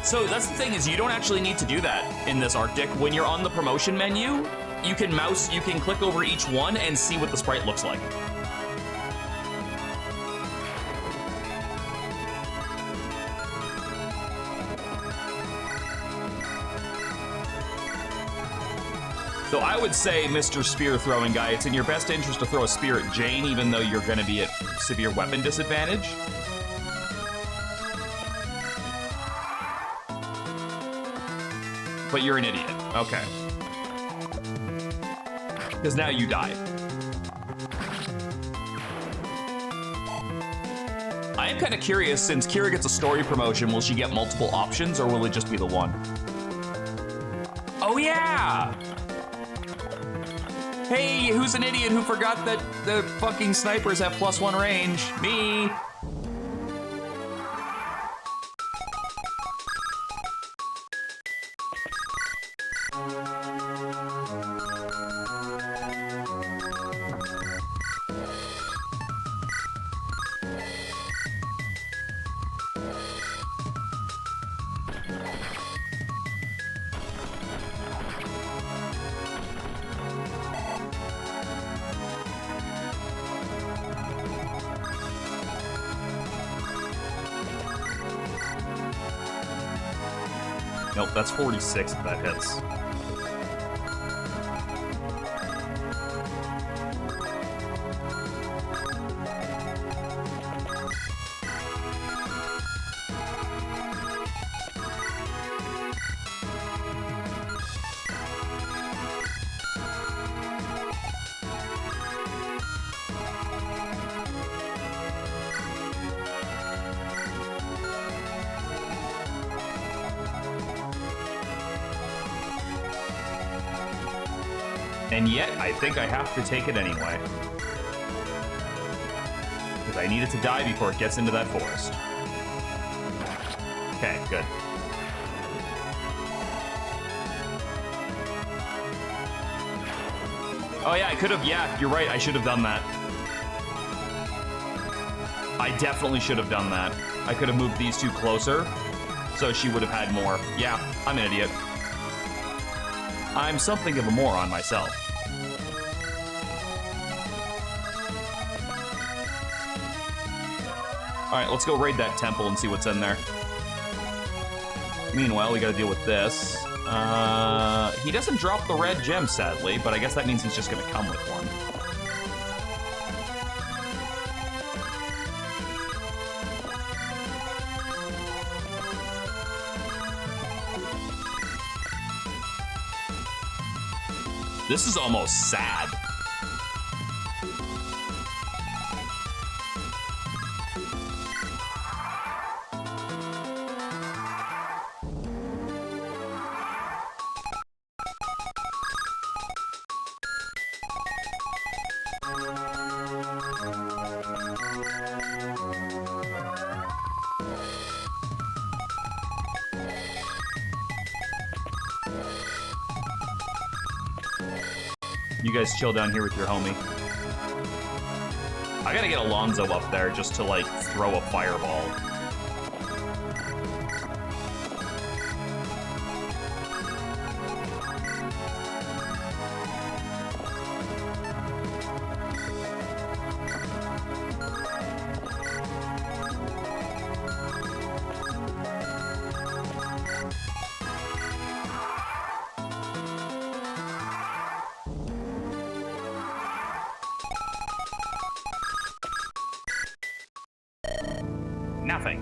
So that's the thing, is you don't actually need to do that in this Arctic. When you're on the promotion menu, you can click over each one and see what the sprite looks like. So I would say, Mr. Spear Throwing Guy, it's in your best interest to throw a spear at Jane, even though you're going to be at severe weapon disadvantage. But you're an idiot. Okay. Because now you die. I am kind of curious, since Kira gets a story promotion, will she get multiple options, or will it just be the one? Oh, yeah! Hey, who's an idiot who forgot that the fucking snipers have +1 range? Me! Nope, that's 46 if that hits. And yet, I think I have to take it anyway. Because I need it to die before it gets into that forest. Okay, good. Oh yeah, I could have, yeah, you're right, I should have done that. I definitely should have done that. I could have moved these two closer, so she would have had more. Yeah, I'm an idiot. I'm something of a moron myself. Alright, let's go raid that temple and see what's in there. Meanwhile, we gotta deal with this. He doesn't drop the red gem, sadly, but I guess that means he's just gonna come with one. This is almost sad. You guys chill down here with your homie. I gotta get Alonzo up there just to, like, throw a fireball. Nothing.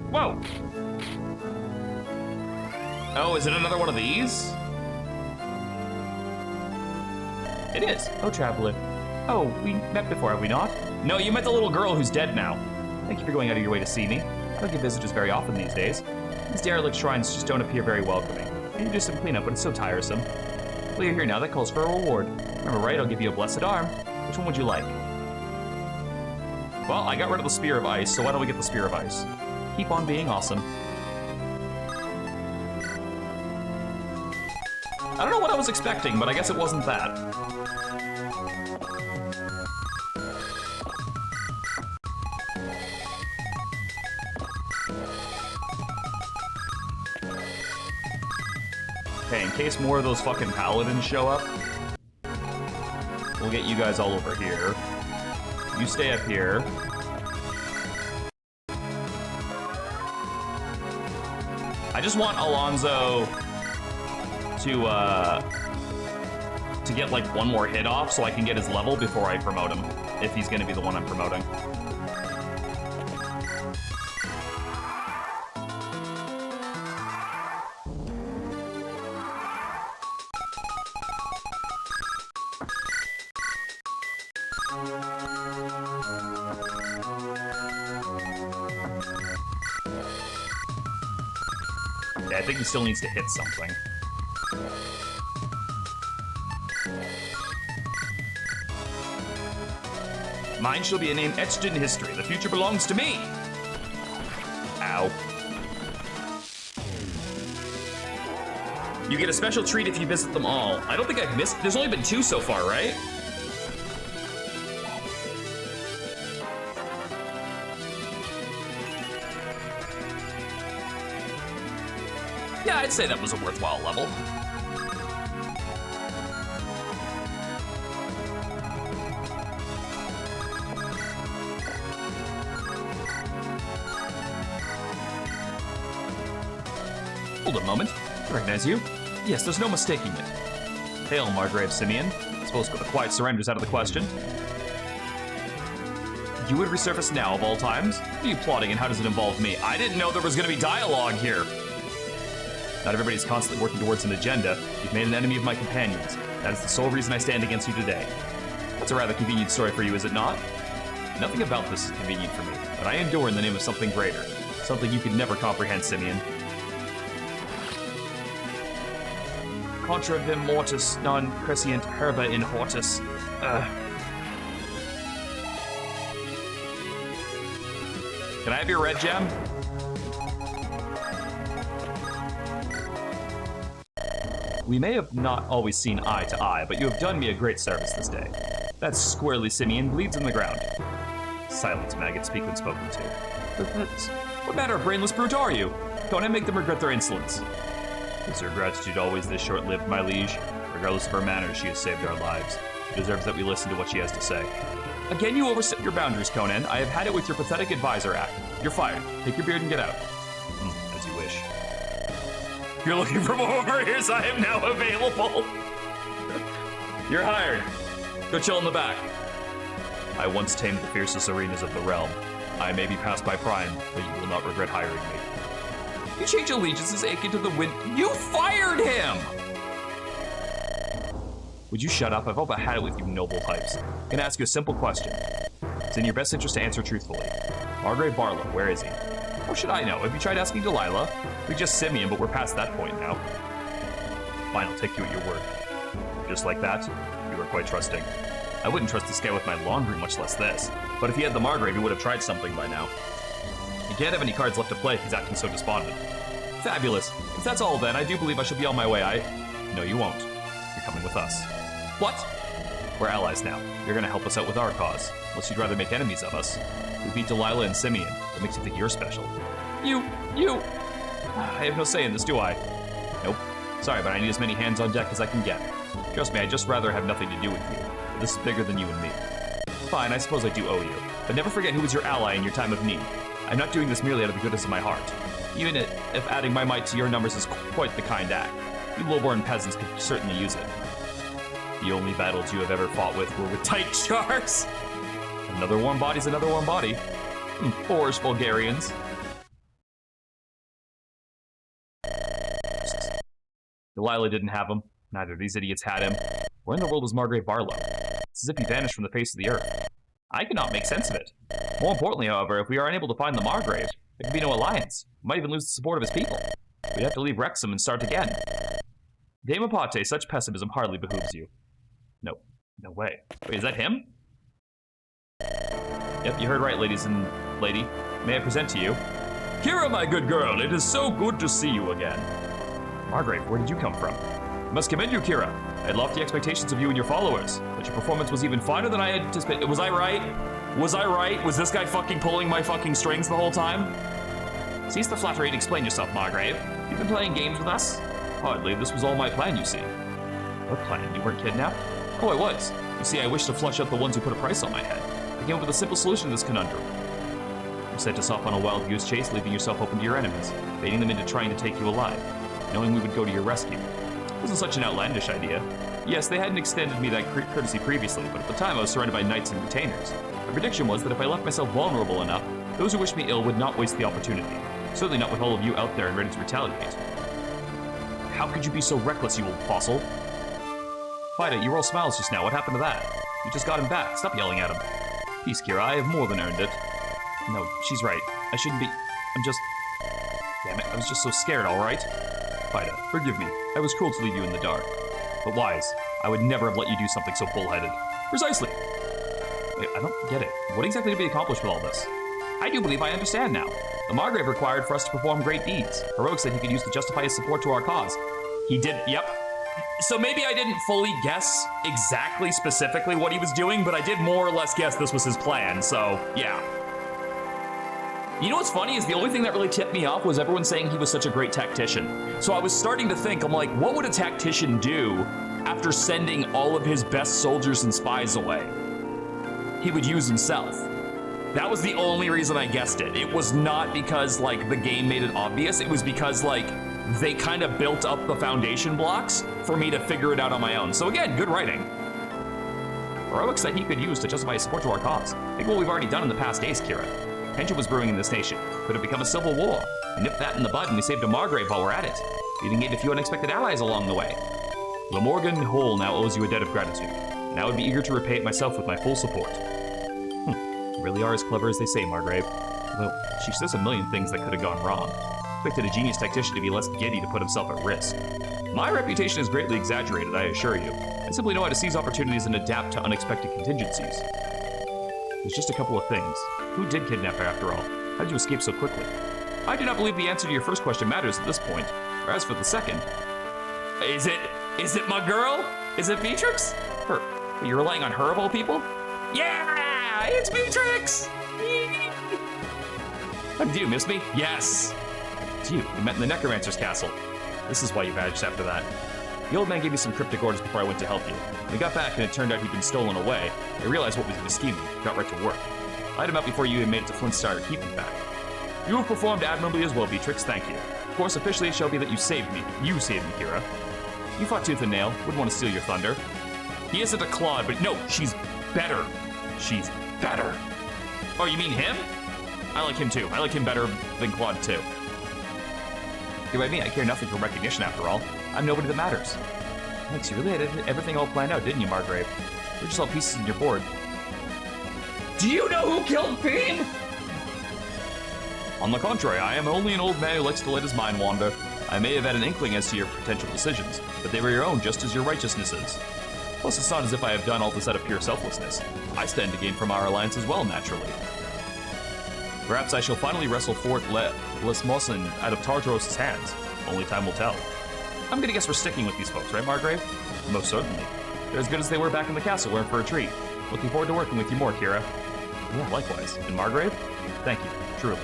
Whoa! Oh, is it another one of these? It is. Oh, traveler. Oh, we met before, have we not? No, you met the little girl who's dead now. Thank you for going out of your way to see me. I don't get visitors very often these days. These derelict shrines just don't appear very welcoming. I need to do some cleanup, but it's so tiresome. Well, you're here now, that calls for a reward. Remember, right, I'll give you a blessed arm. Which one would you like? Well, I got rid of the Spear of Ice, so why don't we get the Spear of Ice? Keep on being awesome. I don't know what I was expecting, but I guess it wasn't that. Okay, in case more of those fucking paladins show up, we'll get you guys all over here. You stay up here. I just want Alonzo to get like one more hit off so I can get his level before I promote him, if he's gonna be the one I'm promoting. Yeah, I think he still needs to hit something. Mine shall be a name etched in history. The future belongs to me. Ow. You get a special treat if you visit them all. I don't think I've missed. There's only been 2 so far, right? Yeah, I'd say that was a worthwhile level. Hold a moment. I recognize you. Yes, there's no mistaking it. Hail, Margrave Simeon. I suppose a quiet surrender's out of the question. You would resurface now, of all times? What are you plotting, and how does it involve me? I didn't know there was going to be dialogue here. Not everybody's constantly working towards an agenda. You've made an enemy of my companions. That is the sole reason I stand against you today. That's a rather convenient story for you, is it not? Nothing about this is convenient for me, but I endure in the name of something greater. Something you could never comprehend, Simeon. Contra vim mortis non crescient herba in hortus. Can I have your red gem? We may have not always seen eye to eye, but you have done me a great service this day. That squirrely Simeon bleeds in the ground. Silence, maggot, speak when spoken to. What manner of brainless brute are you? Don't I make them regret their insolence? Is her gratitude always this short-lived, my liege? Regardless of her manners, she has saved our lives. She deserves that we listen to what she has to say. Again, you overstep your boundaries, Conan. I have had it with your pathetic advisor act. You're fired. Take your beard and get out. As you wish. You're looking for more warriors? I am now available. You're hired. Go chill in the back. I once tamed the fiercest arenas of the realm. I may be past my prime, but you will not regret hiring me. You change allegiances akin to the wind. You fired him! Would you shut up? I've all but had it with you noble types. I'm gonna ask you a simple question. It's in your best interest to answer truthfully. Margrave Barlow, where is he? How should I know? Have you tried asking Delilah? We're just Simeon, but we're past that point now. Fine, I'll take you at your word. Just like that, you are quite trusting. I wouldn't trust this guy with my laundry, much less this. But if he had the Margrave, he would have tried something by now. He can't have any cards left to play if he's acting so despondent. Fabulous. If that's all, then I do believe I should be on my way. No, you won't. You're coming with us. What? We're allies now. You're gonna help us out with our cause. Unless you'd rather make enemies of us. We beat Delilah and Simeon. What makes you think you're special? You! I have no say in this, do I? Nope. Sorry, but I need as many hands on deck as I can get. Trust me, I'd just rather have nothing to do with you. But this is bigger than you and me. Fine, I suppose I do owe you. But never forget who was your ally in your time of need. I'm not doing this merely out of the goodness of my heart. Even if adding my might to your numbers is quite the kind act. You low-born peasants could certainly use it. The only battles you have ever fought with were with tight sharks. Another warm body's another warm body. Boorish Bulgarians. Delilah didn't have him. Neither of these idiots had him. Where in the world was Margrave Barlow? It's as if he vanished from the face of the earth. I cannot make sense of it. More importantly, however, if we are unable to find the Margrave, there can be no alliance. We might even lose the support of his people. We'd have to leave Wrexham and start again. Dame Apate, such pessimism hardly behooves you. No way. Wait, is that him? Yep, you heard right, ladies and lady. May I present to you? Kira, my good girl, it is so good to see you again. Margrave, where did you come from? I must commend you, Kira. I had lofty expectations of you and your followers, but your performance was even finer than I had anticipated. Was I right? Was this guy fucking pulling my fucking strings the whole time? Cease the flattery and explain yourself, Margrave. You've been playing games with us? Hardly. This was all my plan, you see. What plan? You weren't kidnapped? Oh, I was. You see, I wish to flush out the ones who put a price on my head. I came up with a simple solution to this conundrum. You set us off on a wild goose chase, leaving yourself open to your enemies, baiting them into trying to take you alive, knowing we would go to your rescue. It wasn't such an outlandish idea. Yes, they hadn't extended me that courtesy previously, but at the time I was surrounded by knights and retainers. My prediction was that if I left myself vulnerable enough, those who wished me ill would not waste the opportunity. Certainly not with all of you out there and ready to retaliate. How could you be so reckless, you old fossil? Fido, you were all smiles just now. What happened to that? You just got him back. Stop yelling at him. Peace, Kira. I have more than earned it. No, she's right. I shouldn't be... Damn it, I was just so scared, alright? Fido, forgive me. I was cruel to leave you in the dark. But wise. I would never have let you do something so bullheaded. Precisely. Wait, I don't get it. What exactly did we accomplish with all this? I do believe I understand now. The Margrave required for us to perform great deeds. Heroics that he could use to justify his support to our cause. He did, yep. So maybe I didn't fully guess exactly specifically what he was doing, but I did more or less guess this was his plan, so yeah. You know what's funny is the only thing that really tipped me off was everyone saying he was such a great tactician. So I was starting to think, I'm like, what would a tactician do after sending all of his best soldiers and spies away? He would use himself. That was the only reason I guessed it. It was not because, like, the game made it obvious. It was because, like, they kind of built up the foundation blocks for me to figure it out on my own. So again, good writing. Heroics that he could use to justify his support to our cause. Think what we've already done in the past days, Kira. Tension was brewing in this nation. Could have become a civil war. We nipped that in the bud and we saved a Margrave while we're at it. We even gained a few unexpected allies along the way. Glamorgan Hole now owes you a debt of gratitude, and I would be eager to repay it myself with my full support. You really are as clever as they say, Margrave. Although, she says a million things that could have gone wrong. Expected a genius tactician to be less giddy to put himself at risk. My reputation is greatly exaggerated, I assure you. I simply know how to seize opportunities and adapt to unexpected contingencies. There's just a couple of things. Who did kidnap her after all? How did you escape so quickly? I do not believe the answer to your first question matters at this point. Or as for the second... Is it my girl? Is it Beatrix? Her. You're relying on her of all people? Yeah! It's Beatrix! Do you miss me? Yes! It's you. We met in the Necromancer's castle. This is why you vanished after that. The old man gave me some cryptic orders before I went to help you. When we got back and it turned out he'd been stolen away, I realized what was the scheme and got right to work. I had him out before you even made it to Flintshire Keep, in fact. You have performed admirably as well, Beatrix, thank you. Of course, officially it shall be that you saved me. You saved me, Kira. You fought tooth and nail, wouldn't want to steal your thunder. He isn't a Claude, but no, she's better. She's better. Oh, you mean him? I like him too. I like him better than Claude too. You're by me, I care nothing for recognition after all. I'm nobody that matters. Thanks, you really had everything all planned out, didn't you, Margrave? We're just all pieces in your board. Do you know who killed Beam? On the contrary, I am only an old man who likes to let his mind wander. I may have had an inkling as to your potential decisions, but they were your own just as your righteousness is. Plus, it's not as if I have done all this out of pure selflessness. I stand to gain from our alliance as well, naturally. Perhaps I shall finally wrestle Fort Lesmosin out of Tartaros' hands. Only time will tell. I'm gonna guess we're sticking with these folks, right, Margrave? Most certainly. They're as good as they were back in the castle, we're in for a treat. Looking forward to working with you more, Kira. Yeah, likewise. And Margrave? Thank you, truly.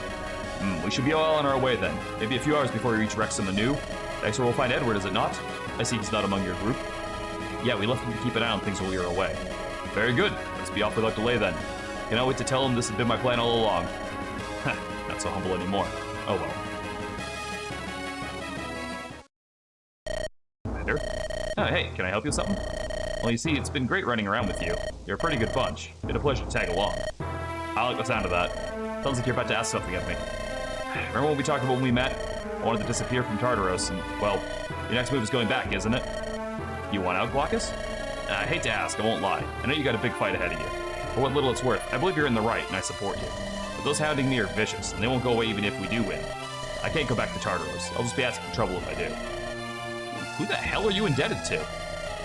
We should be all on our way then. Maybe a few hours before we reach Wrexham anew. Next where we'll find Edward, is it not? I see he's not among your group. Yeah, we left him to keep an eye on things while we were away. Very good. Let's be off without delay then. Cannot wait to tell him this has been my plan all along. Not so humble anymore. Oh well. Commander? Oh, hey, can I help you with something? Well, you see, it's been great running around with you. You're a pretty good bunch. Been a pleasure to tag along. I like the sound of that. Sounds like you're about to ask something of me. Remember when we talked about when we met? I wanted to disappear from Tartaros, and, well, your next move is going back, isn't it? You want out, Glaucus? I hate to ask, I won't lie. I know you got a big fight ahead of you. For what little it's worth, I believe you're in the right, and I support you. But those hounding me are vicious, and they won't go away even if we do win. I can't go back to Tartaros. I'll just be asking for trouble if I do. Who the hell are you indebted to?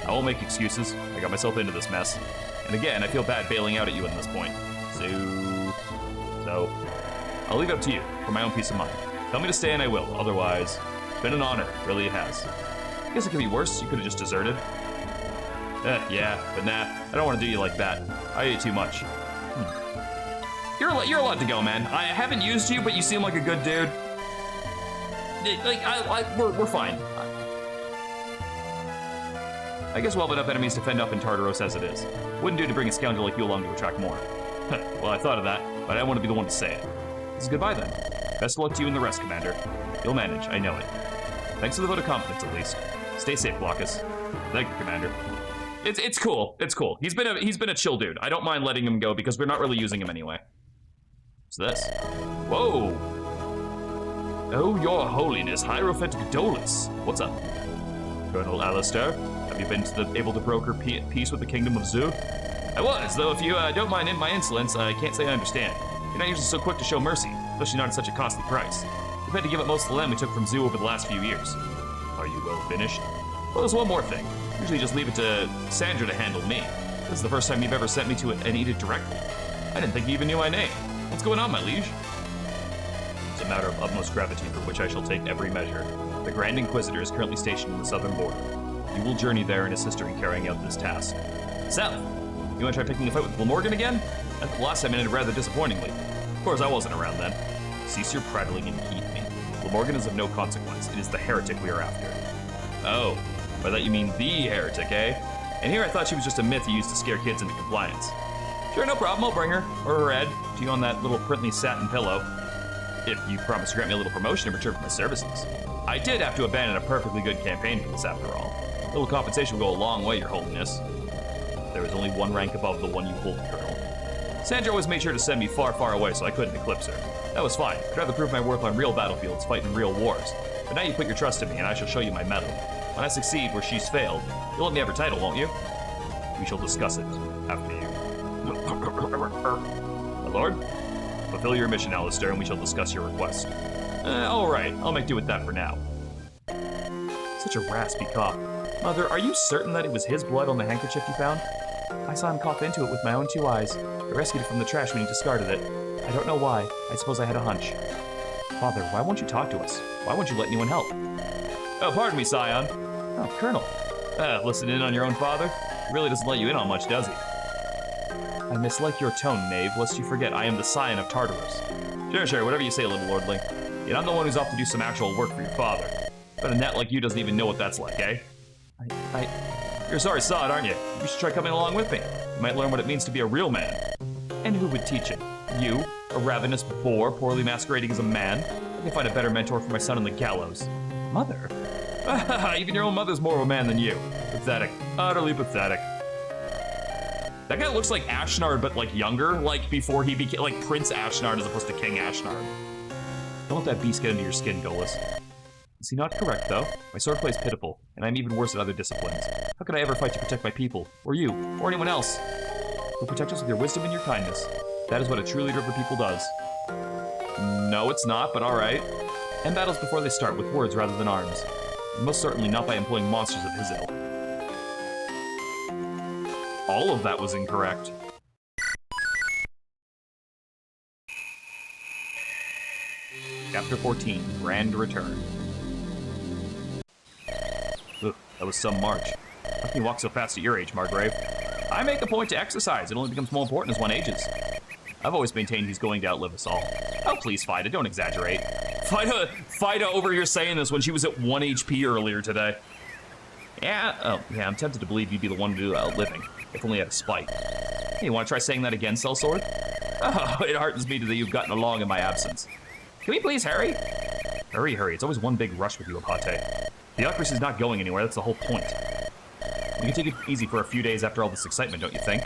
I won't make excuses. I got myself into this mess. And again, I feel bad bailing out at you at this point. So, I'll leave it up to you, for my own peace of mind. Tell me to stay and I will, otherwise, it's been an honor, really it has. I guess it could be worse, you could have just deserted. Yeah, but nah, I don't want to do you like that. I ate too much. You're allowed to go, man. I haven't used you, but you seem like a good dude. We're fine. I guess we'll have enough enemies to fend up in Tartaros as it is. Wouldn't do to bring a scoundrel like you along to attract more. Well, I thought of that, but I don't want to be the one to say it. This is goodbye then. Best of luck to you and the rest, Commander. You'll manage, I know it. Thanks for the vote of confidence, at least. Stay safe, Glaucus. Thank you, Commander. It's cool. It's cool. He's been a chill dude. I don't mind letting him go because we're not really using him anyway. What's this? Whoa. Oh, your holiness, Hierophant Dolus. What's up? Colonel Alistair, have you been able to broker peace with the Kingdom of Zoo? I was, though if you don't mind my insolence, I can't say I understand. You're not usually so quick to show mercy, especially not at such a costly price. We've had to give up most of the land we took from Zoo over the last few years. Are you well finished? Well, there's one more thing. Usually just leave it to Sandra to handle me. This is the first time you've ever sent me to an edict directly. I didn't think you even knew my name. What's going on, my liege? It's a matter of utmost gravity for which I shall take every measure. The Grand Inquisitor is currently stationed in the southern border. You will journey there and assist her in carrying out this task. Seth, you want to try picking a fight with Glamorgan again? The last time it ended rather disappointingly. Of course, I wasn't around then. Cease your prattling and heed me. Lamorgan is of no consequence. It is the heretic we are after. Oh, by that you mean the heretic, eh? And here I thought she was just a myth you used to scare kids into compliance. Sure, no problem, I'll bring her, or her head, to you on that little printly satin pillow. If you promise to grant me a little promotion in return for my services. I did have to abandon a perfectly good campaign for this, after all. A little compensation will go a long way, Your Holiness. There is only one rank above the one you hold, Colonel. Sandra always made sure to send me far, far away so I couldn't eclipse her. That was fine. I'd rather prove my worth on real battlefields, fighting real wars. But now you put your trust in me, and I shall show you my mettle. When I succeed where she's failed, you'll let me have her title, won't you? We shall discuss it after you. My lord? Fulfill your mission, Alistair, and we shall discuss your request. All right, I'll make do with that for now. Such a raspy cough. Mother, are you certain that it was his blood on the handkerchief you found? I saw him cough into it with my own 2 eyes. I rescued it from the trash when he discarded it. I don't know why. I suppose I had a hunch. Father, why won't you talk to us? Why won't you let anyone help? Oh, pardon me, Scion. Oh, Colonel. Listen in on your own father? He really doesn't let you in on much, does he? I mislike your tone, knave, lest you forget I am the Scion of Tartarus. Sure, whatever you say, little lordling. Yet I'm the one who's off to do some actual work for your father. But a net like you doesn't even know what that's like, eh? You're a sorry sod, aren't you? You should try coming along with me. You might learn what it means to be a real man. And who would teach it? You? A ravenous boar poorly masquerading as a man? I can find a better mentor for my son on the gallows. Mother? Even your own mother's more of a man than you. Pathetic. Utterly pathetic. That guy looks like Ashnard, but like younger, like before he became like Prince Ashnard as opposed to King Ashnard. Don't let that beast get into your skin, Golas. Is he not correct, though? My swordplay is pitiful, and I'm even worse at other disciplines. How could I ever fight to protect my people, or you, or anyone else? You'll protect us with your wisdom and your kindness. That is what a true leader of the people does. No, it's not, but alright. End battles before they start, with words rather than arms. And most certainly not by employing monsters of his ilk. All of that was incorrect. Chapter 14, Grand Return. Ugh, that was some march. How can you walk so fast at your age, Margrave? I make a point to exercise. It only becomes more important as one ages. I've always maintained he's going to outlive us all. Oh, please, Fida, don't exaggerate. Fida over here saying this when she was at 1 HP earlier today. Yeah, I'm tempted to believe you'd be the one to do the outliving, if only out of spite. Hey, you want to try saying that again, Sellsword? Oh, it heartens me that you've gotten along in my absence. Can we please hurry? Hurry. It's always one big rush with you, Apate. Theocracy's not going anywhere, that's the whole point. We can take it easy for a few days after all this excitement, don't you think?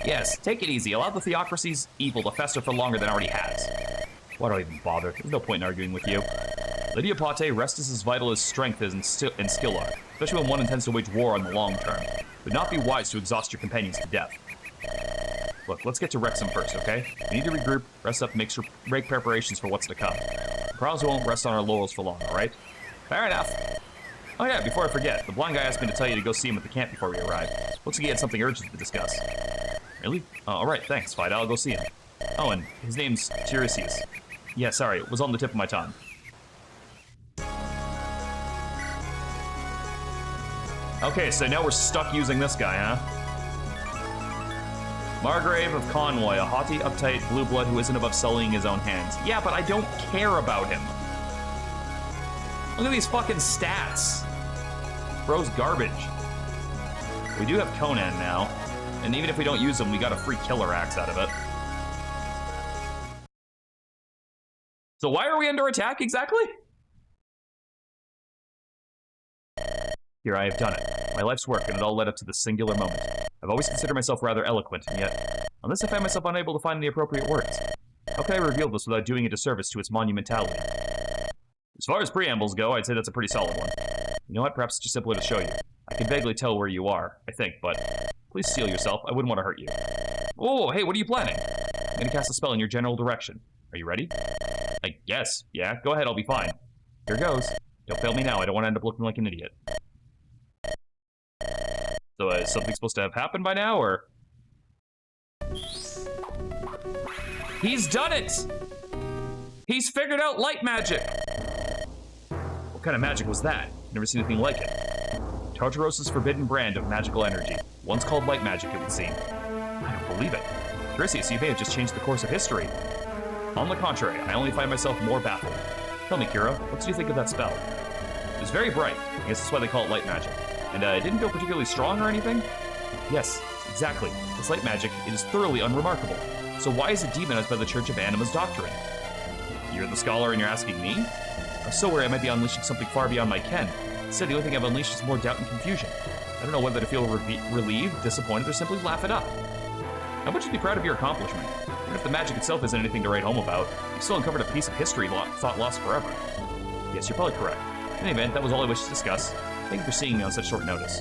Yes, take it easy. Allow the Theocracy's evil to fester for longer than it already has. Why do I even bother? There's no point in arguing with you. Lady Apate, rest is as vital as strength is and skill are, especially when one intends to wage war on the long term. It would not be wise to exhaust your companions to death. Look, let's get to Wrexham first, okay? We need to regroup, rest up, make preparations for what's to come. I promise we won't rest on our laurels for long, alright? Fair enough. Oh yeah, before I forget, the blind guy asked me to tell you to go see him at the camp before we arrive. Looks like he had something urgent to discuss. Really? Oh, alright, thanks, Fida, I'll go see him. Oh, and his name's Tiresias. Yeah, sorry, it was on the tip of my tongue. Okay, so now we're stuck using this guy, huh? Margrave of Convoy, a haughty, uptight blue blood who isn't above sullying his own hands. Yeah, but I don't care about him. Look at these fucking stats. Bro's garbage. We do have Conan now, and even if we don't use him, we got a free killer axe out of it. So why are we under attack exactly? Here I have done it. My life's work, and it all led up to this singular moment. I've always considered myself rather eloquent, and yet, on this I find myself unable to find the appropriate words. How can I reveal this without doing a disservice to its monumentality? As far as preambles go, I'd say that's a pretty solid one. You know what, perhaps it's just simpler to show you. I can vaguely tell where you are, I think, but please steel yourself, I wouldn't want to hurt you. Oh, hey, what are you planning? I'm gonna cast a spell in your general direction. Are you ready? I guess. Yeah, go ahead, I'll be fine. Here goes. Don't fail me now, I don't want to end up looking like an idiot. So is something supposed to have happened by now, or? He's done it! He's figured out light magic! What kind of magic was that? Never seen anything like it. Tartaros' forbidden brand of magical energy. Once called light magic, it would seem. I don't believe it. Tiresias, you may have just changed the course of history. On the contrary, I only find myself more baffled. Tell me, Kira, what did you think of that spell? It was very bright. I guess that's why they call it light magic. And it didn't feel particularly strong or anything? Yes, exactly. This light magic is thoroughly unremarkable. So why is it demonized by the Church of Anima's doctrine? You're the scholar and you're asking me? I'm so worried I might be unleashing something far beyond my ken. Instead, the only thing I've unleashed is more doubt and confusion. I don't know whether to feel relieved, disappointed, or simply laugh it up. I want you to be proud of your accomplishment. Even if the magic itself isn't anything to write home about, you still uncovered a piece of history thought lost forever. Yes, you're probably correct. In any event, that was all I wished to discuss. Thank you for seeing me on such short notice.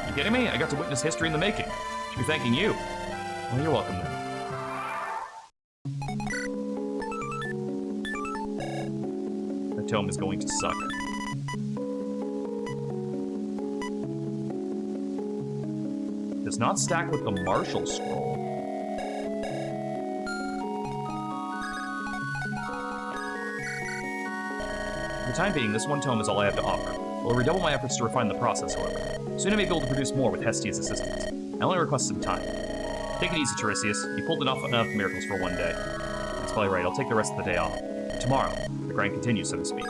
You kidding me? I got to witness history in the making. Should be thanking you. Well, you're welcome then. The tome is going to suck. Does not stack with the Marshall Scroll. For the time being, this one tome is all I have to offer. I'll redouble my efforts to refine the process, however. Soon I may be able to produce more with Hestia's assistance. I only request some time. Take it easy, Tiresias. You pulled enough miracles for one day. That's probably right. I'll take the rest of the day off. Tomorrow, the grind continues, so to speak.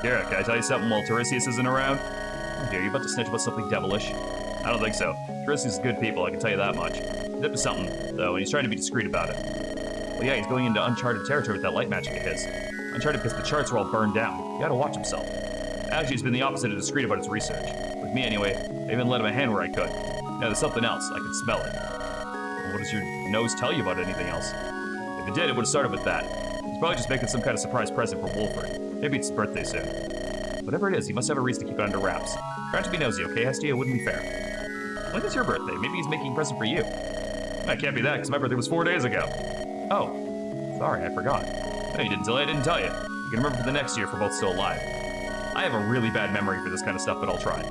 Kira, can I tell you something while Tiresias isn't around? Oh dear, you about to snitch about something devilish? I don't think so. Tiresias is good people, I can tell you that much. He's up to something, though, and he's trying to be discreet about it. Well, yeah, he's going into uncharted territory with that light magic of his. Uncharted because the charts were all burned down. You gotta watch himself. Actually, he's been the opposite of discreet about his research. With me, anyway, I even let him a hand where I could. Now, there's something else. I can smell it. Well, what does your nose tell you about anything else? If it did, it would have started with that. He's probably just making some kind of surprise present for Wolford. Maybe it's his birthday soon. Whatever it is, he must have a reason to keep it under wraps. Trying to be nosy, okay, Hestia? It wouldn't be fair. When is your birthday? Maybe he's making a present for you. That can't be that, because my birthday was 4 days ago. Oh. Sorry, I forgot. No, you didn't tell me. I didn't tell you. You can remember for the next year if we're both still alive. I have a really bad memory for this kind of stuff, but I'll try.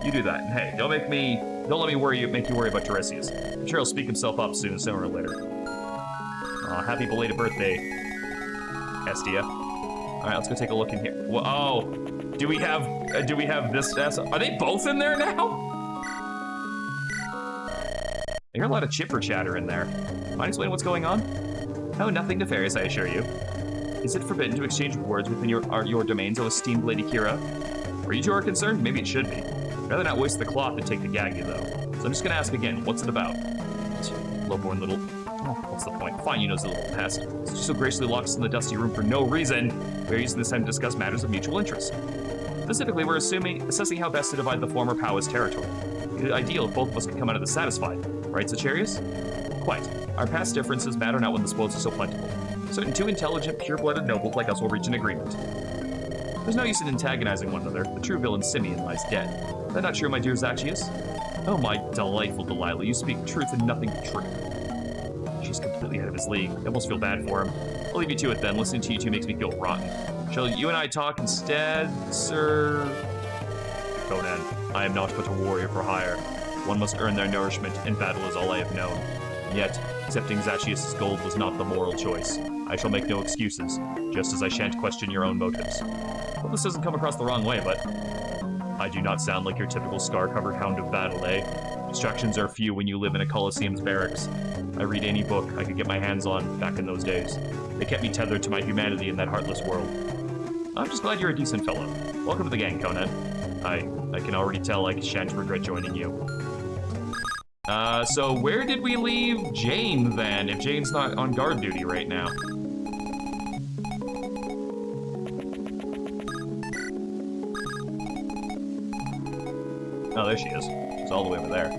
You do that, and hey, don't let me make you worry about Tiresias. I'm sure he'll speak himself up soon, sooner or later. Happy belated birthday, Hestia. All right, let's go take a look in here. Whoa, oh, do we have this? Are they both in there now? I hear a lot of chipper chatter in there. Mind explaining what's going on? Oh, nothing nefarious, I assure you. Is it forbidden to exchange words within your domains, O esteemed Lady Kira? Where you two are concerned, maybe it should be. I'd rather not waste the cloth and take the gag you, though. So I'm just gonna ask again, what's it about? Lowborn little... Oh, what's the point? Fine, you nosy little pest. Since you so graciously locked us in the dusty room for no reason, we're using this time to discuss matters of mutual interest. Specifically, we're assessing how best to divide the former Powis territory. It's ideal if both of us could come out of this satisfied. Right, Sacharius? Quite. Our past differences matter not when the spoils are so plentiful. Certain two intelligent, pure-blooded nobles like us will reach an agreement. There's no use in antagonizing one another. The true villain Simeon lies dead. Is that not true, my dear Zacchaeus? Oh, my delightful Delilah, you speak truth and nothing but truth. She's completely out of his league. I almost feel bad for him. I'll leave you to it then. Listening to you two makes me feel rotten. Shall you and I talk instead, sir? Conan, I am not but a warrior for hire. One must earn their nourishment, and battle is all I have known. Yet, accepting Zacchaeus' gold was not the moral choice. I shall make no excuses, just as I shan't question your own motives. Well, this doesn't come across the wrong way, but... I do not sound like your typical scar-covered hound of battle, eh? Distractions are few when you live in a Colosseum's barracks. I read any book I could get my hands on back in those days. They kept me tethered to my humanity in that heartless world. I'm just glad you're a decent fellow. Welcome to the gang, Conan. I can already tell I shan't regret joining you. So where did we leave Jane, then, if Jane's not on guard duty right now? Oh, there she is. She's all the way over there.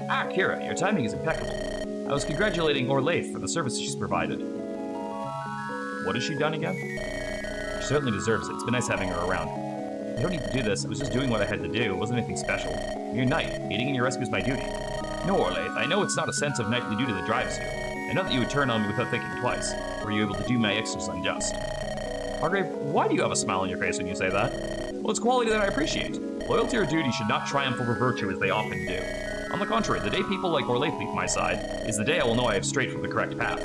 Ah, Kira, your timing is impeccable. I was congratulating Orlaith for the service she's provided. What has she done again? She certainly deserves it. It's been nice having her around. I don't need to do this. I was just doing what I had to do. It wasn't anything special. You're a knight. Aiding in your rescue is my duty. No, Orlaith, I know it's not a sense of knightly duty that drives you. I know that you would turn on me without thinking twice. Were you able to do my extras unjust? Hargrave, why do you have a smile on your face when you say that? Well, it's quality that I appreciate. Loyalty or duty should not triumph over virtue as they often do. On the contrary, the day people like Orlaith leave my side is the day I will know I have strayed from the correct path.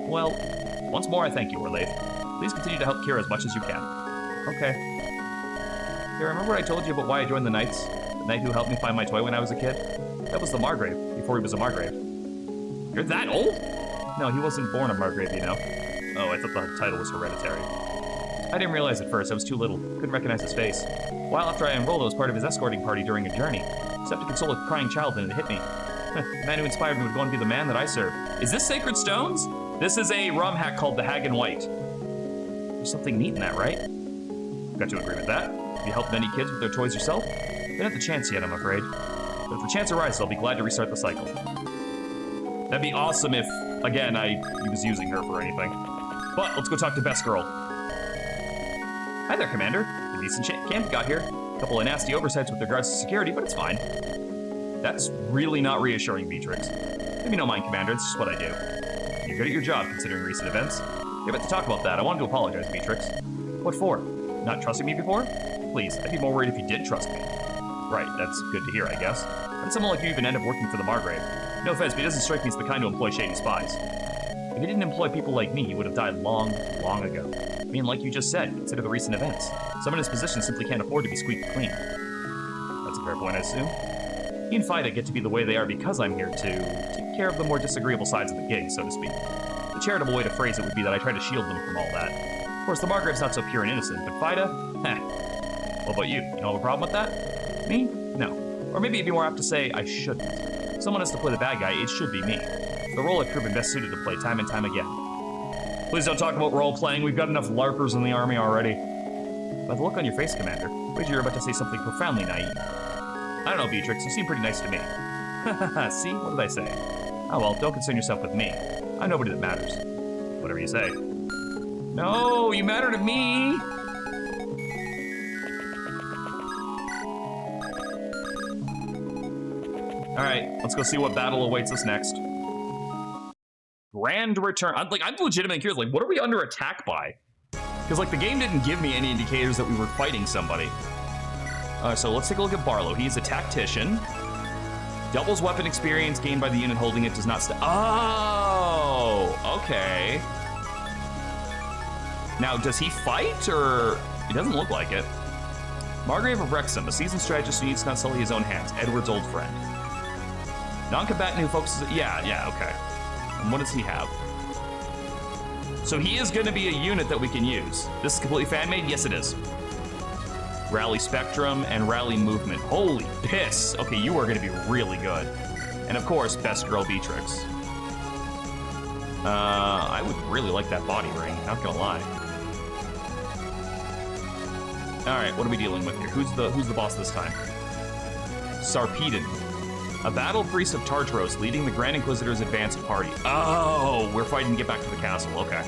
Well, once more I thank you, Orlaith. Please continue to help Kira as much as you can. Okay. Here, remember what I told you about why I joined the Knights? The knight who helped me find my toy when I was a kid? That was the Margrave, before he was a Margrave. You're that old? No, he wasn't born a Margrave, you know. Oh, I thought the title was hereditary. I didn't realize at first, I was too little. Couldn't recognize his face. A while after I enrolled, I was part of his escorting party during a journey. Except to console a crying child and it hit me. The man who inspired me would go on to be the man that I serve. Is this Sacred Stones? This is a romhack called the Hag in White. There's something neat in that, right? Got to agree with that. Have you helped many kids with their toys yourself? Didn't have the chance yet, I'm afraid. But if the chance arises, I'll be glad to restart the cycle. That'd be awesome if, again, I was using her for anything. But let's go talk to Best Girl. Hi there, Commander. A decent camp got here. A couple of nasty oversights with regards to security, but it's fine. That's really not reassuring, Beatrix. Maybe no mind, Commander. It's just what I do. You're good at your job, considering recent events. You're about to talk about that. I wanted to apologize, Beatrix. What for? Not trusting me before? Please, I'd be more worried if you did trust me. Right, that's good to hear, I guess. But someone like you even end up working for the Margrave. No offense, but he doesn't strike me as the kind to employ shady spies. If he didn't employ people like me, he would have died long, long ago. I mean, like you just said, consider the recent events. Someone in his position simply can't afford to be squeaky clean. That's a fair point, I assume. He and Fida get to be the way they are because I'm here to take care of the more disagreeable sides of the gig, so to speak. The charitable way to phrase it would be that I try to shield them from all that. Of course, the Margrave's not so pure and innocent, but Fida? Heh. What about you? You don't have a problem with that? Me? No. Or maybe it'd be more apt to say, I shouldn't. If someone has to play the bad guy, it should be me. The role I've proven best suited to play time and time again. Please don't talk about role-playing. We've got enough LARPers in the army already. By the look on your face, Commander, wager you're about to say something profoundly naive. I don't know, Beatrix. You seem pretty nice to me. See? What did I say? Oh well, don't concern yourself with me. I'm nobody that matters. Whatever you say. No, you matter to me! Alright, let's go see what battle awaits us next. Grand return. I'm legitimately curious, like, what are we under attack by? Because, like, the game didn't give me any indicators that we were fighting somebody. So let's take a look at Barlow. He's a tactician. Doubles weapon experience gained by the unit holding it does not Oh, okay. Now, does he fight, or... It doesn't look like it. Margrave of Wrexham, a seasoned strategist who needs to not sully his own hands. Edward's old friend. Non-combatant who focuses... Yeah, okay. And what does he have? So he is going to be a unit that we can use. This is completely fan-made? Yes, it is. Rally Spectrum and Rally Movement. Holy piss. Okay, you are going to be really good. And of course, Best Girl Beatrix. I would really like that body ring, not gonna lie. Alright, what are we dealing with here? Who's the boss this time? Sarpedon. A battle priest of Tartaros leading the Grand Inquisitor's advanced party. Oh, we're fighting to get back to the castle, okay.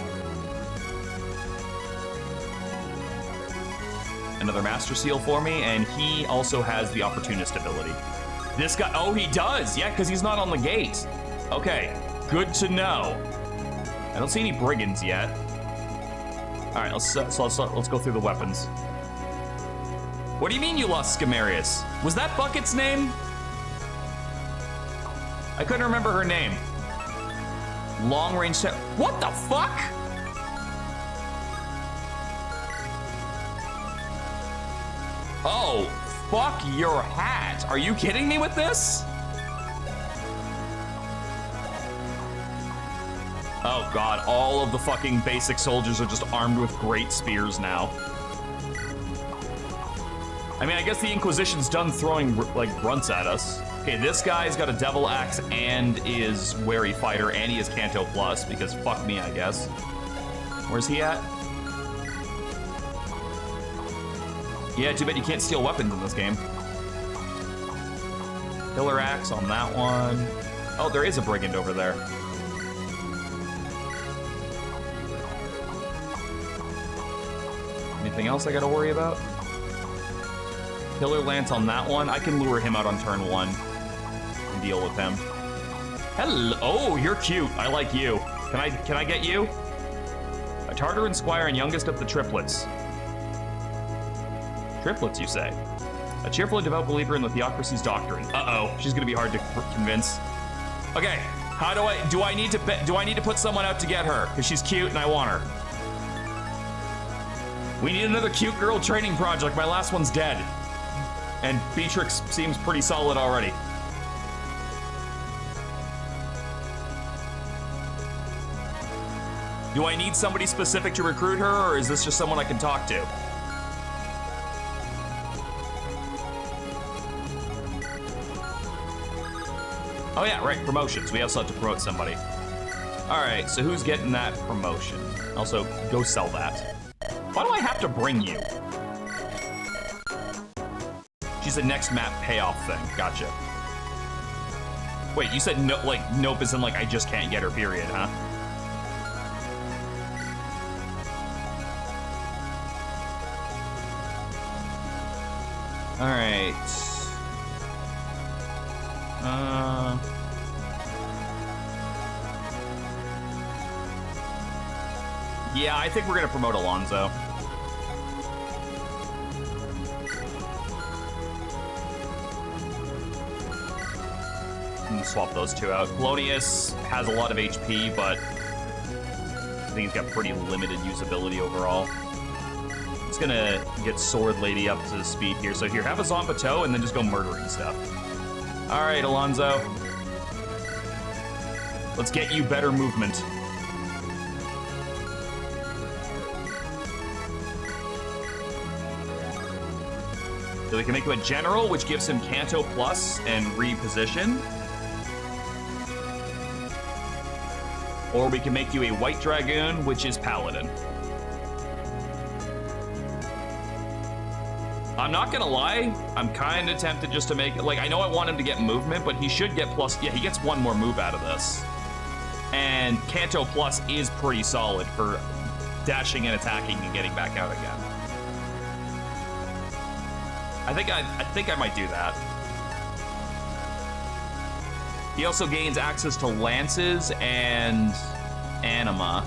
Another Master Seal for me, and he also has the Opportunist ability. This guy, oh, he does, yeah, because he's not on the gate. Okay, good to know. I don't see any brigands yet. All right, let's go through the weapons. What do you mean you lost Scamarius? Was that Bucket's name? I couldn't remember her name. Long range. What the fuck? Oh, fuck your hat. Are you kidding me with this? Oh god, all of the fucking basic soldiers are just armed with great spears now. I mean, I guess the Inquisition's done throwing, like, grunts at us. Okay, this guy's got a Devil Axe and is Wary Fighter, and he is Canto Plus, because fuck me, I guess. Where's he at? Yeah, too bad you can't steal weapons in this game. Pillar Axe on that one. Oh, there is a Brigand over there. Anything else I gotta worry about? Pillar Lance on that one. I can lure him out on turn 1 and deal with him. Hello. Oh, you're cute. I like you. Can I get you? A Tartaran Squire and youngest of the triplets. Triplets, you say? A cheerful and devout believer in the theocracy's doctrine. Uh-oh. She's gonna be hard to convince. Okay. How do I need to put someone out to get her? Because she's cute and I want her. We need another cute girl training project. My last one's dead. And Beatrix seems pretty solid already. Do I need somebody specific to recruit her, or is this just someone I can talk to? Oh yeah, right, promotions. We also have to promote somebody. All right, so who's getting that promotion? Also, go sell that. Why do I have to bring you? She's a next map payoff thing. Gotcha. Wait, you said no, like, nope isn't like I just can't get her, period, huh? All right. Yeah, I think we're gonna promote Alonzo. Swap those two out. Polonius has a lot of HP, but I think he's got pretty limited usability overall. It's gonna get Sword Lady up to speed here. So here, have a Zombato and then just go murdering stuff. All right, Alonzo. Let's get you better movement. So we can make him a general, which gives him Canto Plus and reposition. Or we can make you a White Dragoon, which is Paladin. I'm not gonna lie, I'm kind of tempted just to make it, like, I know I want him to get movement, but he should get plus, yeah, he gets one more move out of this. And Canto Plus is pretty solid for dashing and attacking and getting back out again. I think I might do that. He also gains access to lances and anima.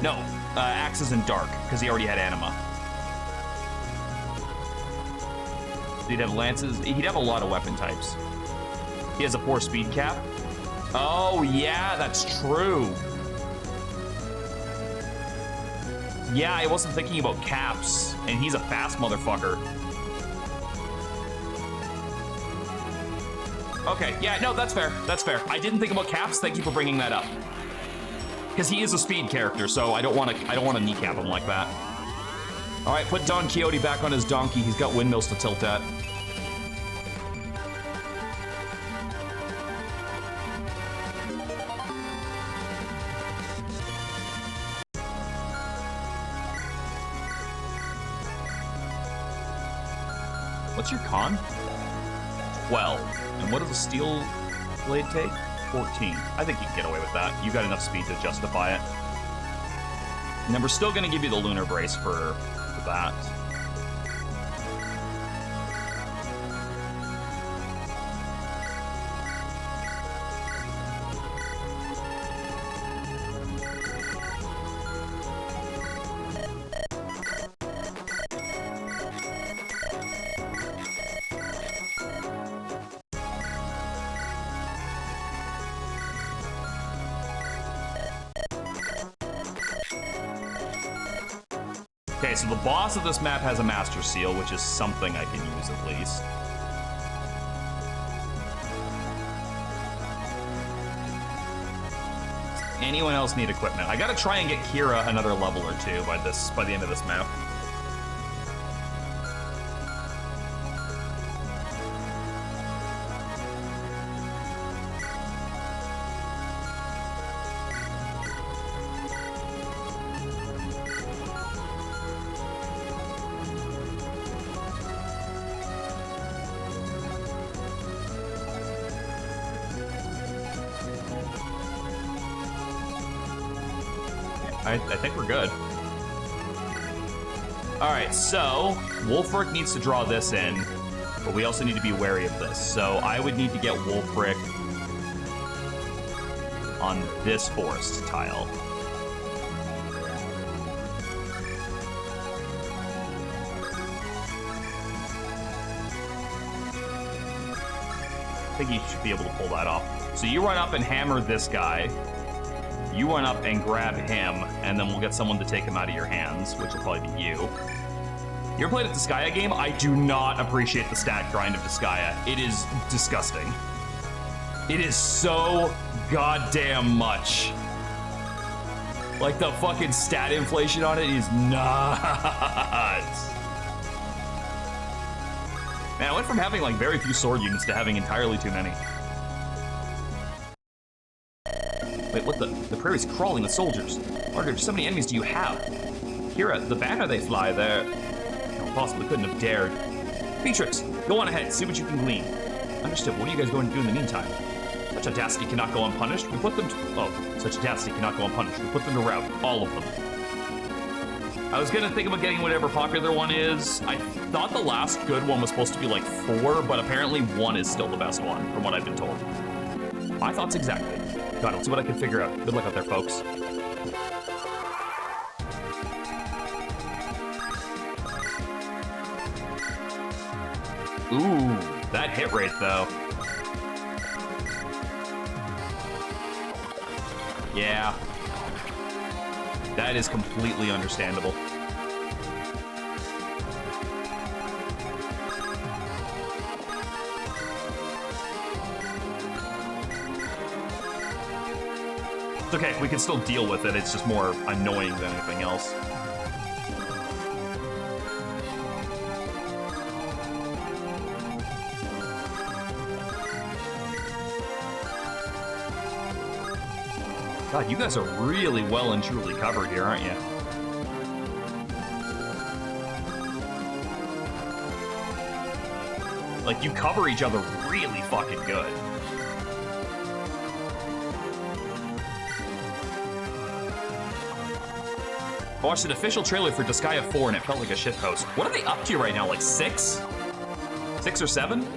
No, axes and dark, because he already had anima. He'd have lances. He'd have a lot of weapon types. He has a 4 speed cap. Oh, yeah, that's true. Yeah, I wasn't thinking about caps, and he's a fast motherfucker. Okay, yeah, no, that's fair. That's fair. I didn't think about caps. Thank you for bringing that up. Because he is a speed character, so I don't want to kneecap him like that. All right, put Don Quixote back on his donkey. He's got windmills to tilt at. What's your con? 12. And what does a steel blade take? 14. I think you can get away with that. You got enough speed to justify it. And then we're still going to give you the lunar brace for that. Okay, so the boss of this map has a Master Seal, which is something I can use at least. Does anyone else need equipment? I gotta try and get Kira another level or two by the end of this map. I think we're good. All right, so Wolfric needs to draw this in, but we also need to be wary of this. So I would need to get Wolfric on this forest tile. I think you should be able to pull that off. So you run up and hammer this guy. You run up and grab him, and then we'll get someone to take him out of your hands, which will probably be you. You ever played a Disgaea game? I do not appreciate the stat grind of Disgaea. It is disgusting. It is so goddamn much. Like, the fucking stat inflation on it is nuts. Man, I went from having, like, very few sword units to having entirely too many. Wait, what the prairie's crawling with soldiers. Margaret, so many enemies do you have? Kira, the banner they fly, they're... No, possibly couldn't have dared. Beatrix, go on ahead, see what you can glean. Understood, what are you guys going to do in the meantime? Such audacity cannot go unpunished. We put them to... Oh, such audacity cannot go unpunished. We put them to rout, all of them. I was gonna think about getting whatever popular one is. I thought the last good one was supposed to be like 4, but apparently 1 is still the best one, from what I've been told. My thoughts exactly. God, I'll see what I can figure out. Good luck out there, folks. Ooh, that hit rate, though. Yeah. That is completely understandable. It's okay, we can still deal with it, it's just more annoying than anything else. God, you guys are really well and truly covered here, aren't you? Like, you cover each other really fucking good. I watched an official trailer for Disgaea 4 and it felt like a shitpost. What are they up to right now, like 6? 6 or 7?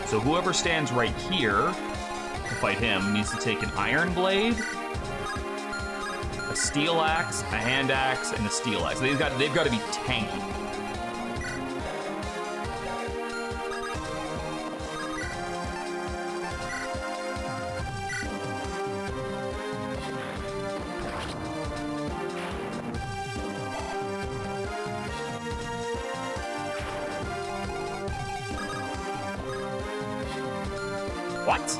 So whoever stands right here to fight him needs to take an iron blade, a steel axe, a hand axe, and a steel axe. They've got to be tanky. What?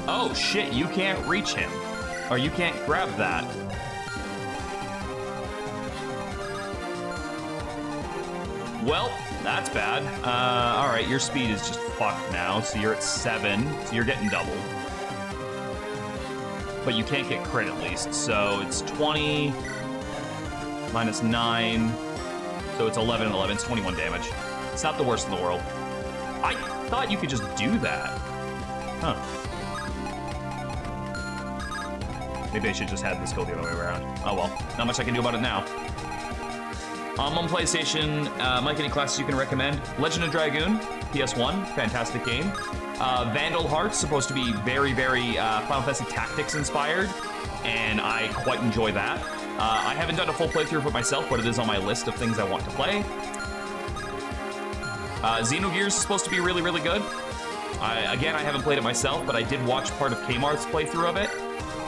Oh shit, you can't reach him. Or you can't grab that. Well, that's bad. Alright, your speed is just fucked now, so you're at 7, so you're getting doubled. But you can't get crit at least, so it's 20 minus 9, so it's 11 and 11, it's 21 damage. It's not the worst in the world. I thought you could just do that. Huh. Maybe I should just have this go the other way around. Oh well, not much I can do about it now. On PlayStation, Mike, any classes you can recommend? Legend of Dragoon, PS1, fantastic game. Vandal Hearts, supposed to be very, very Final Fantasy Tactics inspired, and I quite enjoy that. I haven't done a full playthrough for myself, but it is on my list of things I want to play. Xenogears is supposed to be really, really good. Again, I haven't played it myself, but I did watch part of Kmart's playthrough of it.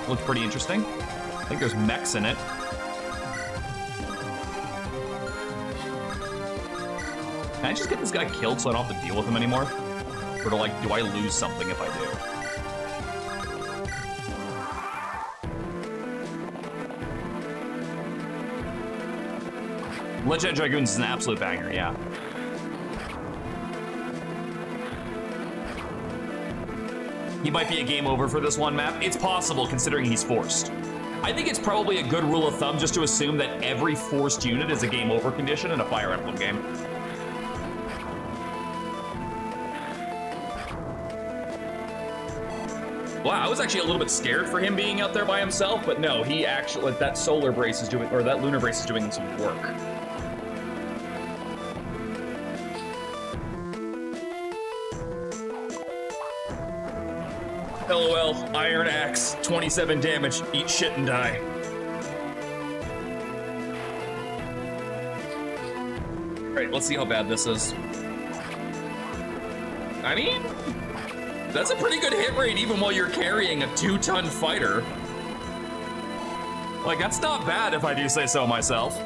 Looked pretty interesting. I think there's mechs in it. Can I just get this guy killed so I don't have to deal with him anymore? Or do I lose something if I do? Legend of Dragoons is an absolute banger, yeah. He might be a game over for this one map. It's possible, considering he's forced. I think it's probably a good rule of thumb just to assume that every forced unit is a game over condition in a Fire Emblem game. Wow, I was actually a little bit scared for him being out there by himself, but no, he actually, that solar brace is doing, or that lunar brace is doing some work. LOL, Iron Axe, 27 damage, eat shit and die. Alright, let's see how bad this is. I mean, that's a pretty good hit rate even while you're carrying a 2-ton fighter. Like, that's not bad if I do say so myself.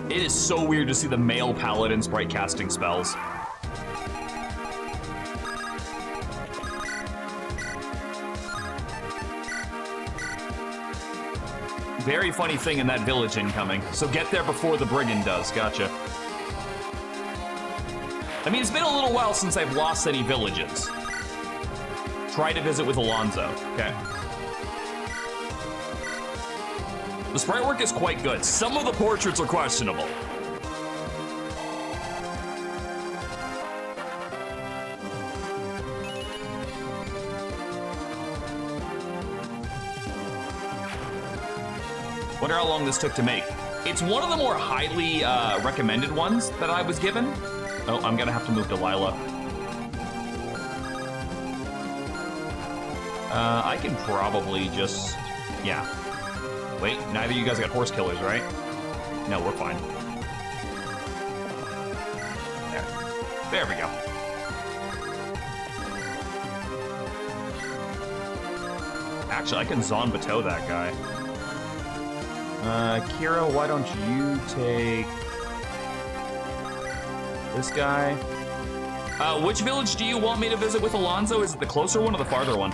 It is so weird to see the male paladin sprite casting spells. Very funny thing in that village incoming. So get there before the brigand does. Gotcha. I mean, it's been a little while since I've lost any villages. Try to visit with Alonzo. Okay. The sprite work is quite good. Some of the portraits are questionable. Wonder how long this took to make. It's one of the more highly recommended ones that I was given. Oh, I'm gonna have to move Delilah. I can probably just, yeah. Wait, neither of you guys got horse killers, right? No, we're fine. There we go. Actually, I can Zon Bateau that guy. Kira, why don't you take this guy? Which village do you want me to visit with Alonzo? Is it the closer one or the farther one?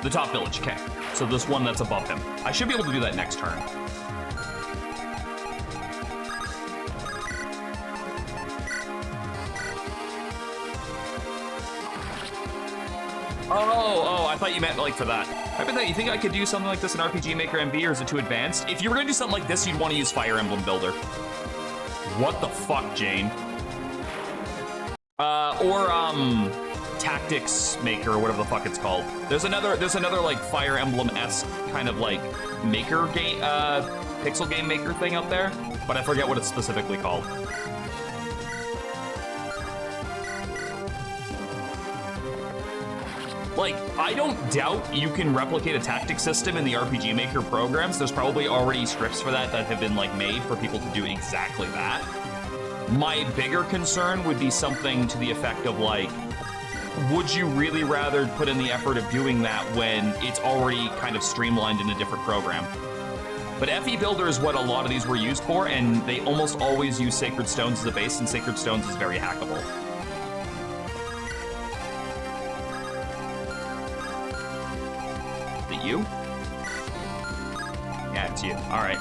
The top village, okay. So this one that's above him. I should be able to do that next turn. Oh, I thought you meant like for that. I bet that you think I could do something like this in RPG Maker MV, or is it too advanced? If you were gonna do something like this, you'd want to use Fire Emblem Builder. What the fuck, Jane? Tactics Maker, or whatever the fuck it's called. There's another like Fire Emblem-esque kind of like maker game, pixel game maker thing out there, but I forget what it's specifically called. Like, I don't doubt you can replicate a tactic system in the RPG Maker programs. There's probably already scripts for that have been like made for people to do exactly that. My bigger concern would be something to the effect of like, would you really rather put in the effort of doing that when it's already kind of streamlined in a different program? But FE Builder is what a lot of these were used for, and they almost always use Sacred Stones as a base, and Sacred Stones is very hackable. Is it you? Yeah, it's you. All right.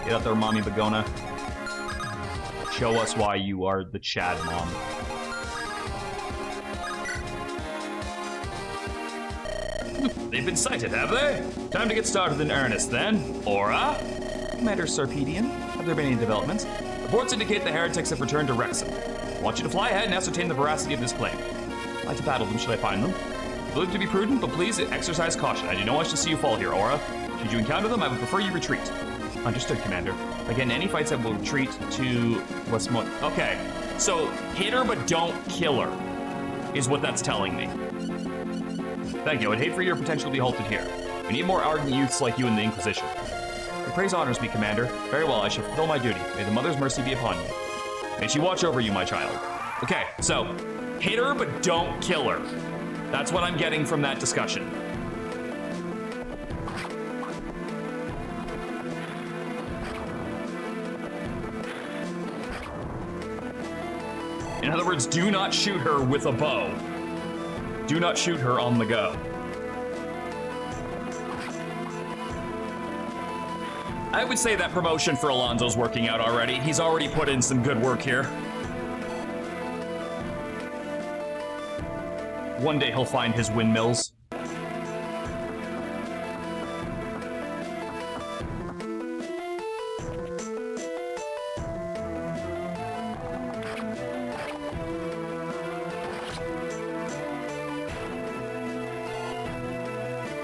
Get out there, Mommy Bagona. Show us why you are the Chad mom. They've been sighted, have they? Time to get started in earnest, then. Aura? Commander Sarpedian, have there been any developments? Reports indicate the heretics have returned to Wrexham. I want you to fly ahead and ascertain the veracity of this claim. I'd like to battle them should I find them. I believe to be prudent, but please exercise caution. I do not wish to see you fall here, Aura. Should you encounter them, I would prefer you retreat. Understood, Commander. Again, any fights I will retreat to Westmont. Okay, so hit her but don't kill her, is what that's telling me. Thank you. I'd hate for your potential to be halted here. We need more ardent youths like you in the Inquisition. Your praise honors me, Commander. Very well, I shall fulfill my duty. May the Mother's mercy be upon you. May she watch over you, my child. Okay, so hit her but don't kill her. That's what I'm getting from that discussion. In other words, do not shoot her with a bow. Do not shoot her on the go. I would say that promotion for Alonso's working out already. He's already put in some good work here. One day he'll find his windmills.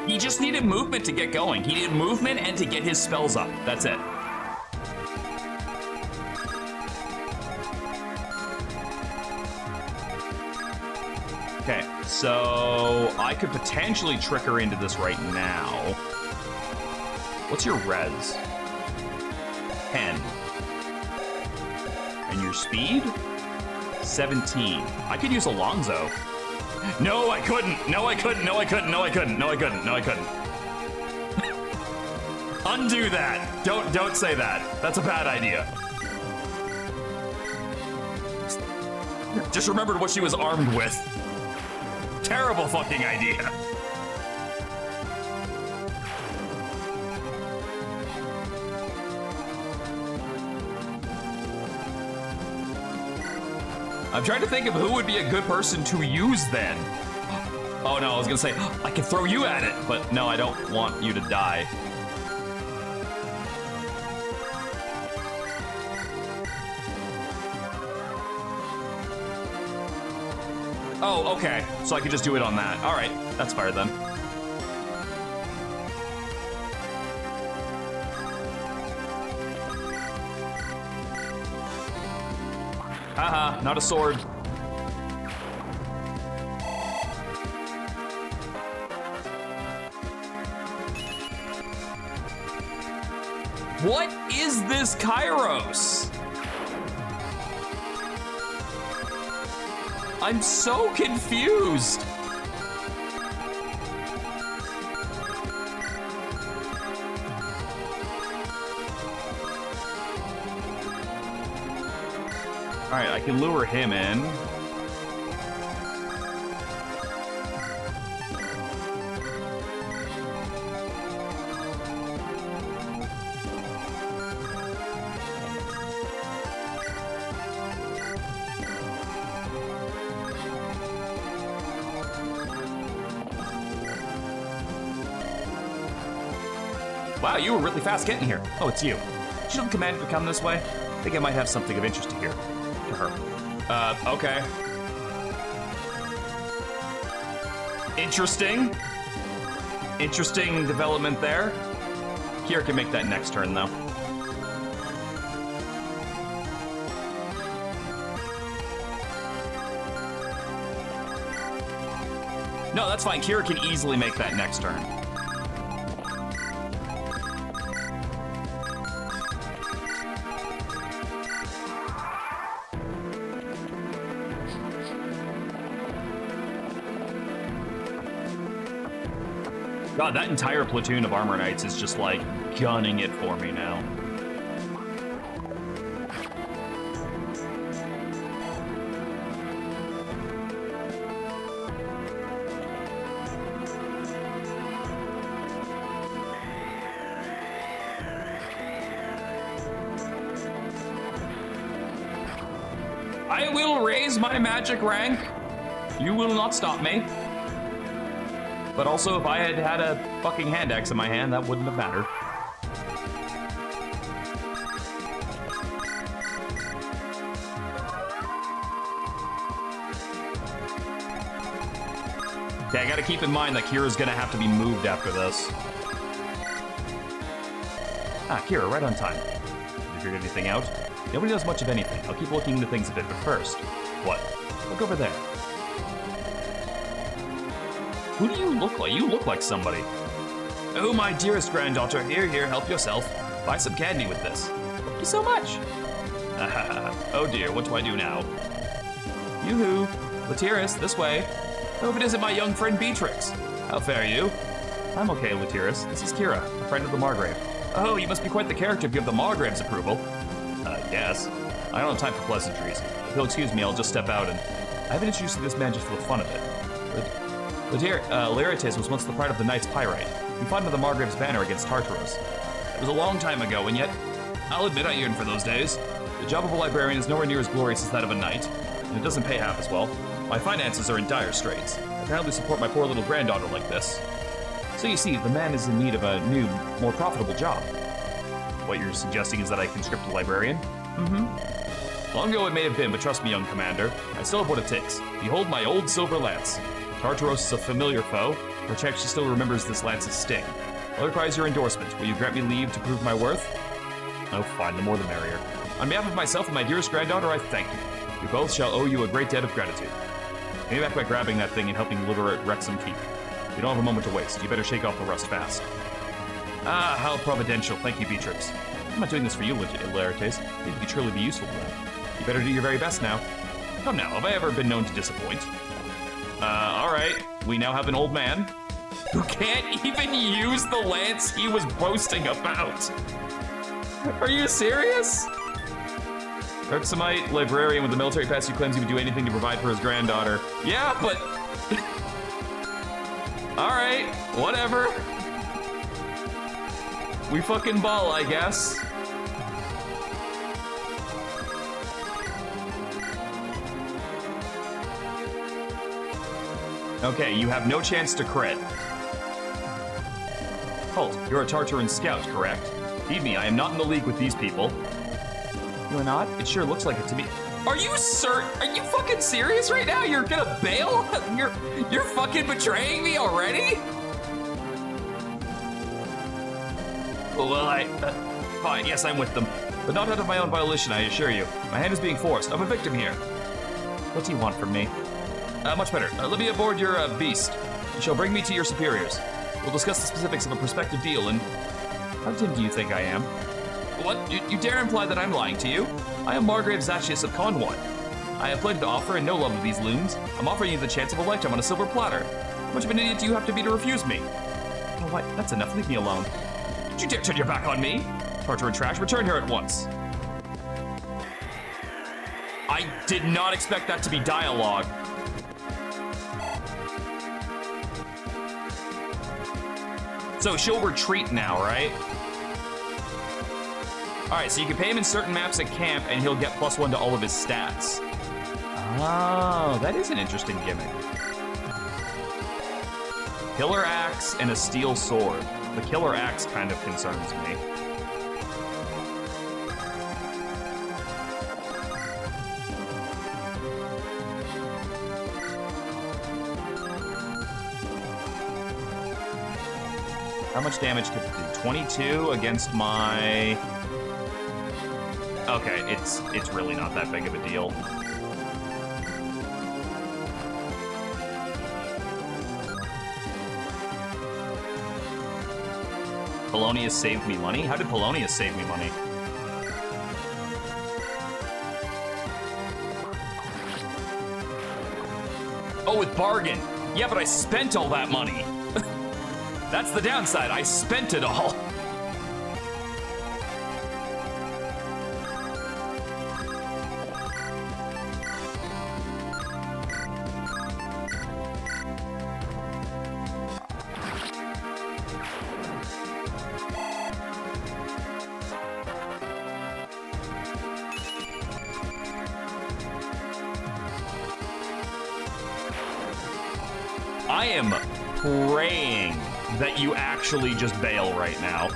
He just needed movement to get going. He needed movement and to get his spells up. That's it. Okay, so I could potentially trick her into this right now. What's your res? 10. And your speed? 17. I could use Alonso. No, I couldn't. No, I couldn't. No, I couldn't. No, I couldn't. No, I couldn't. No, I couldn't. Undo that. Don't say that. That's a bad idea. Just remembered what she was armed with. Terrible fucking idea. I'm trying to think of who would be a good person to use then. Oh no, I was gonna say, I can throw you at it, but no, I don't want you to die. Oh, okay, so I could just do it on that. All right, that's fair then. Haha, not a sword. What is this Kairos? I'm so confused. All right, I can lure him in. Wow, you were really fast getting here. Oh, it's you. Did you know the command to come this way? I think I might have something of interest to hear. To her. Okay. Interesting. Interesting development there. Kira can make that next turn, though. No, that's fine. Kira can easily make that next turn. God, that entire platoon of Armor Knights is just, like, gunning it for me now. I will raise my magic rank. You will not stop me. But also, if I had had a fucking hand axe in my hand, that wouldn't have mattered. Okay, I gotta keep in mind that Kira's gonna have to be moved after this. Ah, Kira, right on time. Have you figured anything out? Nobody does much of anything. I'll keep looking into things a bit, but first. What? Look over there. Who do you look like? You look like somebody. Oh, my dearest granddaughter. Here, help yourself. Buy some candy with this. Thank you so much. Oh dear, what do I do now? Yoo-hoo. Latiris, this way. I hope it isn't my young friend Beatrix. How fare you? I'm okay, Latiris. This is Kira, a friend of the Margrave. Oh, you must be quite the character if you have the Margrave's approval. Yes. I don't have time for pleasantries. If you'll excuse me, I'll just step out and... I haven't introduced this man just for the fun of it. But Laertes was once the pride of the Knights Pyrite. You fought under the Margrave's banner against Tartaros. It was a long time ago, and yet, I'll admit I yearn for those days. The job of a librarian is nowhere near as glorious as that of a knight, and it doesn't pay half as well. My finances are in dire straits. I can hardly support my poor little granddaughter like this. So you see, the man is in need of a new, more profitable job. What you're suggesting is that I conscript a librarian? Mm-hmm. Long ago it may have been, but trust me, young commander, I still have what it takes. Behold my old silver lance. Tartaros is a familiar foe. Perchance she still remembers this lance's sting. Well, requires your endorsement. Will you grant me leave to prove my worth? Oh, fine, the more the merrier. On behalf of myself and my dearest granddaughter, I thank you. We both shall owe you a great debt of gratitude. Maybe back by grabbing that thing and helping liberate Wrexham Keep. We don't have a moment to waste. You better shake off the rust fast. Ah, how providential. Thank you, Beatrix. I'm not doing this for you, Laertes. Maybe you could truly be useful to them. You better do your very best now. Come now, have I ever been known to disappoint? Alright. We now have an old man who can't even use the lance he was boasting about. Are you serious? Wrexhamite librarian with the military past who claims he would do anything to provide for his granddaughter. Yeah, but... Alright, whatever. We fucking ball, I guess. Okay, you have no chance to crit. Halt, you're a Tartaran scout, correct? Feed me, I am not in the league with these people. You're not? It sure looks like it to me. Are you fucking serious right now? You're gonna bail? You're fucking betraying me already? Well, fine, yes, I'm with them. But not out of my own volition, I assure you. My hand is being forced. I'm a victim here. What do you want from me? Much better. Let me aboard your, beast. You shall bring me to your superiors. We'll discuss the specifics of a prospective deal, and... How dim do you think I am? What? You dare imply that I'm lying to you? I am Margrave Zachius of Conwoy. I have plenty to offer and no love of these loons. I'm offering you the chance of a lifetime on a silver platter. How much of an idiot do you have to be to refuse me? Oh, what? That's enough. Leave me alone. Don't you dare turn your back on me! Tartaran trash, return here at once. I did not expect that to be dialogue. So she'll retreat now, right? Alright, so you can pay him in certain maps at camp and he'll get +1 to all of his stats. Oh, that is an interesting gimmick. Killer axe and a steel sword. The killer axe kind of concerns me. How much damage could it do? 22 against my... Okay, it's really not that big of a deal. Polonius saved me money? How did Polonius save me money? Oh, with bargain. Yeah, but I spent all that money. That's the downside. I spent it all. I am praying that you actually just bail right now.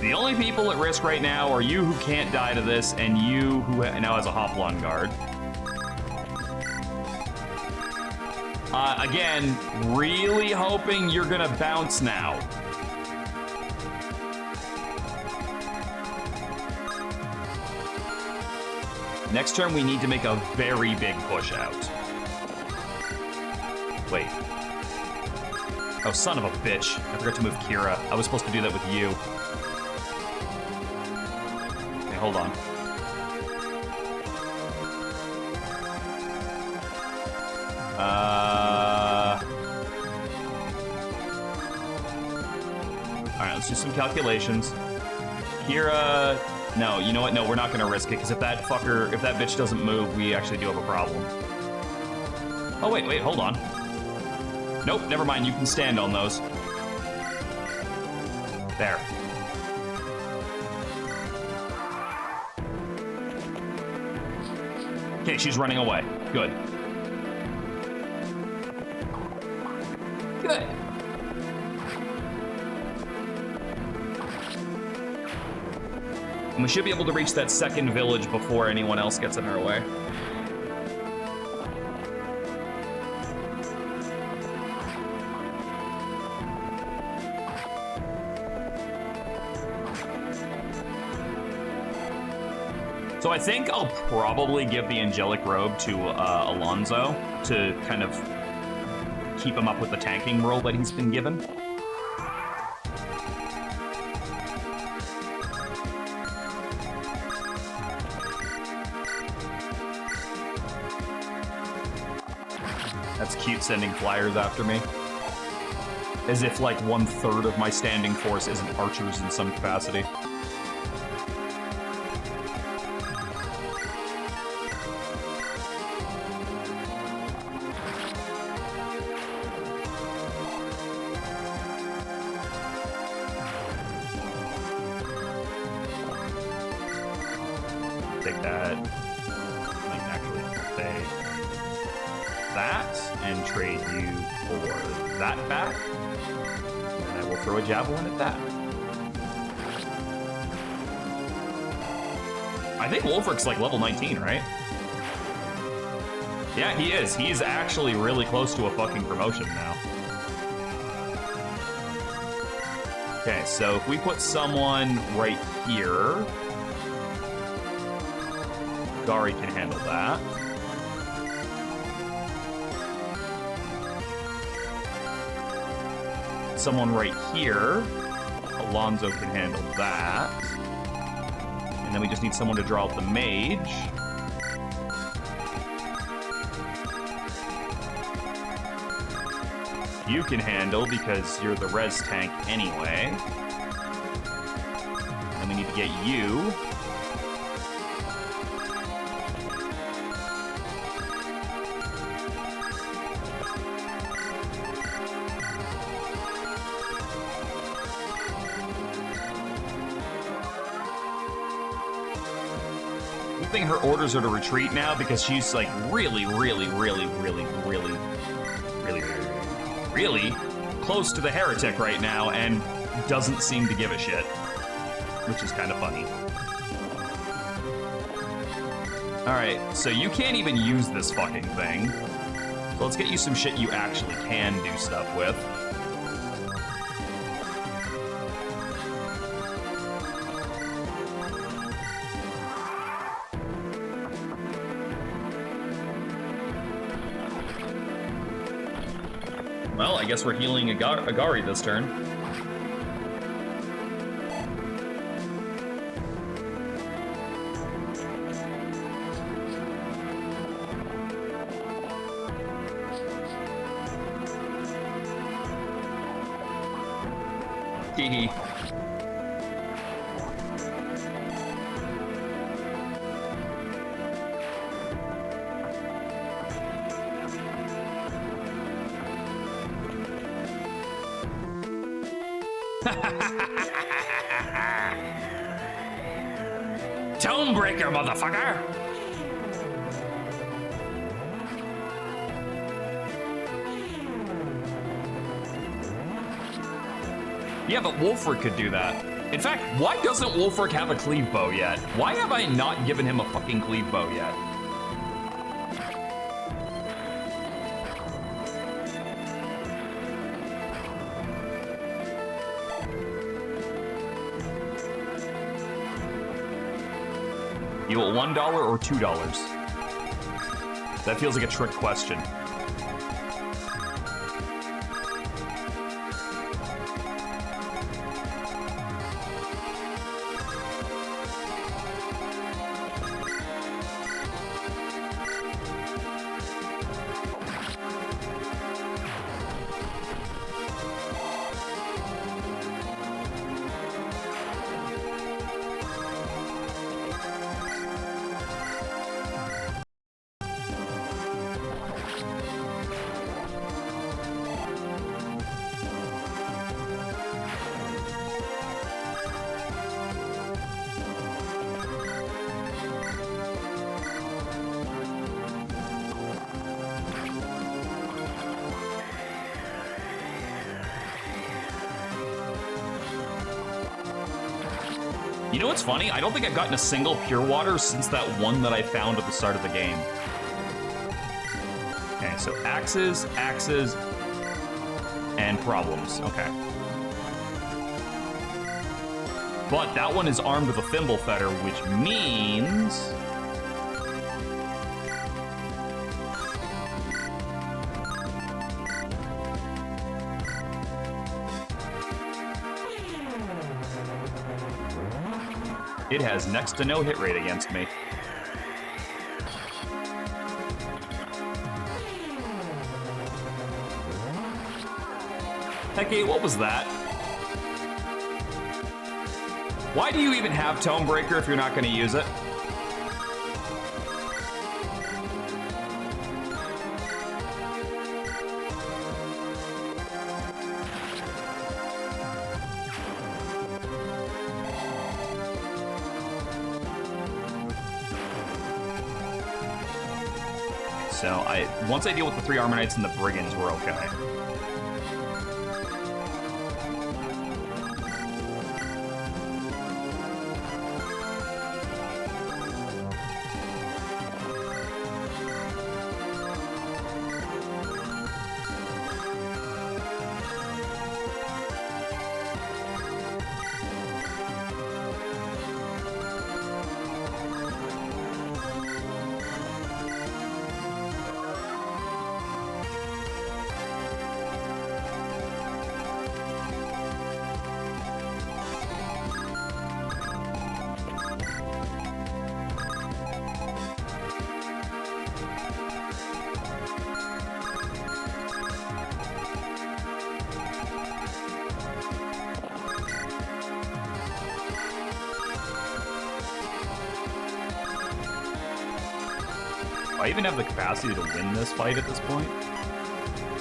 The only people at risk right now are you who can't die to this, and you who now has a Hoplon guard. Again, really hoping you're gonna bounce now. Next turn, we need to make a very big push out. Wait. Oh, son of a bitch. I forgot to move Kira. I was supposed to do that with you. Okay, hold on. Alright, let's do some calculations. Kira... No, you know what? No, we're not gonna risk it, because if that bitch doesn't move, we actually do have a problem. Oh, wait, hold on. Nope, never mind, you can stand on those. There. Okay, she's running away. Good. Good. And we should be able to reach that second village before anyone else gets in our way. So I think I'll probably give the angelic robe to Alonso to kind of keep him up with the tanking role that he's been given. That's cute, sending flyers after me. As if like 1/3 of my standing force isn't archers in some capacity. Take that. Like, actually, take that and trade you for that back. And I will throw a javelin at that. I think Wolfric's like level 19, right? Yeah, he is. He's actually really close to a fucking promotion now. Okay, so if we put someone right here, Gari can handle that. Someone right here, Alonso can handle that. And then we just need someone to draw out the mage. You can handle because you're the res tank anyway. And we need to get you. Her orders are to retreat now because she's like really close to the heretic right now and doesn't seem to give a shit, which is kind of funny. All right, so you can't even use this fucking thing. So let's get you some shit you actually can do stuff with. Well, I guess we're healing Agari this turn. Hee. Tonebreaker, motherfucker! Yeah, but Wolfric could do that. In fact, why doesn't Wolfric have a cleave bow yet? Why have I not given him a fucking cleave bow yet? You want $1 or $2? That feels like a trick question. You know what's funny? I don't think I've gotten a single pure water since that one that I found at the start of the game. Okay, so axes, and problems. Okay. But that one is armed with a thimble fetter, which means... it has next to no hit rate against me. Hecky, what was that? Why do you even have Tome Breaker if you're not going to use it? So once I deal with the 3 Armor Knights and the Brigands, we're okay. I even have the capacity to win this fight at this point.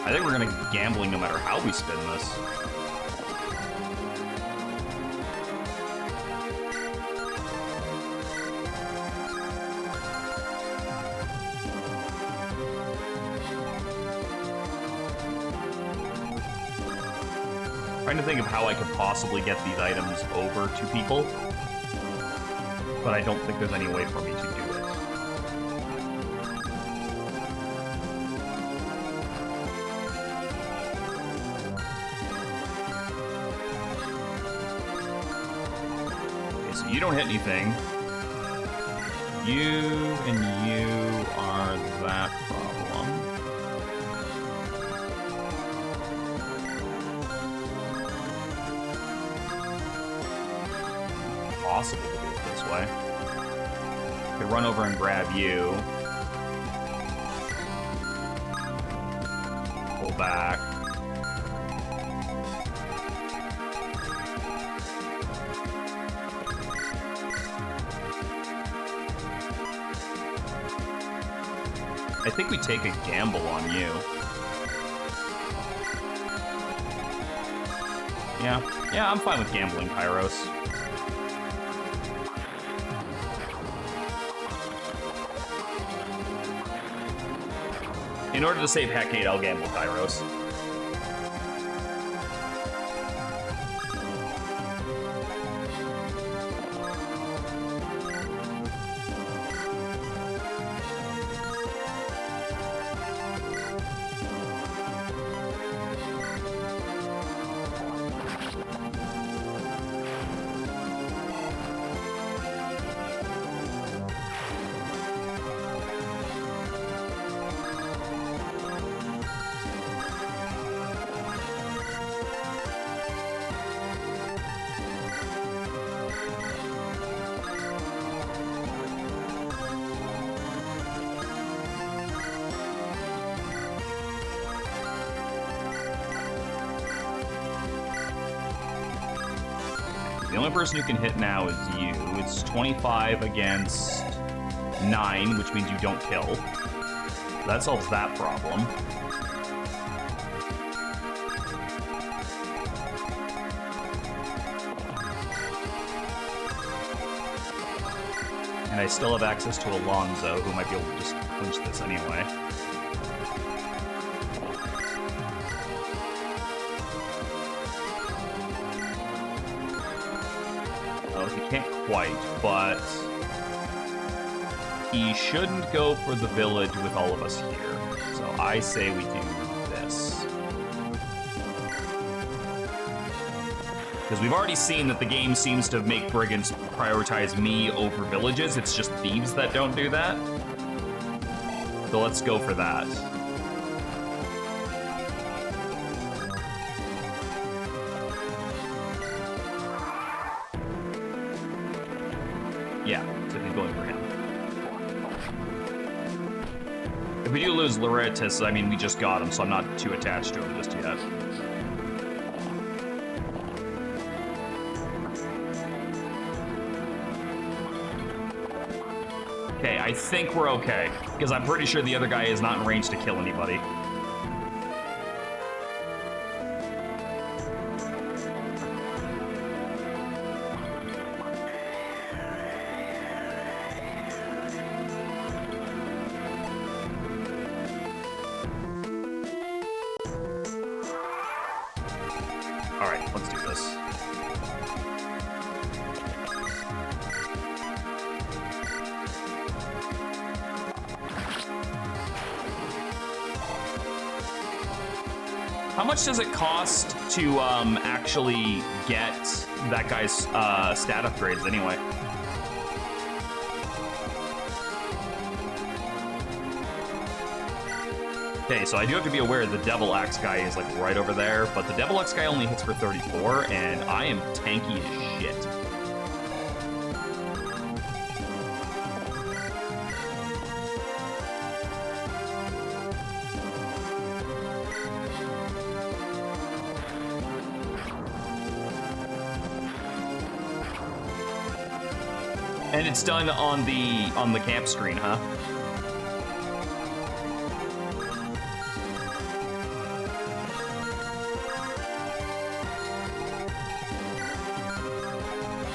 I think we're gonna be gambling no matter how we spin this. Trying to think of how I could possibly get these items over to people, but I don't think there's any way for me to do it. You don't hit anything. You and you are that problem. Possible to do it this way. Could run over and grab you. Pull back. I think we take a gamble on you. Yeah, I'm fine with gambling, Kairos. In order to save Hecate, I'll gamble Kairos. only person who can hit now is you. It's 25 against 9, which means you don't kill. That solves that problem. And I still have access to Alonzo, who might be able to just clinch this anyway. Oh, he can't quite, but he shouldn't go for the village with all of us here. So I say we do this. Because we've already seen that the game seems to make brigands prioritize me over villages. It's just thieves that don't do that. So let's go for that. Yeah, so he's going for him. If we do lose Loretis, I mean, we just got him, so I'm not too attached to him just yet. Okay, I think we're okay, because I'm pretty sure the other guy is not in range to kill anybody. All right, let's do this. How much does it cost to actually get that guy's stat upgrades anyway? Okay, so I do have to be aware the Devil Axe guy is like right over there, but the Devil Axe guy only hits for 34, and I am tanky as shit. And it's done on the camp screen, huh?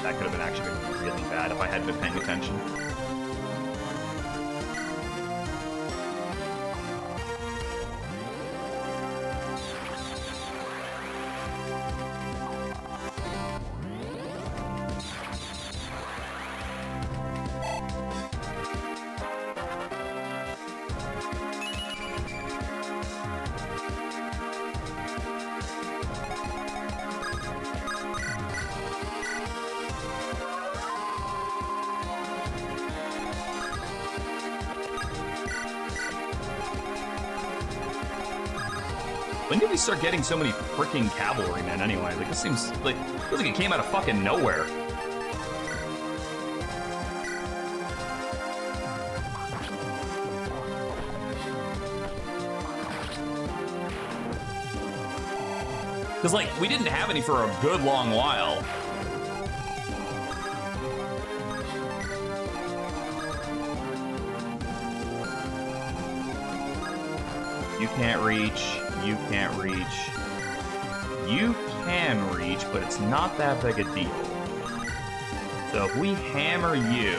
That could have been actually really bad if I hadn't been paying attention. When did we start getting so many freaking cavalrymen anyway? Like, this feels like it came out of fucking nowhere. Because, like, we didn't have any for a good long while. You can't reach. You can't reach. You can reach, but it's not that big a deal. So if we hammer you,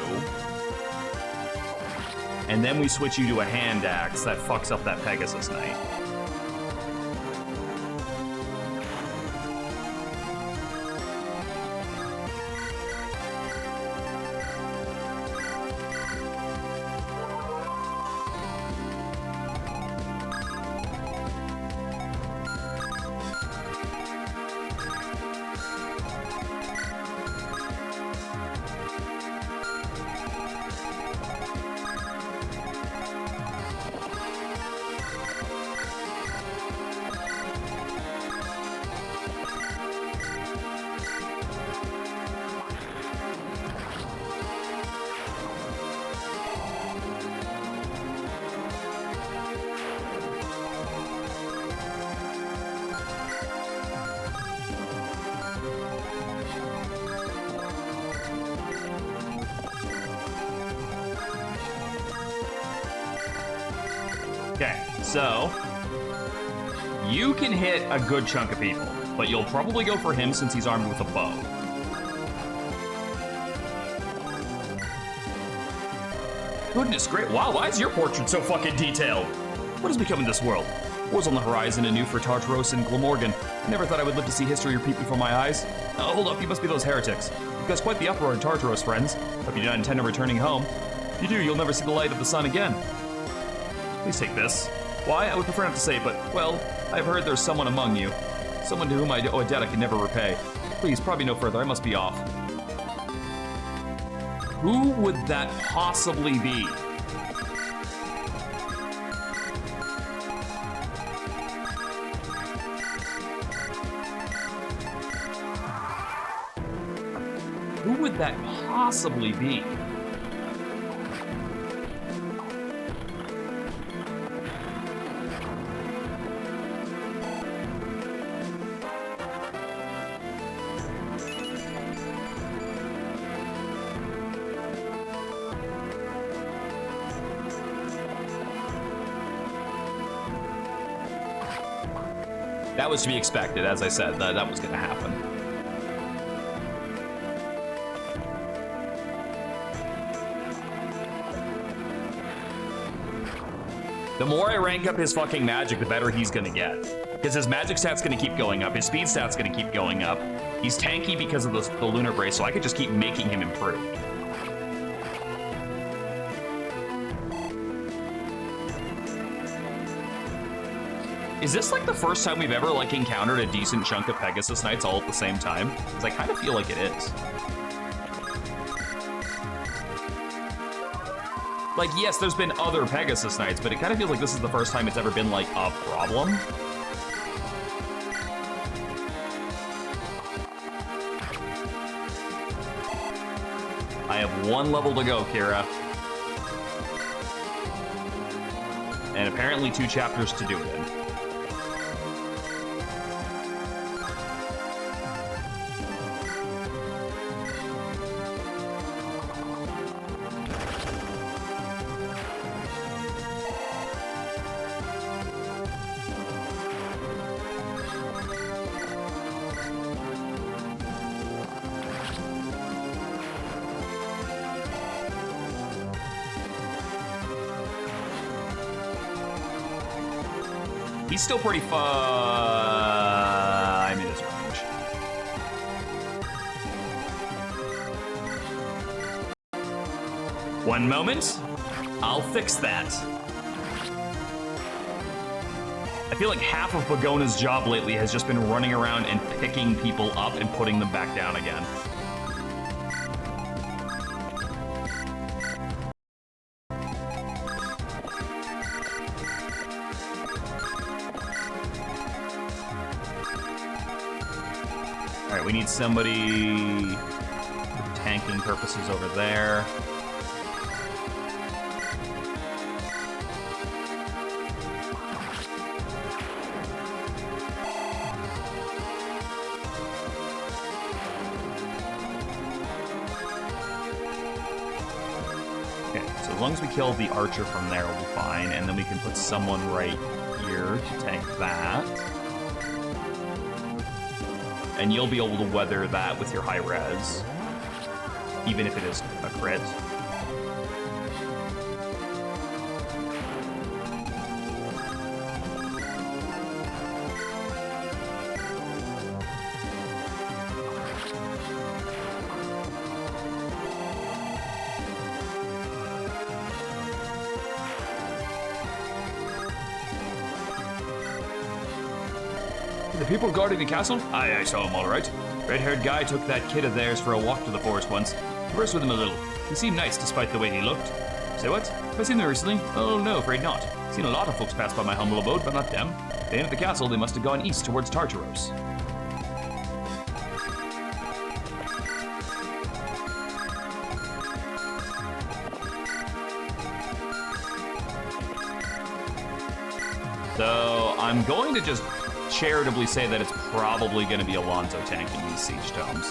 and then we switch you to a hand axe, that fucks up that Pegasus Knight. Okay, so you can hit a good chunk of people, but you'll probably go for him since he's armed with a bow. Goodness great, wow, why is your portrait so fucking detailed? What has become of this world? War's on the horizon, anew for Tartaros and Glamorgan. I never thought I would live to see history repeat before my eyes. Oh, hold up, you must be those heretics. You've caused quite the uproar in Tartaros, friends. Hope you do not intend on returning home. If you do, you'll never see the light of the sun again. Please take this. Why? I would prefer not to say, but, well, I've heard there's someone among you. Someone to whom I owe a debt I can never repay. Please, probably no further, I must be off. Who would that possibly be? Who would that possibly be? That was to be expected, as I said, that was going to happen. The more I rank up his fucking magic, the better he's gonna get. Because his magic stat's gonna keep going up, his speed stat's gonna keep going up. He's tanky because of the Lunar Brace, so I could just keep making him improved. Is this like the first time we've ever like encountered a decent chunk of Pegasus Knights all at the same time? Because I kind of feel like it is. Like, yes, there's been other Pegasus Knights, but it kind of feels like this is the first time it's ever been, like, a problem. I have one level to go, Kira. And apparently 2 chapters to do it in. He's still pretty far. I'm in his range. One moment. I'll fix that. I feel like half of Bagona's job lately has just been running around and picking people up and putting them back down again. We need somebody for tanking purposes over there. Okay, so as long as we kill the archer from there, we'll be fine, and then we can put someone right here to tank that. And you'll be able to weather that with your high res, even if it is a crit. The people guarding the castle? I saw him all right. Red-haired guy took that kid of theirs for a walk to the forest once. Conversed with him a little. He seemed nice despite the way he looked. Say what? Have I seen them recently? Oh, no, afraid not. Seen a lot of folks pass by my humble abode, but not them. They entered the castle, they must have gone east towards Tartaros. So, I'm going to just charitably say that it's probably going to be Alonzo tanking these siege tomes.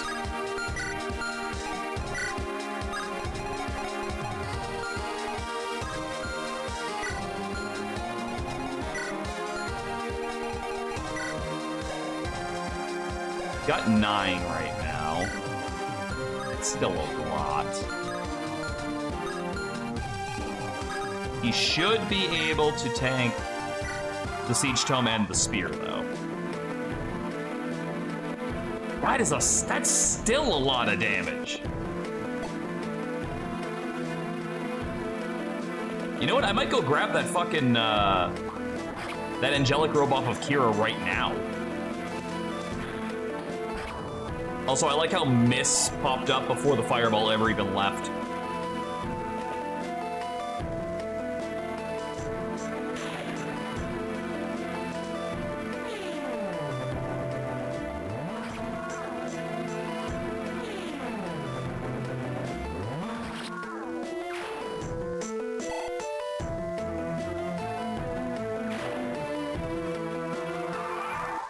got 9 right now. It's still a lot. He should be able to tank the Siege Tome and the Spear, though. That's still a lot of damage. You know what? I might go grab that fucking, that angelic robe off of Kira right now. Also, I like how Miss popped up before the fireball ever even left.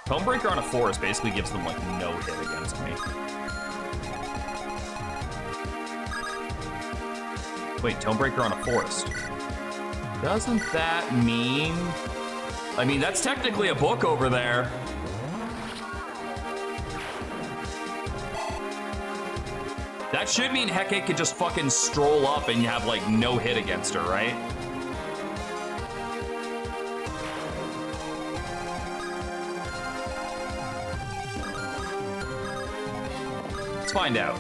Tomebreaker on a forest basically gives them, like, no hit against me. Wait, Tomebreaker on a forest. Doesn't that mean... I mean, that's technically a book over there. That should mean Hecate could just fucking stroll up and you have, like, no hit against her, right? Let's find out.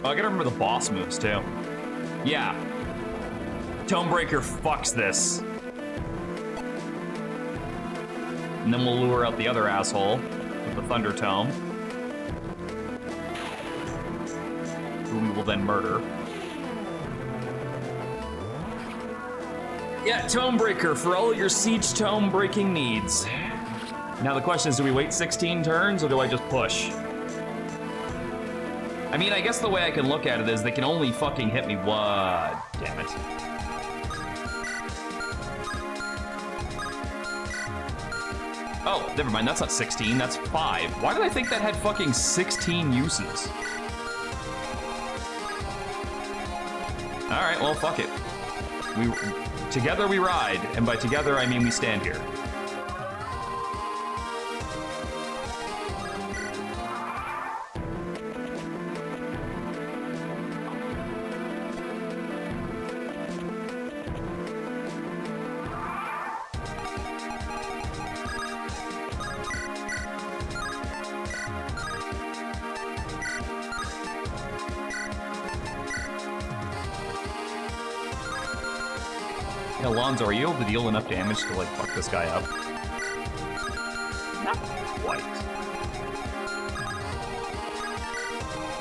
Oh, I gotta remember the boss moves, too. Yeah. Tomebreaker fucks this. And then we'll lure out the other asshole with the Thunder Tome, who we will then murder. Yeah, Tomebreaker for all of your Siege Tome breaking needs. Now the question is, do we wait 16 turns or do I just push? I mean, I guess the way I can look at it is they can only fucking hit me what? Damn it. Oh, never mind, that's not 16, that's 5. Why did I think that had fucking 16 uses? Alright, well, fuck it. Together we ride, and by together I mean we stand here. Alonzo, are you able to deal enough damage to, like, fuck this guy up? Not quite.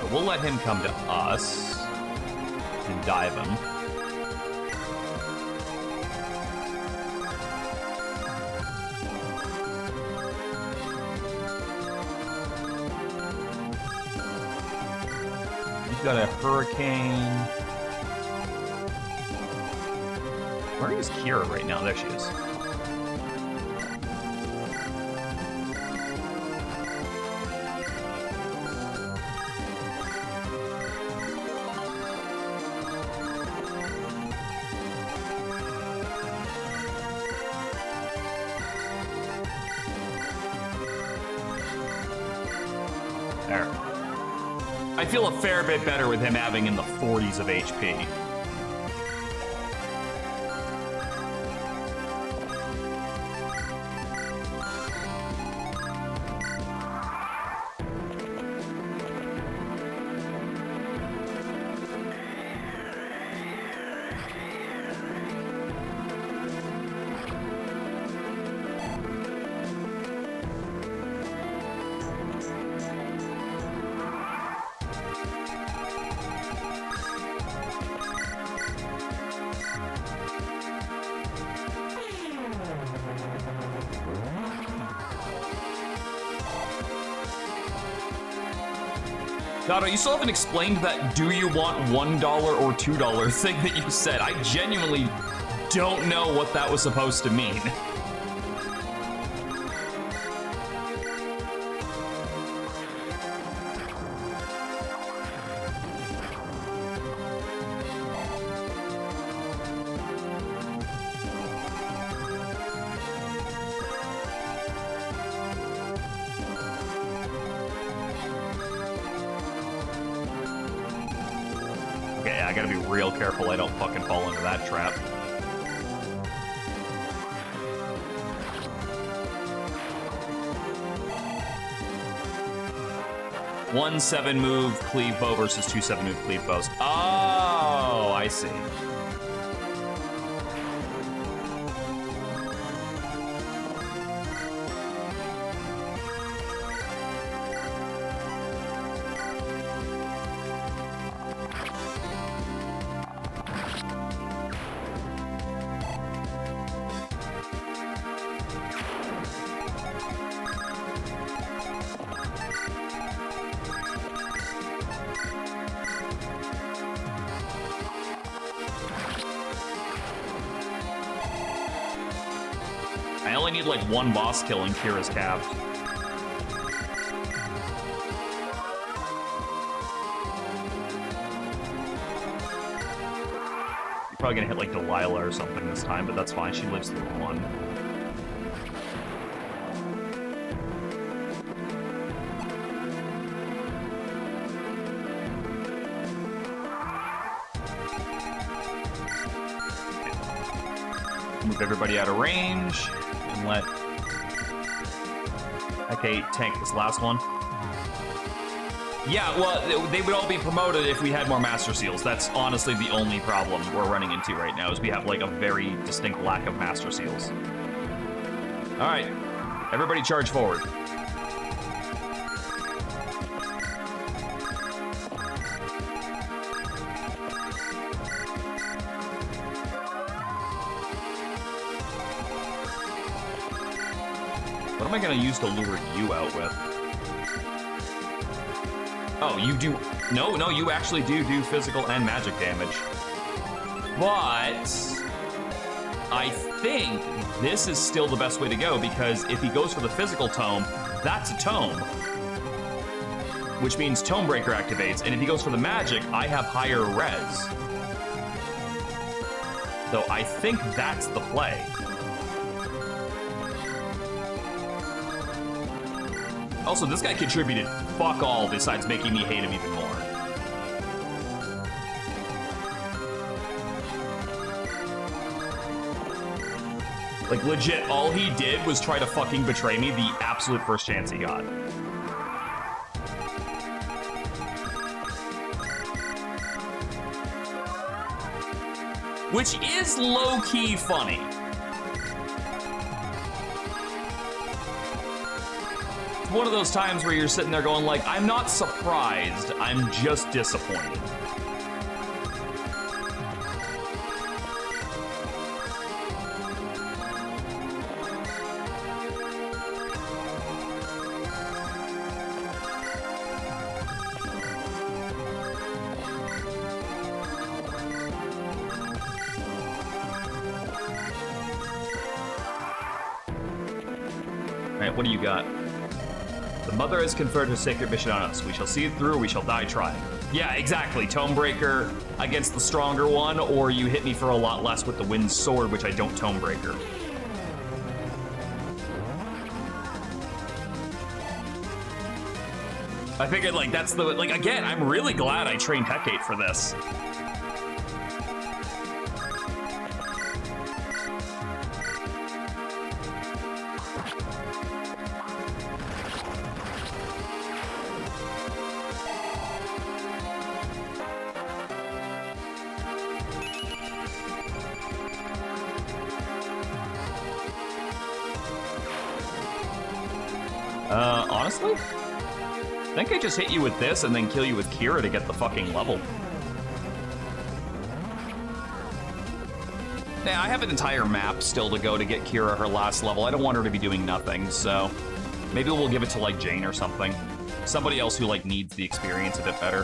But we'll let him come to us and dive him. He's got a hurricane. Where is Kira right now? There she is. There. I feel a fair bit better with him having in the 40s of HP. Gato, you still haven't explained that do you want $1 or $2 thing that you said. I genuinely don't know what that was supposed to mean. Okay, yeah, I gotta be real careful I don't fucking fall into that trap. One 7-move cleave bow versus 2 7-move cleave bows. Oh, I see. I only need like one boss kill and Kira's capped. You're probably gonna hit like Delilah or something this time, but that's fine. She lives through one. Move everybody out of range. And let... Okay, tank this last one. Yeah, well, they would all be promoted if we had more Master Seals. That's honestly the only problem we're running into right now, is we have, like, a very distinct lack of Master Seals. All right, everybody charge forward. What am I gonna use to lure you out with? Oh, you do... No, you actually do physical and magic damage. But... I think this is still the best way to go, because if he goes for the physical tome, that's a tome. Which means Tome Breaker activates, and if he goes for the magic, I have higher res. So I think that's the play. Also, this guy contributed fuck all besides making me hate him even more. Like, legit, all he did was try to fucking betray me the absolute first chance he got. Which is low-key funny. One of those times where you're sitting there going like, I'm not surprised, I'm just disappointed. All right, what do you got? The Mother has conferred her sacred mission on us. We shall see it through, or we shall die trying. Yeah, exactly. Tome Breaker against the stronger one, or you hit me for a lot less with the Wind Sword, which I don't Tome Breaker. I figured, like, that's the... Like, again, I'm really glad I trained Hecate for this. Honestly? I think I just hit you with this and then kill you with Kira to get the fucking level. Yeah, I have an entire map still to go to get Kira her last level. I don't want her to be doing nothing, so maybe we'll give it to, like, Jane or something. Somebody else who, like, needs the experience a bit better.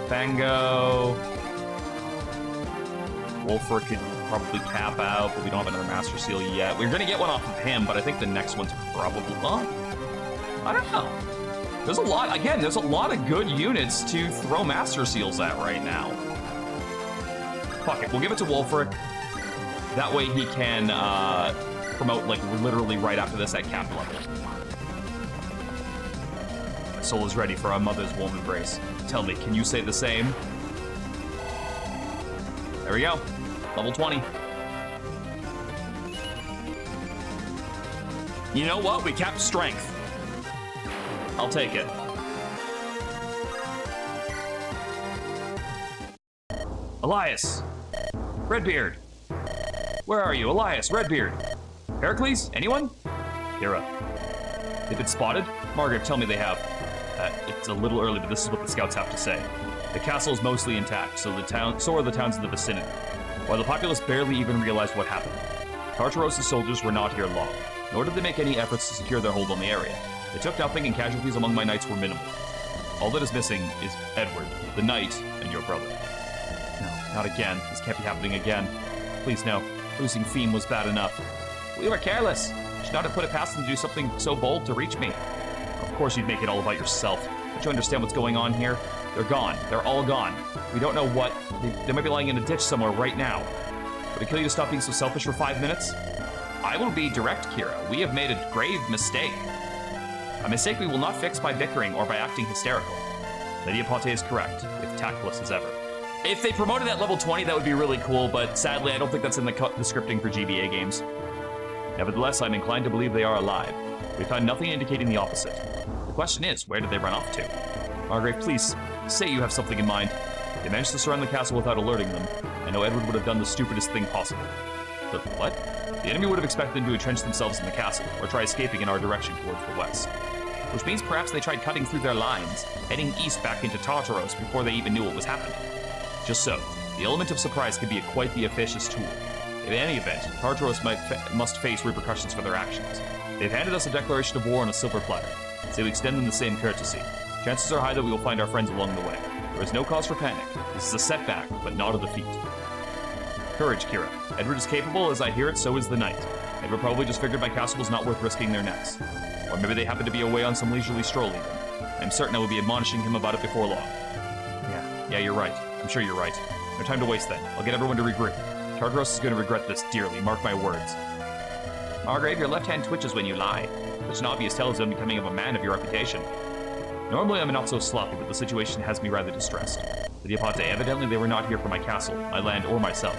Fango. Wolfer could probably cap out, but we don't have another Master Seal yet. We're gonna get one off of him, but I think the next one's probably... Well, I don't know. There's a lot, again, there's a lot of good units to throw Master Seals at right now. Fuck it, we'll give it to Wolfric. That way he can promote, like, literally right after this at cap level. soul is ready for our mother's warm embrace. Tell me, can you say the same? There we go. Level 20. You know what? We capped strength. I'll take it. Elias! Redbeard! Where are you? Elias, Redbeard! Heracles? Anyone? Kira. They've been spotted? Margaret, tell me they have. It's a little early, but this is what the scouts have to say. The castle is mostly intact, so are the towns in the vicinity, while the populace barely even realized what happened. Tartaros' soldiers were not here long, nor did they make any efforts to secure their hold on the area. They took nothing, and casualties among my knights were minimal. All that is missing is Edward, the knight, and your brother. No, not again. This can't be happening again. Please, no. Losing Fiend was bad enough. We were careless. You should not have put it past them to do something so bold to reach me. Of course you'd make it all about yourself. Don't you understand what's going on here? They're gone. They're all gone. We don't know what. They might be lying in a ditch somewhere right now. Would it kill you to stop being so selfish for 5 minutes? I will be direct, Kira. We have made a grave mistake. A mistake we will not fix by bickering or by acting hysterical. Lady Apote is correct, if tactless as ever. If they promoted at level 20, that would be really cool, but sadly, I don't think that's in the scripting for GBA games. Nevertheless, I'm inclined to believe they are alive. We found nothing indicating the opposite. The question is, where did they run off to? Margrave, please, say you have something in mind. They managed to surround the castle without alerting them. I know Edward would have done the stupidest thing possible. The what? The enemy would have expected them to entrench themselves in the castle, or try escaping in our direction towards the west. Which means perhaps they tried cutting through their lines, heading east back into Tartaros before they even knew what was happening. Just so, the element of surprise could be quite the efficacious tool. In any event, Tartaros must face repercussions for their actions. They've handed us a declaration of war on a silver platter, so we extend them the same courtesy. Chances are high that we will find our friends along the way. There is no cause for panic. This is a setback, but not a defeat. Courage, Kira. Edward is capable, as I hear it, so is the knight. Edward probably just figured my castle was not worth risking their necks. Or maybe they happen to be away on some leisurely stroll even. I'm certain I will be admonishing him about it before long. Yeah, you're right. I'm sure you're right. No time to waste then. I'll get everyone to regroup. Tartaros is going to regret this dearly, mark my words. Margrave, your left hand twitches when you lie. Such an obvious tell is I'm becoming of a man of your reputation. Normally I'm not so sloppy, but the situation has me rather distressed. The Apote, evidently they were not here for my castle, my land, or myself.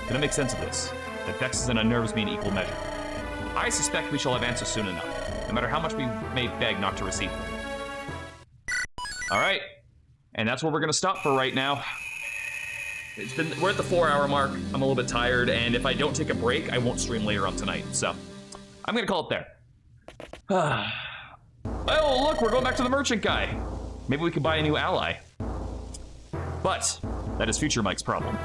Can I make sense of this? It vexes and unnerves me in equal measure. I suspect we shall have answers soon enough, no matter how much we may beg not to receive them. Alright, and that's where we're gonna stop for right now. We're at the 4-hour mark. I'm a little bit tired, and if I don't take a break, I won't stream later on tonight. So, I'm gonna call it there. Oh, look, we're going back to the merchant guy. Maybe we can buy a new ally. But, that is future Mike's problem.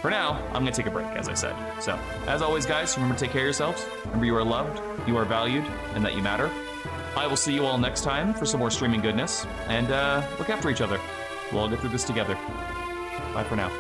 For now, I'm gonna take a break, as I said. So, as always, guys, remember to take care of yourselves. Remember you are loved, you are valued, and that you matter. I will see you all next time for some more streaming goodness, and look after each other. We'll all get through this together. Bye for now.